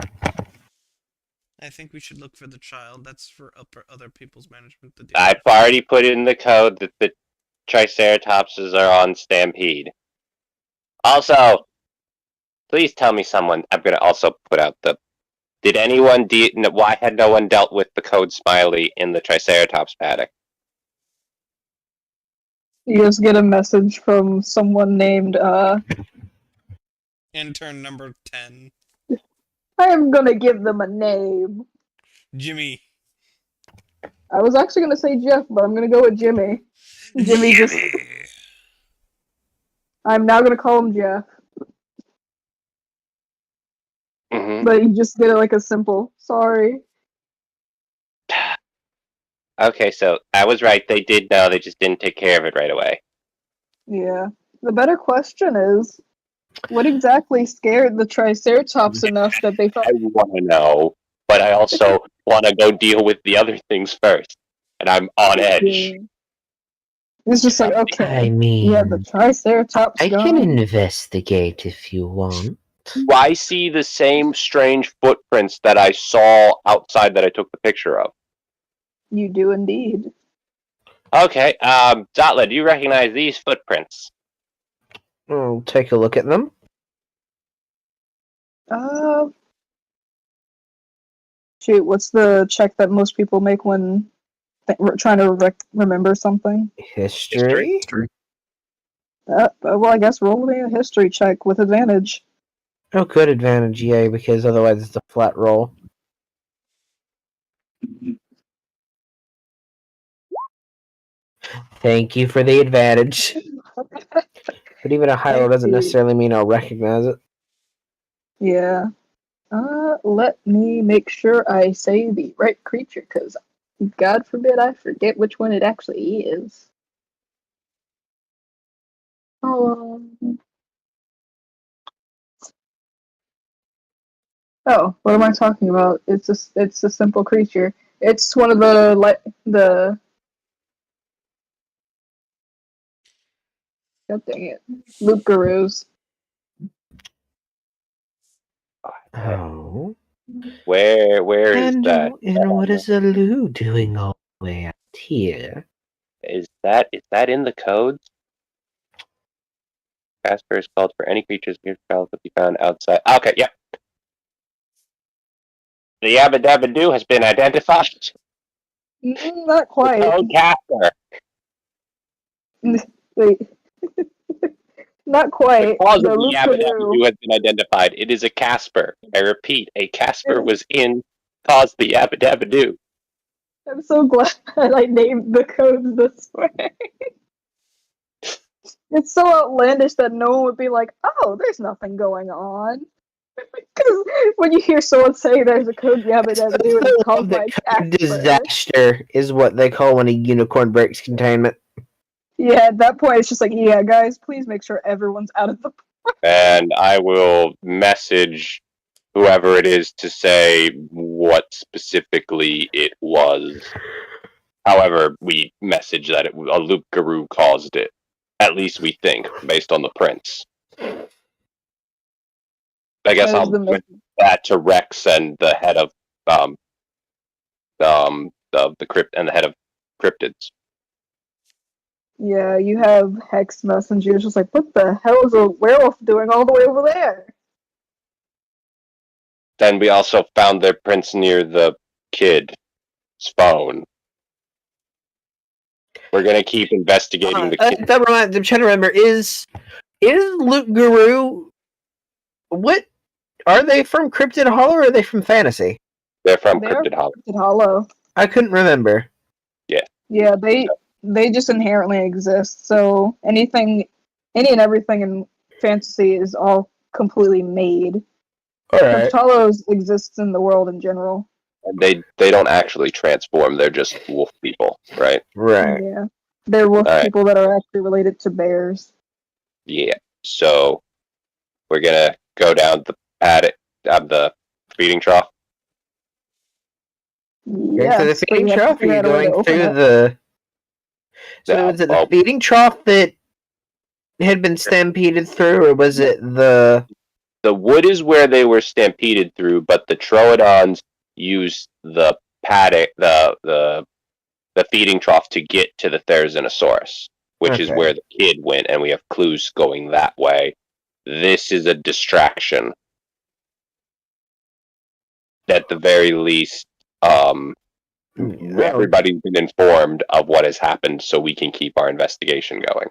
I think we should look for the child. That's for other people's management to do. I've already put in the code that the Triceratopses are on Stampede. Also, please tell me someone. I'm gonna also put out the. Did anyone? Why had no one dealt with the code Smiley in the Triceratops paddock? You just get a message from someone named, Intern number 10. I am gonna give them a name. Jimmy. I was actually gonna say Jeff, but I'm gonna go with Jimmy. Jimmy just I'm now gonna call him Jeff, Hmm. but you just get it like a simple sorry. Okay, so I was right. They did know. They just didn't take care of it right away. Yeah. The better question is, what exactly scared the Triceratops enough that they thought? I want to know, but I also want to go deal with the other things first. And I'm on edge. Yeah. It's just like, I okay, mean, yeah, the Triceratops I can gone. investigate if you want. Do I see the same strange footprints that I saw outside that I took the picture of? You do indeed. Okay, Zotla, do you recognize these footprints? I'll take a look at them. Uh, shoot, what's the check that most people make when trying to remember something? History? History. Well, I guess roll me a history check with advantage. Oh, good advantage, yay, because otherwise it's a flat roll. Thank you for the advantage. But even a high roll doesn't necessarily mean I'll recognize it. Yeah. Let me make sure I say the right creature, because God forbid I forget which one it actually is. Oh, what am I talking about? It's a simple creature. It's one of the God dang it, loop gurus. Oh. Where is that? And what is a Lou doing all the way out here? Is that in the codes? Casper is called for any creatures near trial to be found outside. Okay, yeah. The Yabba Dabba Doo has been identified. Not quite. Code Casper. Wait. Not The quite. cause The of the loop Yabba Dabba guru. Doo has been identified. It is a Casper. I repeat, a Casper was in caused the Yabba Dabba Doo. I'm so glad I named the codes this way. It's so outlandish that no one would be like, "Oh, there's nothing going on." Because when you hear someone say there's a code Yabba Dabba Doo and it's caused by Code Casper, disaster is what they call when a unicorn breaks containment. yeah, at that point it's just like, yeah, guys, please make sure everyone's out of the. And I will message whoever it is to say what specifically it was. However, we message that a loop guru caused it. At least we think, based on the prints. I guess That is I'll the give that to Rex and the head of the crypt and the head of cryptids. Yeah, you have Hex messengers just like, what the hell is a werewolf doing all the way over there? Then we also found their prints near the kid's phone. We're gonna keep investigating the kid. That reminds. I'm trying to remember. Is Luke Guru? What are they from? Cryptid Hollow or are they from Fantasy? They're from They are Cryptid Hollow. Cryptid Hollow. I couldn't remember. Yeah, they just inherently exist. So any and everything in fantasy is all completely made. All right. Cryptid Hollows exists in the world in general. And they don't actually transform. They're just wolf people, right? Right. Yeah, they're wolf Alright. people that are actually related to bears. Yeah. So we're gonna go down the attic, the feeding trough. Going through the Yes, but feeding you have to trough? Or are figure you out a way to going open through it. the? So Yeah, was it the well- feeding trough that had been stampeded through, or was it the? The wood is where they were stampeded through, but the Troodons used the paddock, the feeding trough to get to the Therizinosaurus, which is Okay. where the kid went, and we have clues going that way. This is a distraction. At the very least, everybody's been informed of what has happened, so we can keep our investigation going.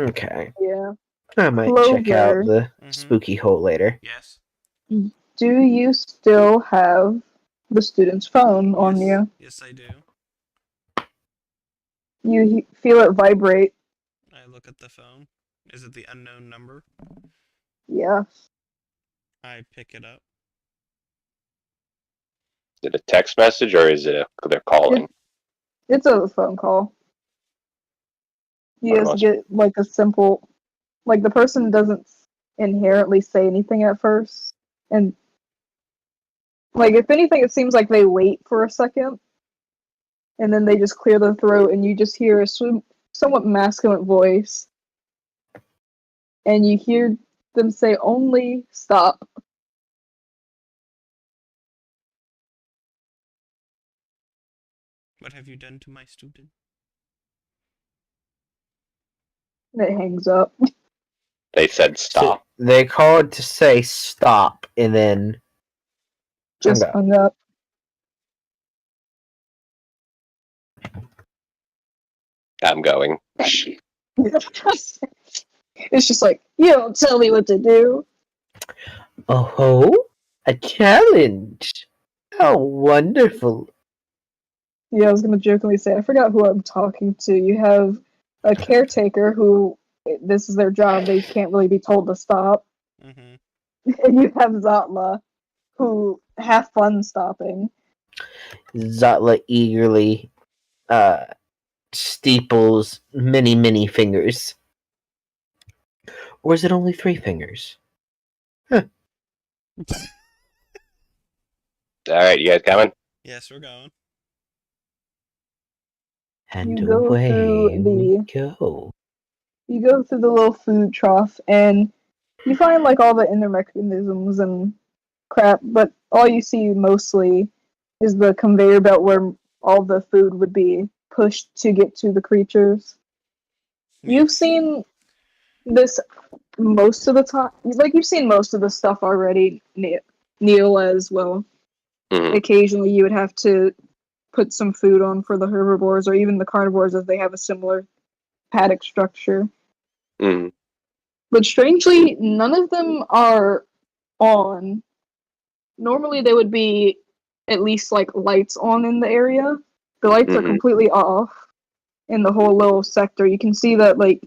Okay. Yeah. I might check out Clover. the Mhm. spooky hole later. Yes. Do you still have the student's phone on you? Yes, I do. You feel it vibrate. I look at the phone. Is it the unknown number? Yeah. I pick it up. Is it a text message or is it they're calling? It's a phone call. You What just must- get like a simple, like the person doesn't inherently say anything at first, and like if anything, it seems like they wait for a second, and then they just clear their throat, and you just hear a somewhat masculine voice, and you hear them say, "Only stop." What have you done to my student? And it hangs up. They said So stop. they called to say stop, and then Just hung up. hung up. I'm going. It's just like, you don't tell me what to do. Oh, a challenge! How wonderful! Yeah, I was gonna jokingly say, I forgot who I'm talking to. You have a caretaker who, this is their job, they can't really be told to stop. Mm-hmm. And you have Zatla, who have fun stopping. Zatla eagerly steeples many fingers. Or is it only 3 fingers? All right, you guys coming? Yes, we're going. And You go away through we the go. you go through the little food trough and you find like all the inner mechanisms and crap, but all you see mostly is the conveyor belt where all the food would be pushed to get to the creatures. You've seen this most of the time. Like, you've seen most of the stuff already, Neil, as well. Mhm. Occasionally, you would have to put some food on for the herbivores or even the carnivores, as they have a similar paddock structure. Mhm. But strangely, none of them are on. Normally, they would be at least like lights on in the area. The lights are Mhm. completely off in the whole little sector. You can see that, like,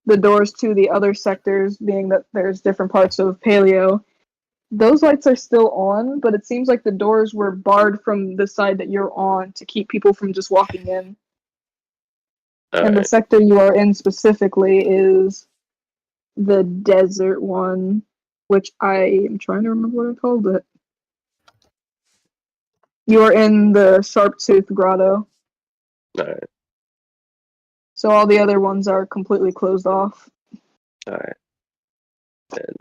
the doors to the other sectors, being that there's different parts of paleo, those lights are still on, but it seems like the doors were barred from the side that you're on to keep people from just walking in. All And the right. sector you are in specifically is the desert one, which I am trying to remember what I called it. You are in the Sharp-Tooth Grotto, All right. so all the other ones are completely closed off. All right. And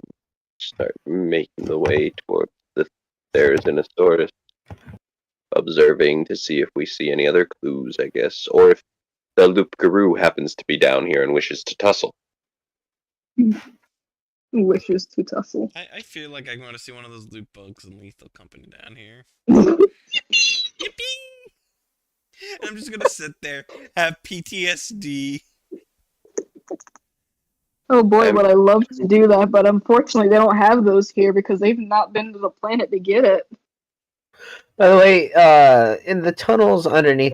start making the way toward the Therizinosaurus, observing to see if we see any other clues, I guess, or if the Loop Guru happens to be down here and wishes to tussle. Wishes to tussle. I feel like I'm going to see one of those loot bugs in Lethal Company down here. Oh Yippee! And I'm just going to sit there, have PTSD. boy, I'm would I love to do that, but unfortunately they don't have those here because they've not been to the planet to get it. By the way, in the tunnels underneath,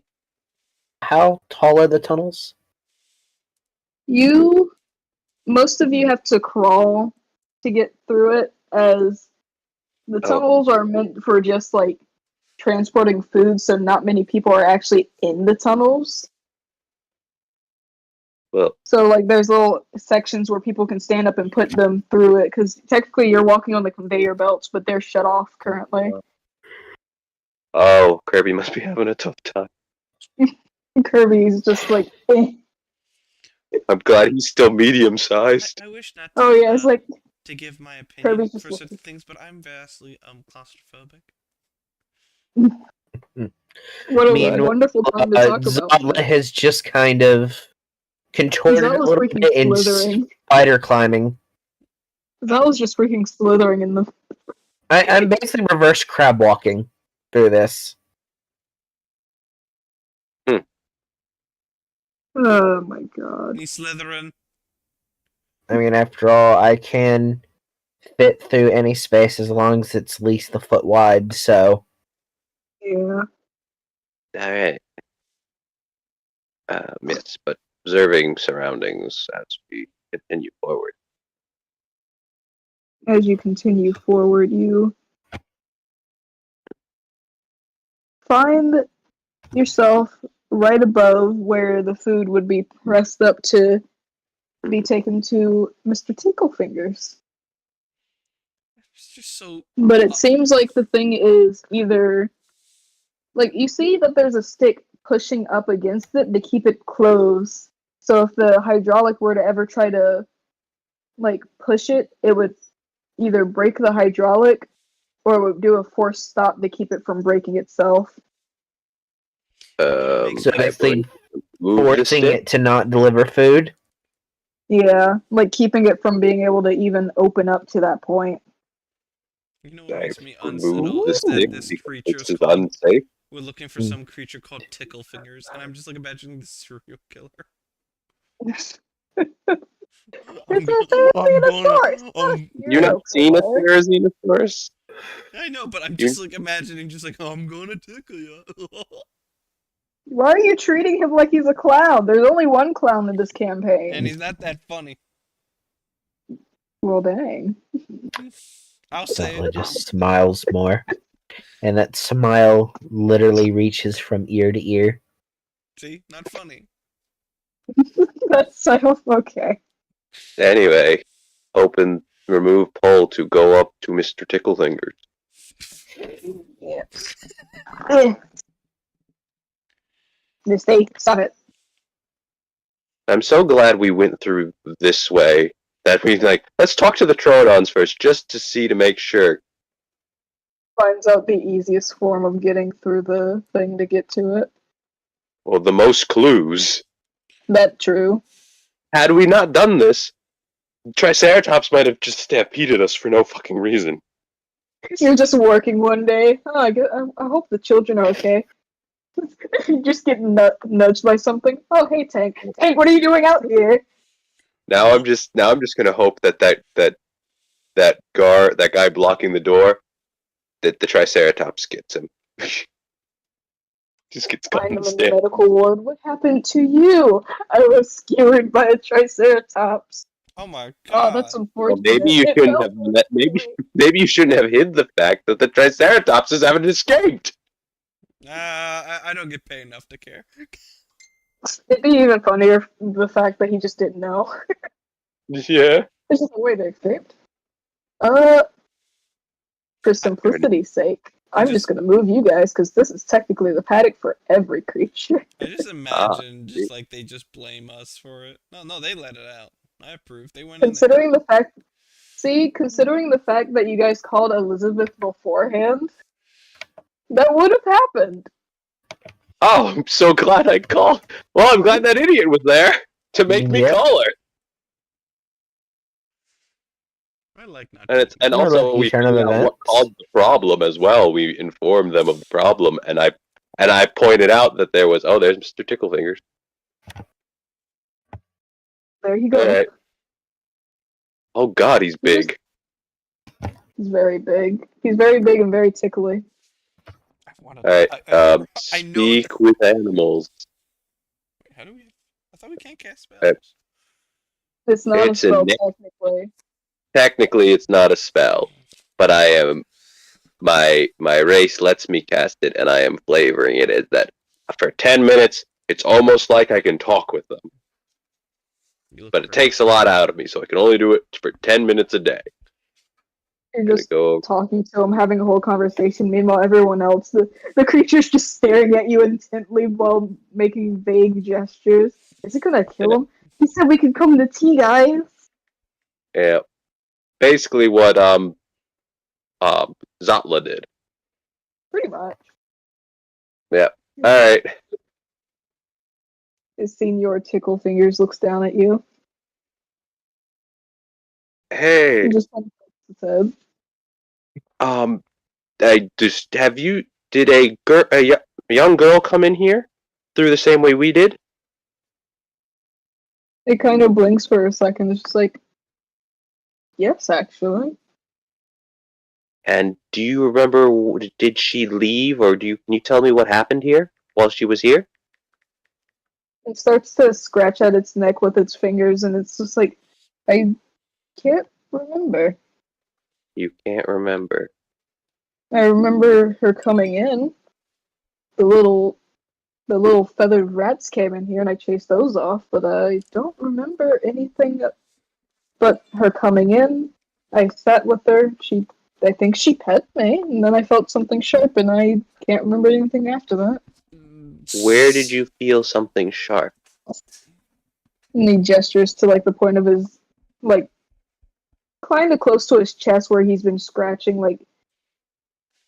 how tall are the tunnels? Most of you have to crawl to get through it, as the Oh, tunnels are meant for just like transporting food, so not many people are actually in the tunnels. well, So like there's little sections where people can stand up and put them through it, because technically you're walking on the conveyor belts, but they're shut off currently. oh, Kirby must be having a tough time. Kirby's just like, eh. I'm glad he's still medium-sized. I wish not Oh yeah, it's like to give my opinion Kirby's just for certain looking. things, but I'm vastly claustrophobic. What a Meanwhile, wonderful time to talk about Zodla that. has just kind of contorted a Zella's little freaking bit in slithering. spider climbing. Zella's just freaking slithering in the. I'm basically reverse crab walking through this. Oh my god. Me Slytherin. I mean, after all, I can fit through any space as long as it's at least a foot wide, so. Yeah. All right. Yes, but observing surroundings as we continue forward. As you continue forward, you find yourself right above where the food would be pressed up to be taken to Mr. Tinklefingers. It's just so. But it seems like the thing is either like you see that there's a stick pushing up against it to keep it closed. So if the hydraulic were to ever try to like push it, it would either break the hydraulic or it would do a forced stop to keep it from breaking itself. So I basically move the forcing stick. it to not deliver food. Yeah, like keeping it from being able to even open up to that point. You know what I makes me remove unsettled the is that stick this because creature this is is called. unsafe. We're looking for some creature called Tickle Fingers, and I'm just like imagining the serial killer. It's a Therizinosaurus! You not seen a Therizinosaurus? I know, but I'm You- just like imagining, just like, I'm gonna tickle you. Why are you treating him like he's a clown? There's only one clown in this campaign. And he's not that funny. Well, dang. I'll say Zala it. just smiles more. And that smile literally reaches from ear to ear. See, not funny. That sounds okay. Anyway, remove pole to go up to Mr. Ticklefingers. Yeah. Just stop it. I'm so glad we went through this way that we let's talk to the Troodons first, just to make sure. Finds out the easiest form of getting through the thing to get to it. Well, the most clues. That true. Had we not done this, Triceratops might have just stampeded us for no fucking reason. You're just working one day. Oh, I hope the children are okay. You just get nudged by something. Oh, hey, Tank. Tank, what are you doing out here? Now I'm just gonna hope that guy blocking the door, that the Triceratops gets him. Just gets caught Find in them the in the stand. medical ward. What happened to you? I was skewered by a Triceratops. Oh my Oh, god. that's Well, unfortunate. maybe you It shouldn't felt have really maybe you shouldn't have hid the fact that the Triceratopses haven't escaped. I don't get paid enough to care. It'd be even funnier the fact that he just didn't know. Yeah. There's just a way to escape. For simplicity's sake, I'm just gonna move you guys because this is technically the paddock for every creature. I just imagine just like they just blame us for it. No, they let it out. I approve. They went in there. Considering the fact that you guys called Elizabeth beforehand, that would have happened. Oh, I'm so glad I called. Well, I'm glad that idiot was there to make me Yep. call her. I like not. And More also lucky we turn of figured out what events. caused the problem as well. We informed them of the problem, and I pointed out that there's Mr. Ticklefingers. There you go. Alright. Oh God, he's big. He's very big. He's very big and very tickly. Alright. I know. Speak with animals. Wait, how do we? I thought we can't cast spells. It's not It's a spell a technically. Technically, it's not a spell, but I am my race lets me cast it, and I am flavoring it as that for 10 minutes. It's almost like I can talk with them, but it takes a lot out of me, so I can only do it for 10 minutes a day. You're just talking to him, having a whole conversation. Meanwhile, everyone else, the creature's just staring at you intently while making vague gestures. Is it gonna kill him? He said we could come to tea, guys. Yeah, basically what Zotla did. Pretty much. Yeah. All right. His Senior Ticklefingers looks down at you. Hey. He just his head. Did a young girl come in here through the same way we did? It kind of blinks for a second. It's just like, yes, actually. And do you remember? Did she leave, or can you tell me what happened here while she was here? It starts to scratch at its neck with its fingers, and it's just like, I can't remember. You can't remember. I remember her coming in. The little feathered rats came in here, and I chased those off. But I don't remember anything but her coming in. I sat with her. I think she pet me, and then I felt something sharp, and I can't remember anything after that. Where did you feel something sharp? And he gestures to like the point of his like kind of close to his chest where he's been scratching. Like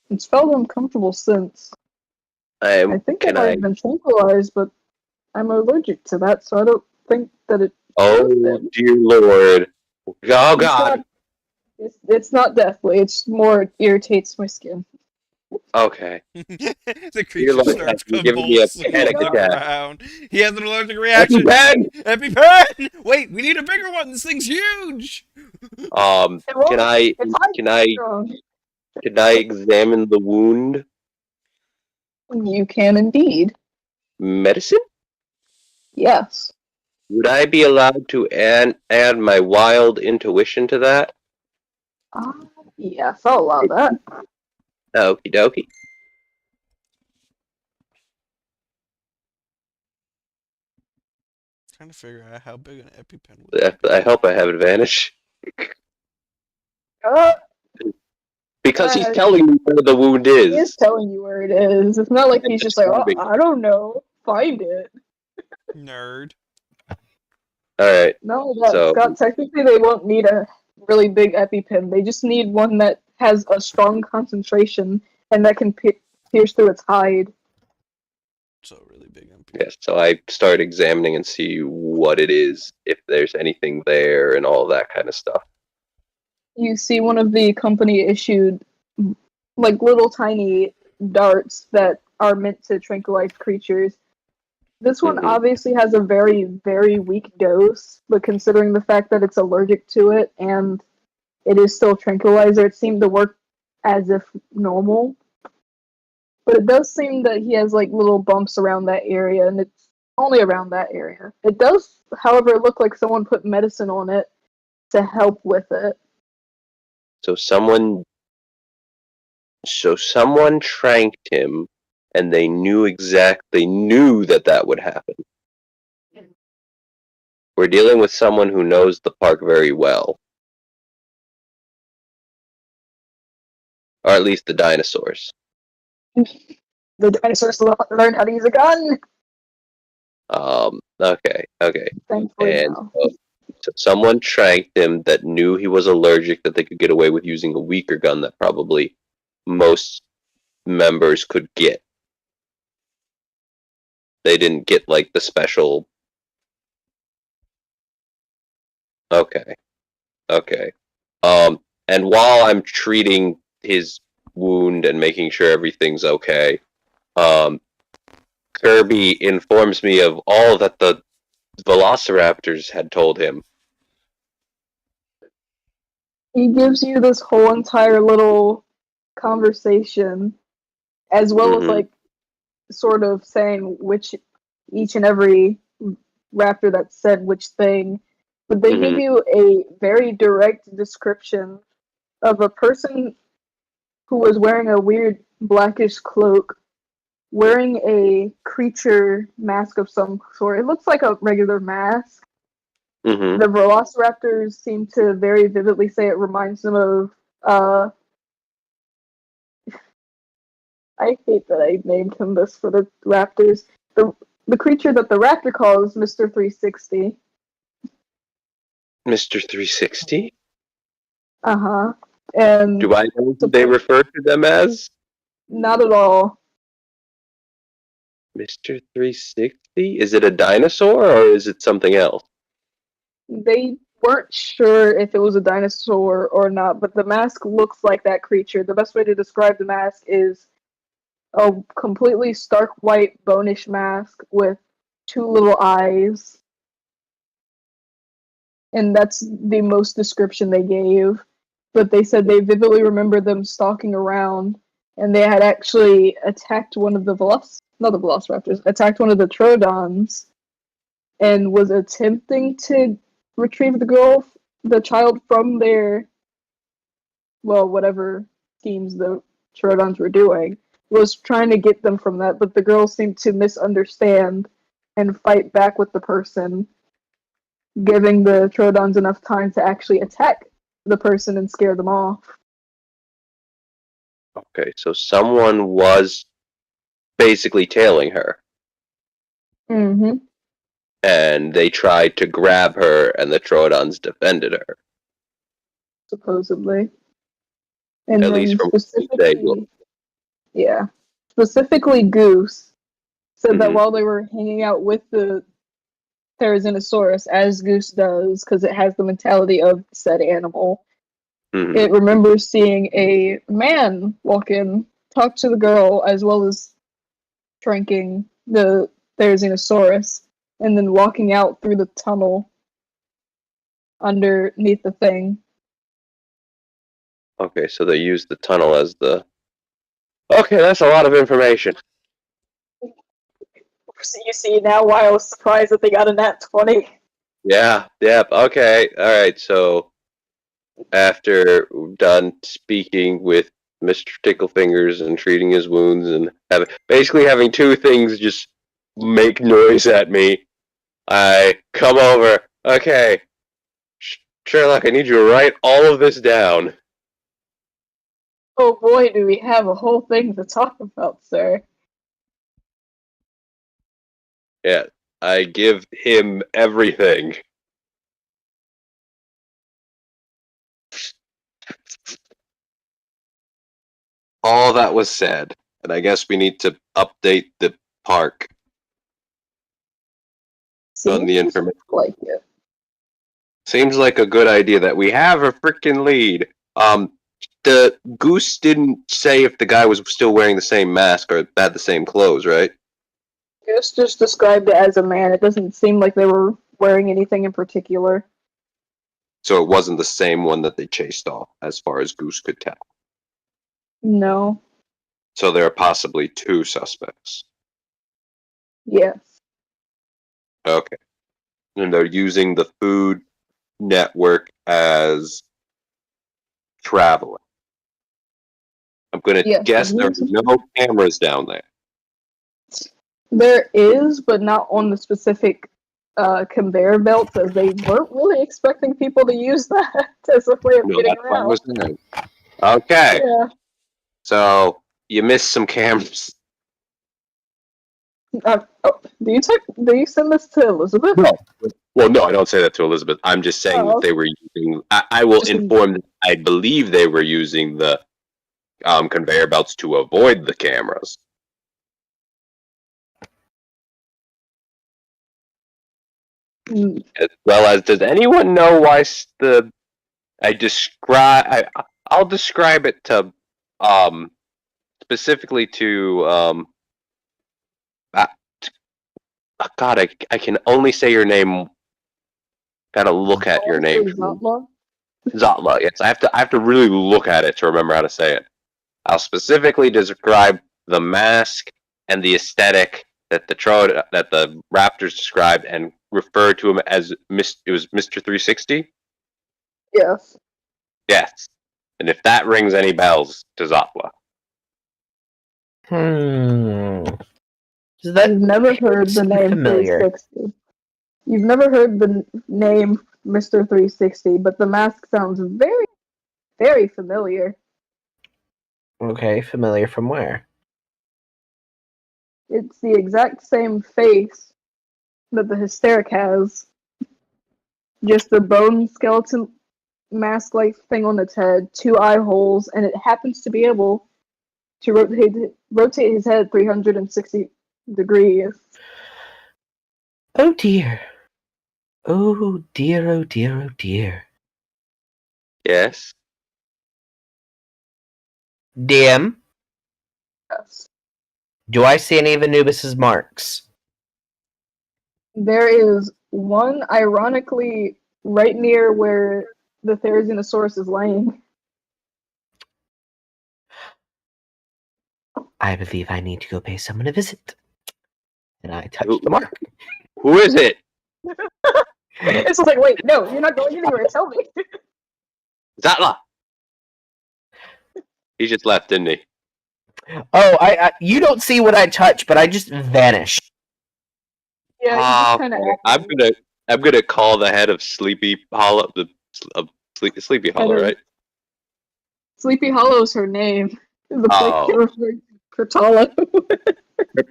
it's felt uncomfortable since. I think it might have been tranquilized, but I'm allergic to that, so I don't think that it. Oh dear Lord! Oh God! It's not deathly. It's more irritates my skin. Okay. The creature Lord starts has given me a convulsing panic on the attack. ground. He has an allergic reaction. EpiPen! EpiPen! Wait, we need a bigger one. This thing's huge. Can I examine the wound? You can indeed. Medicine? Yes. Would I be allowed to add my wild intuition to that? Yes, I'll allow that. Okie dokie. Trying to figure out how big an EpiPen would be. I hope I have advantage. Because he's telling me where the wound is. He is telling you where it is. It's not like he's just like, oh, I don't know. Find it. Nerd. Alright. No, Scott, technically they won't need a really big EpiPen. They just need one that has a strong concentration and that can pierce through its hide. So really big EpiPen. Yes, so I start examining and see what it is, if there's anything there, and all that kind of stuff. You see one of the company issued, like, little tiny darts that are meant to tranquilize creatures. This one obviously has a very, very weak dose, but considering the fact that it's allergic to it and it is still tranquilizer, it seemed to work as if normal. But it does seem that he has like little bumps around that area, and it's only around that area. It does, however, look like someone put medicine on it to help with it. So someone tranked him, and they knew that would happen. We're dealing with someone who knows the park very well. Or at least the dinosaurs. The dinosaurs learned how to use a gun. Okay. Thankfully, And no. so someone tranked him that knew he was allergic, that they could get away with using a weaker gun that probably most members could get. They didn't get like the special. Okay. And while I'm treating his wound and making sure everything's okay, Kirby informs me of all that the velociraptors had told him. He gives you this whole entire little conversation, as well as like sort of saying which each and every raptor that said which thing. But they give you a very direct description of a person who was wearing a weird blackish cloak, wearing a creature mask of some sort. It looks like a regular mask. The velociraptors seem to very vividly say it reminds them of I hate that I named him this for the raptors. The creature that the raptor calls Mr. 360. Mr. 360? Uh-huh. And do I know who they refer to them as? Not at all. Mr. 360? Is it a dinosaur or is it something else? They weren't sure if it was a dinosaur or not, but the mask looks like that creature. The best way to describe the mask is a completely stark white bonish mask with two little eyes. And that's the most description they gave. But they said they vividly remember them stalking around, and they had actually attacked one of the velociraptors, attacked one of the troodons, and was attempting to retrieve the girl the child from their, well, whatever schemes the Troodons were doing, was trying to get them from that, but the girl seemed to misunderstand and fight back with the person, giving the Troodons enough time to actually attack the person and scare them off. Okay, so someone was basically tailing her, Mm-hmm. and they tried to grab her, and the Troodons defended her. Supposedly. And At then least from what they specifically, yeah, specifically Goose said that Mhm. while they were hanging out with the Therizinosaurus, as Goose does, because it has the mentality of said animal, Mhm. it remembers seeing a man walk in, talk to the girl, as well as drinking the Therizinosaurus, and then walking out through the tunnel underneath the thing. Okay, so they used the tunnel as the. Okay, that's a lot of information. So you see now why I was surprised that they got a nat 20. Yeah, yep, okay, alright, so after done speaking with Mr. Ticklefingers and treating his wounds and basically having two things just make noise at me, I come over. Okay, Sherlock, I need you to write all of this down. Oh boy, do we have a whole thing to talk about, sir. Yeah, I give him everything. All that was said, and I guess we need to update the park on the Seems information. like it. Seems like a good idea that we have a freaking lead. The Goose didn't say if the guy was still wearing the same mask or had the same clothes, right? Goose just described it as a man. It doesn't seem like they were wearing anything in particular. So it wasn't the same one that they chased off, as far as Goose could tell. No. So there are possibly two suspects. Yes. Okay. And they're using the Food Network as traveling. I'm going to Yes. guess there are no cameras down there. There is, but not on the specific conveyor belts, as they weren't really expecting people to use that as a way of No, getting that's what I was around. saying. Okay. Yeah. So you missed some cameras. Do you send this to Elizabeth? No. Well, no, I don't say that to Elizabeth. I'm just saying that they were using. I will inform that I believe they were using the conveyor belts to avoid the cameras. As well as, does anyone know why I'll describe it to specifically to uh, God, I can only say your name. Gotta look at your name. Zatla? Zatla. Yes, I have to really look at it to remember how to say it. I'll specifically describe the mask and the aesthetic that the Raptors described, and refer to him as it was Mr. 360. Yes. Yes, and if that rings any bells to Zatla. That You've never heard the name familiar. 360. You've never heard the name Mr. 360, but the mask sounds very, very familiar. Okay, familiar from where? It's the exact same face that the Hysteric has. Just a bone skeleton mask-like thing on its head, two eye holes, and it happens to be able to rotate his head 360 degrees. Oh dear. Oh dear, oh dear, oh dear. Yes. DM, Yes. do I see any of Anubis's marks? There is one, ironically, right near where the Therizinosaurus is laying. I believe I need to go pay someone a visit. And I touch Who, the mark. who is it? It's just like, wait, no, you're not going anywhere. Tell me. Zatla! He just left, didn't he? Oh, you don't see what I touch, but I just vanish. Yeah, you just kind of. Okay. I'm gonna call the head of Sleepy Hollow, Sleepy Hollow, right? Sleepy Hollow's her name. The place Oh. you're referring to, Kurtala.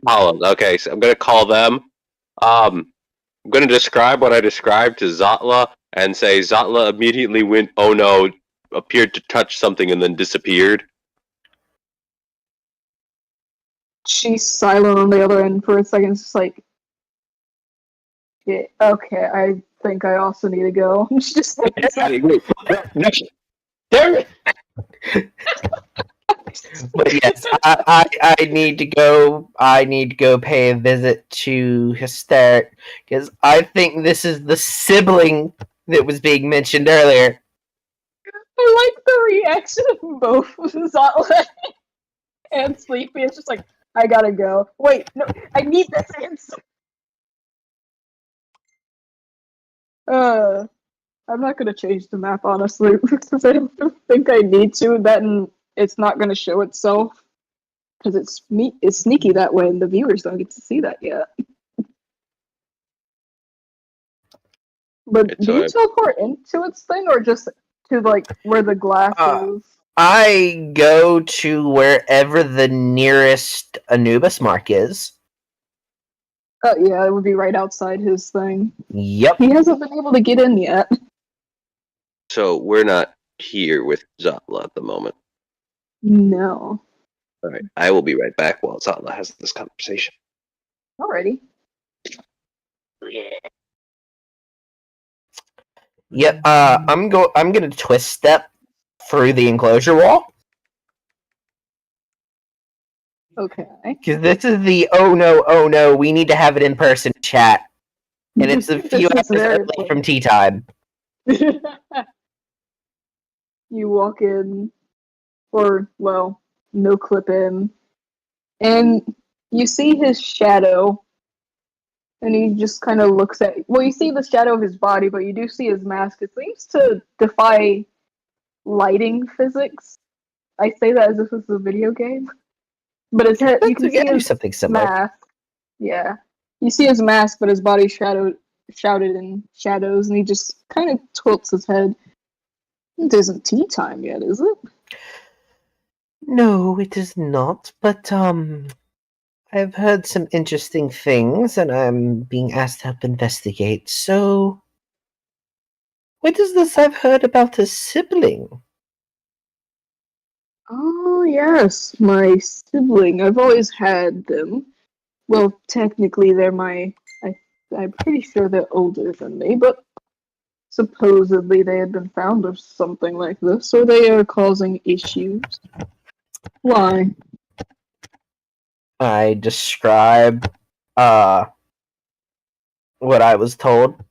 Hollow. Okay, so I'm gonna call them. I'm gonna describe what I described to Zatla and say Zatla immediately went, oh no, appeared to touch something and then disappeared. She's silent on the other end for a second. It's just like, yeah, okay, I think I also need to go. She just stands up. Wait, no, damn it! But yes, I need to go. I need to go pay a visit to Hysteric because I think this is the sibling that was being mentioned earlier. I like the reaction of both Zotla and Sleepy. It's just like, I gotta go. Wait, no, I need this answer. I'm not gonna change the map honestly because I don't think I need to. Then it's not gonna show itself because it's sneaky that way, and the viewers don't get to see that yet. But do you teleport into its thing or just to like where the glass is? I go to wherever the nearest Anubis mark is. Oh yeah, it would be right outside his thing. Yep. He hasn't been able to get in yet. So we're not here with Zatla at the moment. No. Alright, I will be right back while Zatla has this conversation. Alrighty. Yep. I'm gonna twist step through the enclosure wall. Okay. Because this is the oh no, we need to have it in person chat. And it's a few hours early from tea time. You walk in, or, well, no clip in, and you see his shadow, and he just kind of looks at. Well, you see the shadow of his body, but you do see his mask. It seems to defy lighting physics. I say that as if it's a video game. But his head, you can see his something similar. mask. Yeah. You see his mask, but his body's shrouded in shadows, and he just kind of tilts his head. It isn't tea time yet, is it? No, it is not, but I've heard some interesting things and I'm being asked to help investigate, so what is this I've heard about a sibling? Oh, yes, my sibling. I've always had them. Well, technically, they're I'm pretty sure they're older than me, but supposedly they had been found or something like this, or they are causing issues. Why? I describe what I was told.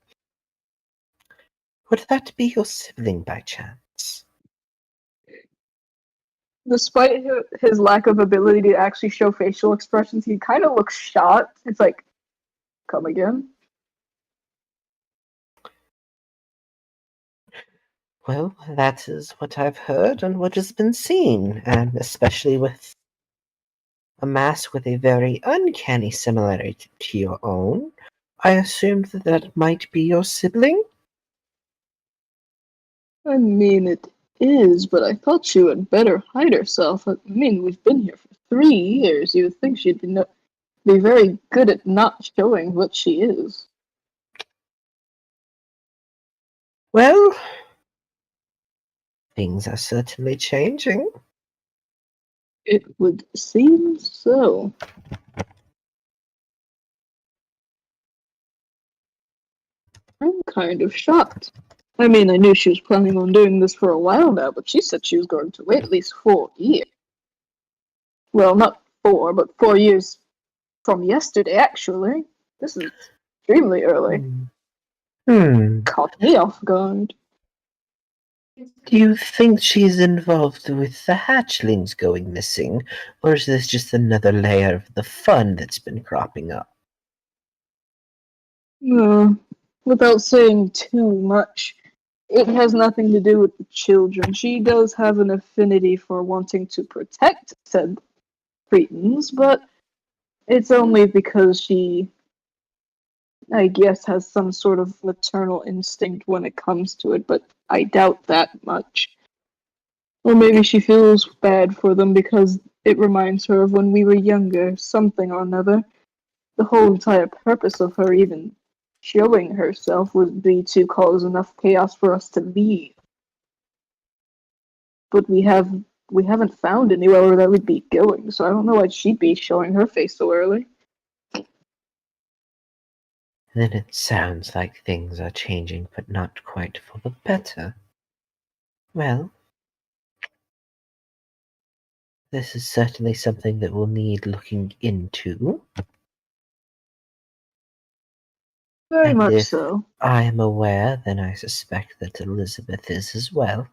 Would that be your sibling by chance? Despite his lack of ability to actually show facial expressions, he kind of looks shocked. It's like, come again? Well, that is what I've heard and what has been seen, and especially with a mask with a very uncanny similarity to your own, I assumed that might be your sibling? I mean, it is, but I thought she would better hide herself. I mean, we've been here for 3 years. You would think she'd be very good at not showing what she is. Well, things are certainly changing. It would seem so. I'm kind of shocked. I mean, I knew she was planning on doing this for a while now, but she said she was going to wait at least 4 years. Well, not 4, but 4 years from yesterday, actually. This is extremely early. Caught me off guard. Do you think she's involved with the hatchlings going missing, or is this just another layer of the fun that's been cropping up? Without saying too much, it has nothing to do with the children. She does have an affinity for wanting to protect said cretins, but it's only because she, I guess, has some sort of maternal instinct when it comes to it, but I doubt that much. Or maybe she feels bad for them because it reminds her of when we were younger, something or another. The whole entire purpose of her even showing herself would be to cause enough chaos for us to leave. But we haven't found anywhere that we'd be going, so I don't know why she'd be showing her face so early. Then it sounds like things are changing, but not quite for the better. Well, this is certainly something that will need looking into. Very And much if so. I am aware, then I suspect that Elizabeth is as well.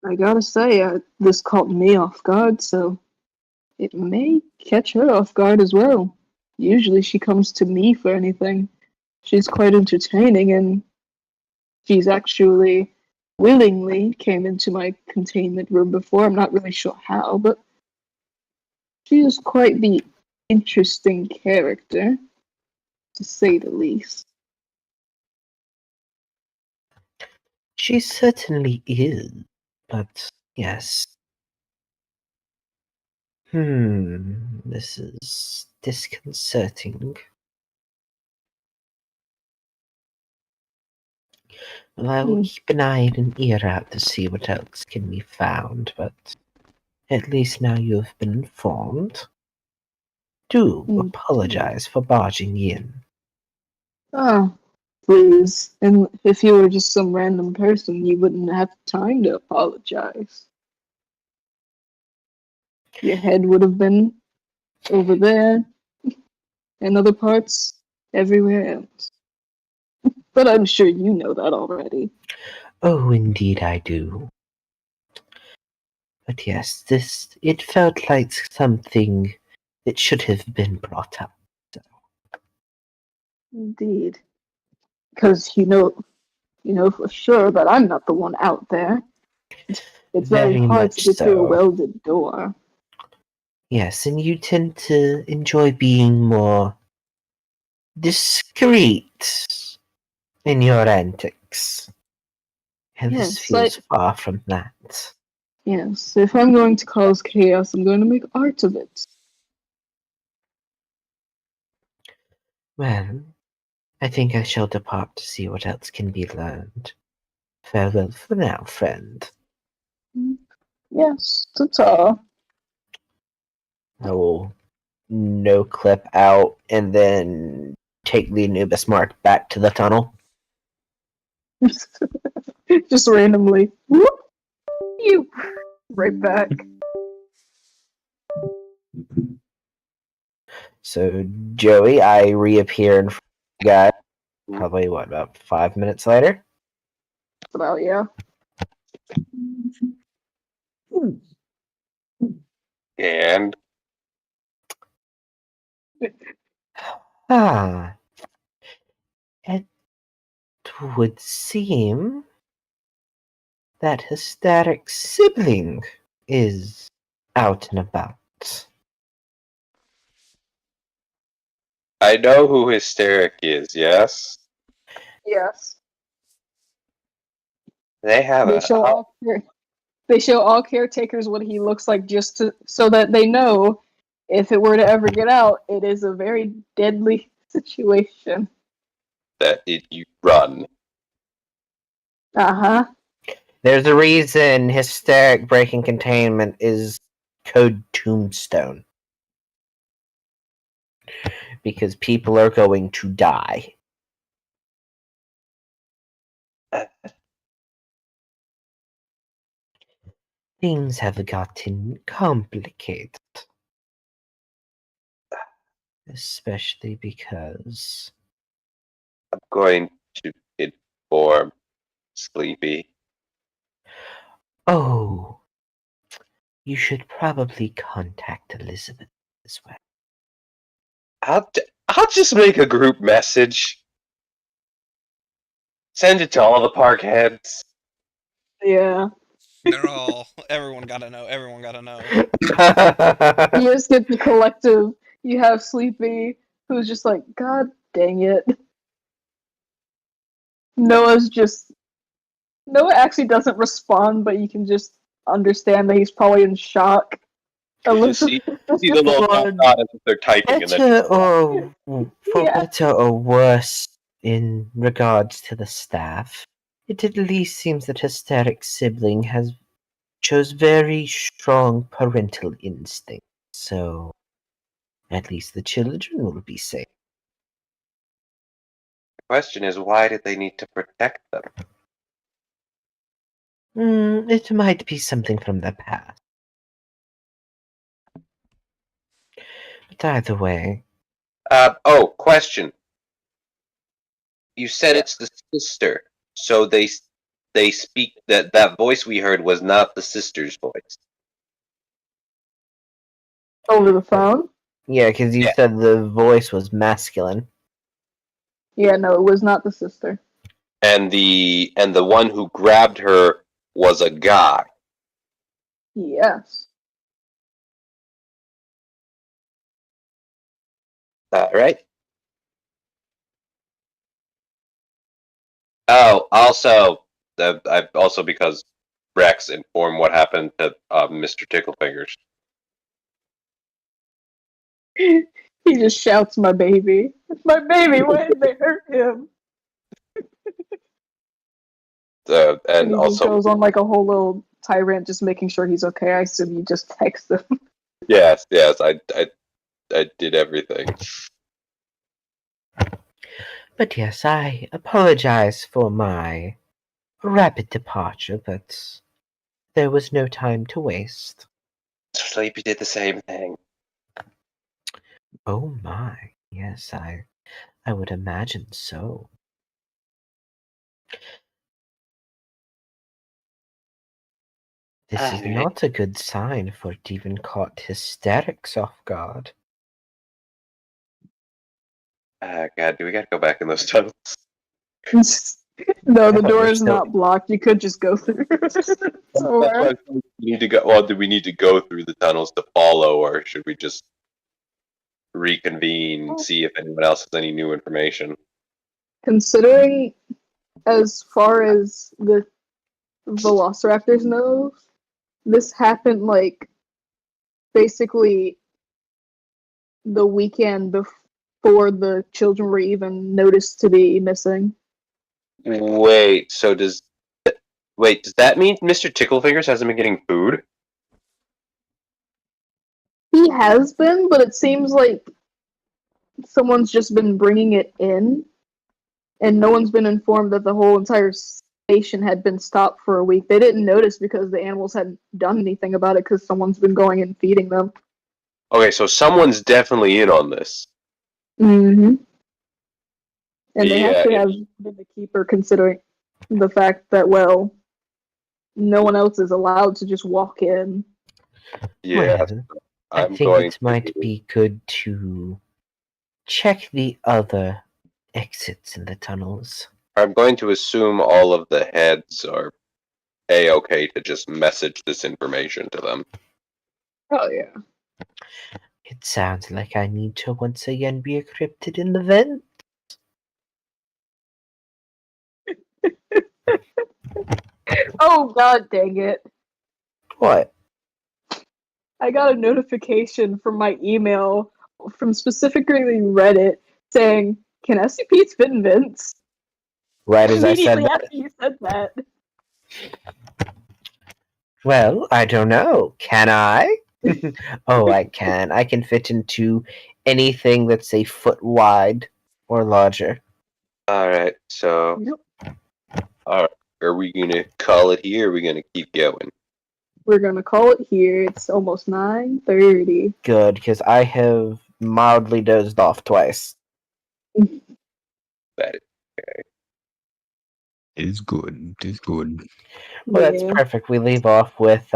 I gotta say, this caught me off guard, so it may catch her off guard as well. Usually she comes to me for anything. She's quite entertaining, and she's actually willingly came into my containment room before. I'm not really sure how, but she is quite the interesting character, to say the least. She certainly is, but yes. This is disconcerting. Well, I will keep an eye and an ear out to see what else can be found, but at least now you have been informed. Do apologize for barging in. Oh, please. And if you were just some random person, you wouldn't have time to apologize. Your head would have been over there, and other parts everywhere else. But I'm sure you know that already. Oh, indeed I do. But yes, it felt like something that should have been brought up. Indeed. Because you know for sure that I'm not the one out there. It's very Very hard to much get through a so. welded door. Yes, and you tend to enjoy being more discreet in your antics. And this Yes, feels far from that. yes. If I'm going to cause chaos, I'm going to make art of it. Well, I think I shall depart to see what else can be learned. Farewell for now, friend. Yes, that's all. I will no clip out and then take the Anubis mark back to the tunnel. Just randomly. Whoop! You right back. So, Joey, I reappear in front of the guy. Probably, about 5 minutes later? About yeah. And Ah, it would seem that hysteric sibling is out and about. I know who Hysteric is, yes? Yes. They have They a. show all they show all caretakers what he looks like just to so that they know if it were to ever get out, it is a very deadly situation. That you run. Uh-huh. There's a reason hysteric breaking containment is code tombstone. Because people are going to die. Things have gotten complicated. Especially because I'm going to inform Sleepy. oh, you should probably contact Elizabeth as well. I'll just make a group message. Send it to all the park heads. Yeah. Everyone gotta know. Everyone gotta know. You just get the collective. You have Sleepy, who's just like, God dang it. Noah's just. Noah actually doesn't respond, but you can just understand that he's probably in shock. Elizabeth See the little dot as if they're typing, and then Better or for Yeah. better or worse in regards to the staff, it at least seems that Hysteric's sibling has shows very strong parental instinct. So at least the children will be safe. the question is, why did they need to protect them? It might be something from the past. But either way, Question. You said it's the sister, so they speak that voice we heard was not the sister's voice. Over the phone? yeah, because you Yeah. said the voice was masculine. Yeah, no, it was not the sister. And the one who grabbed her was a guy. Yes. Right? Oh, also, because Rex informed what happened to Mr. Ticklefingers. He just shouts, my baby. My baby, why did they hurt him? And And he just also, goes on like a whole little tirade, just making sure he's okay. I assume you just text him. yes, I did everything. But yes, I apologize for my rapid departure, but there was no time to waste. Sleepy did the same thing. Oh my, yes, I would imagine so. This is Alright. not a good sign for it even caught hysterics off guard. God, do we gotta go back in those tunnels? No, I the thought door we're is still- not blocked. You could just go through. Somewhere. We need to go. Well, do we need to go through the tunnels to follow, or should we just reconvene, see if anyone else has any new information? Considering as far as the Velociraptors know, this happened like basically the weekend before the children were even noticed to be missing. Wait, does that mean Mr. Ticklefingers hasn't been getting food? He has been, but it seems like someone's just been bringing it in, and no one's been informed that the whole entire station had been stopped for a week. They didn't notice because the animals hadn't done anything about it because someone's been going and feeding them. Okay, so someone's definitely in on this. Mm-hmm. And they have Yeah, to have been the keeper, considering the fact that, well, no one else is allowed to just walk in. Yeah, Well, I I'm think going it might be good to check the other exits in the tunnels. I'm going to assume all of the heads are A-okay to just message this information to them. Oh, yeah. It sounds like I need to once again be encrypted in the vent. Oh, god dang it. What? I got a notification from my email from specifically Reddit saying, "Can SCPs fit in vents?" Right as I said Immediately that. after you said that. Well, I don't know. Can I? Oh, I can. I can fit into anything that's a foot wide or larger. Alright, so Yep. are we gonna call it here, or are we gonna keep going? We're gonna call it here. It's almost 9:30. Good, because I have mildly dozed off twice. That is It is good. It is good. Well, that's Yeah. perfect. We leave off with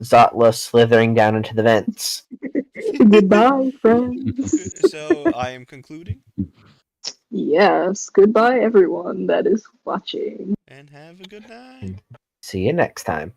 Zotla slithering down into the vents. Goodbye, friends. So I am concluding. Yes, goodbye everyone that is watching. And have a good night. See you next time.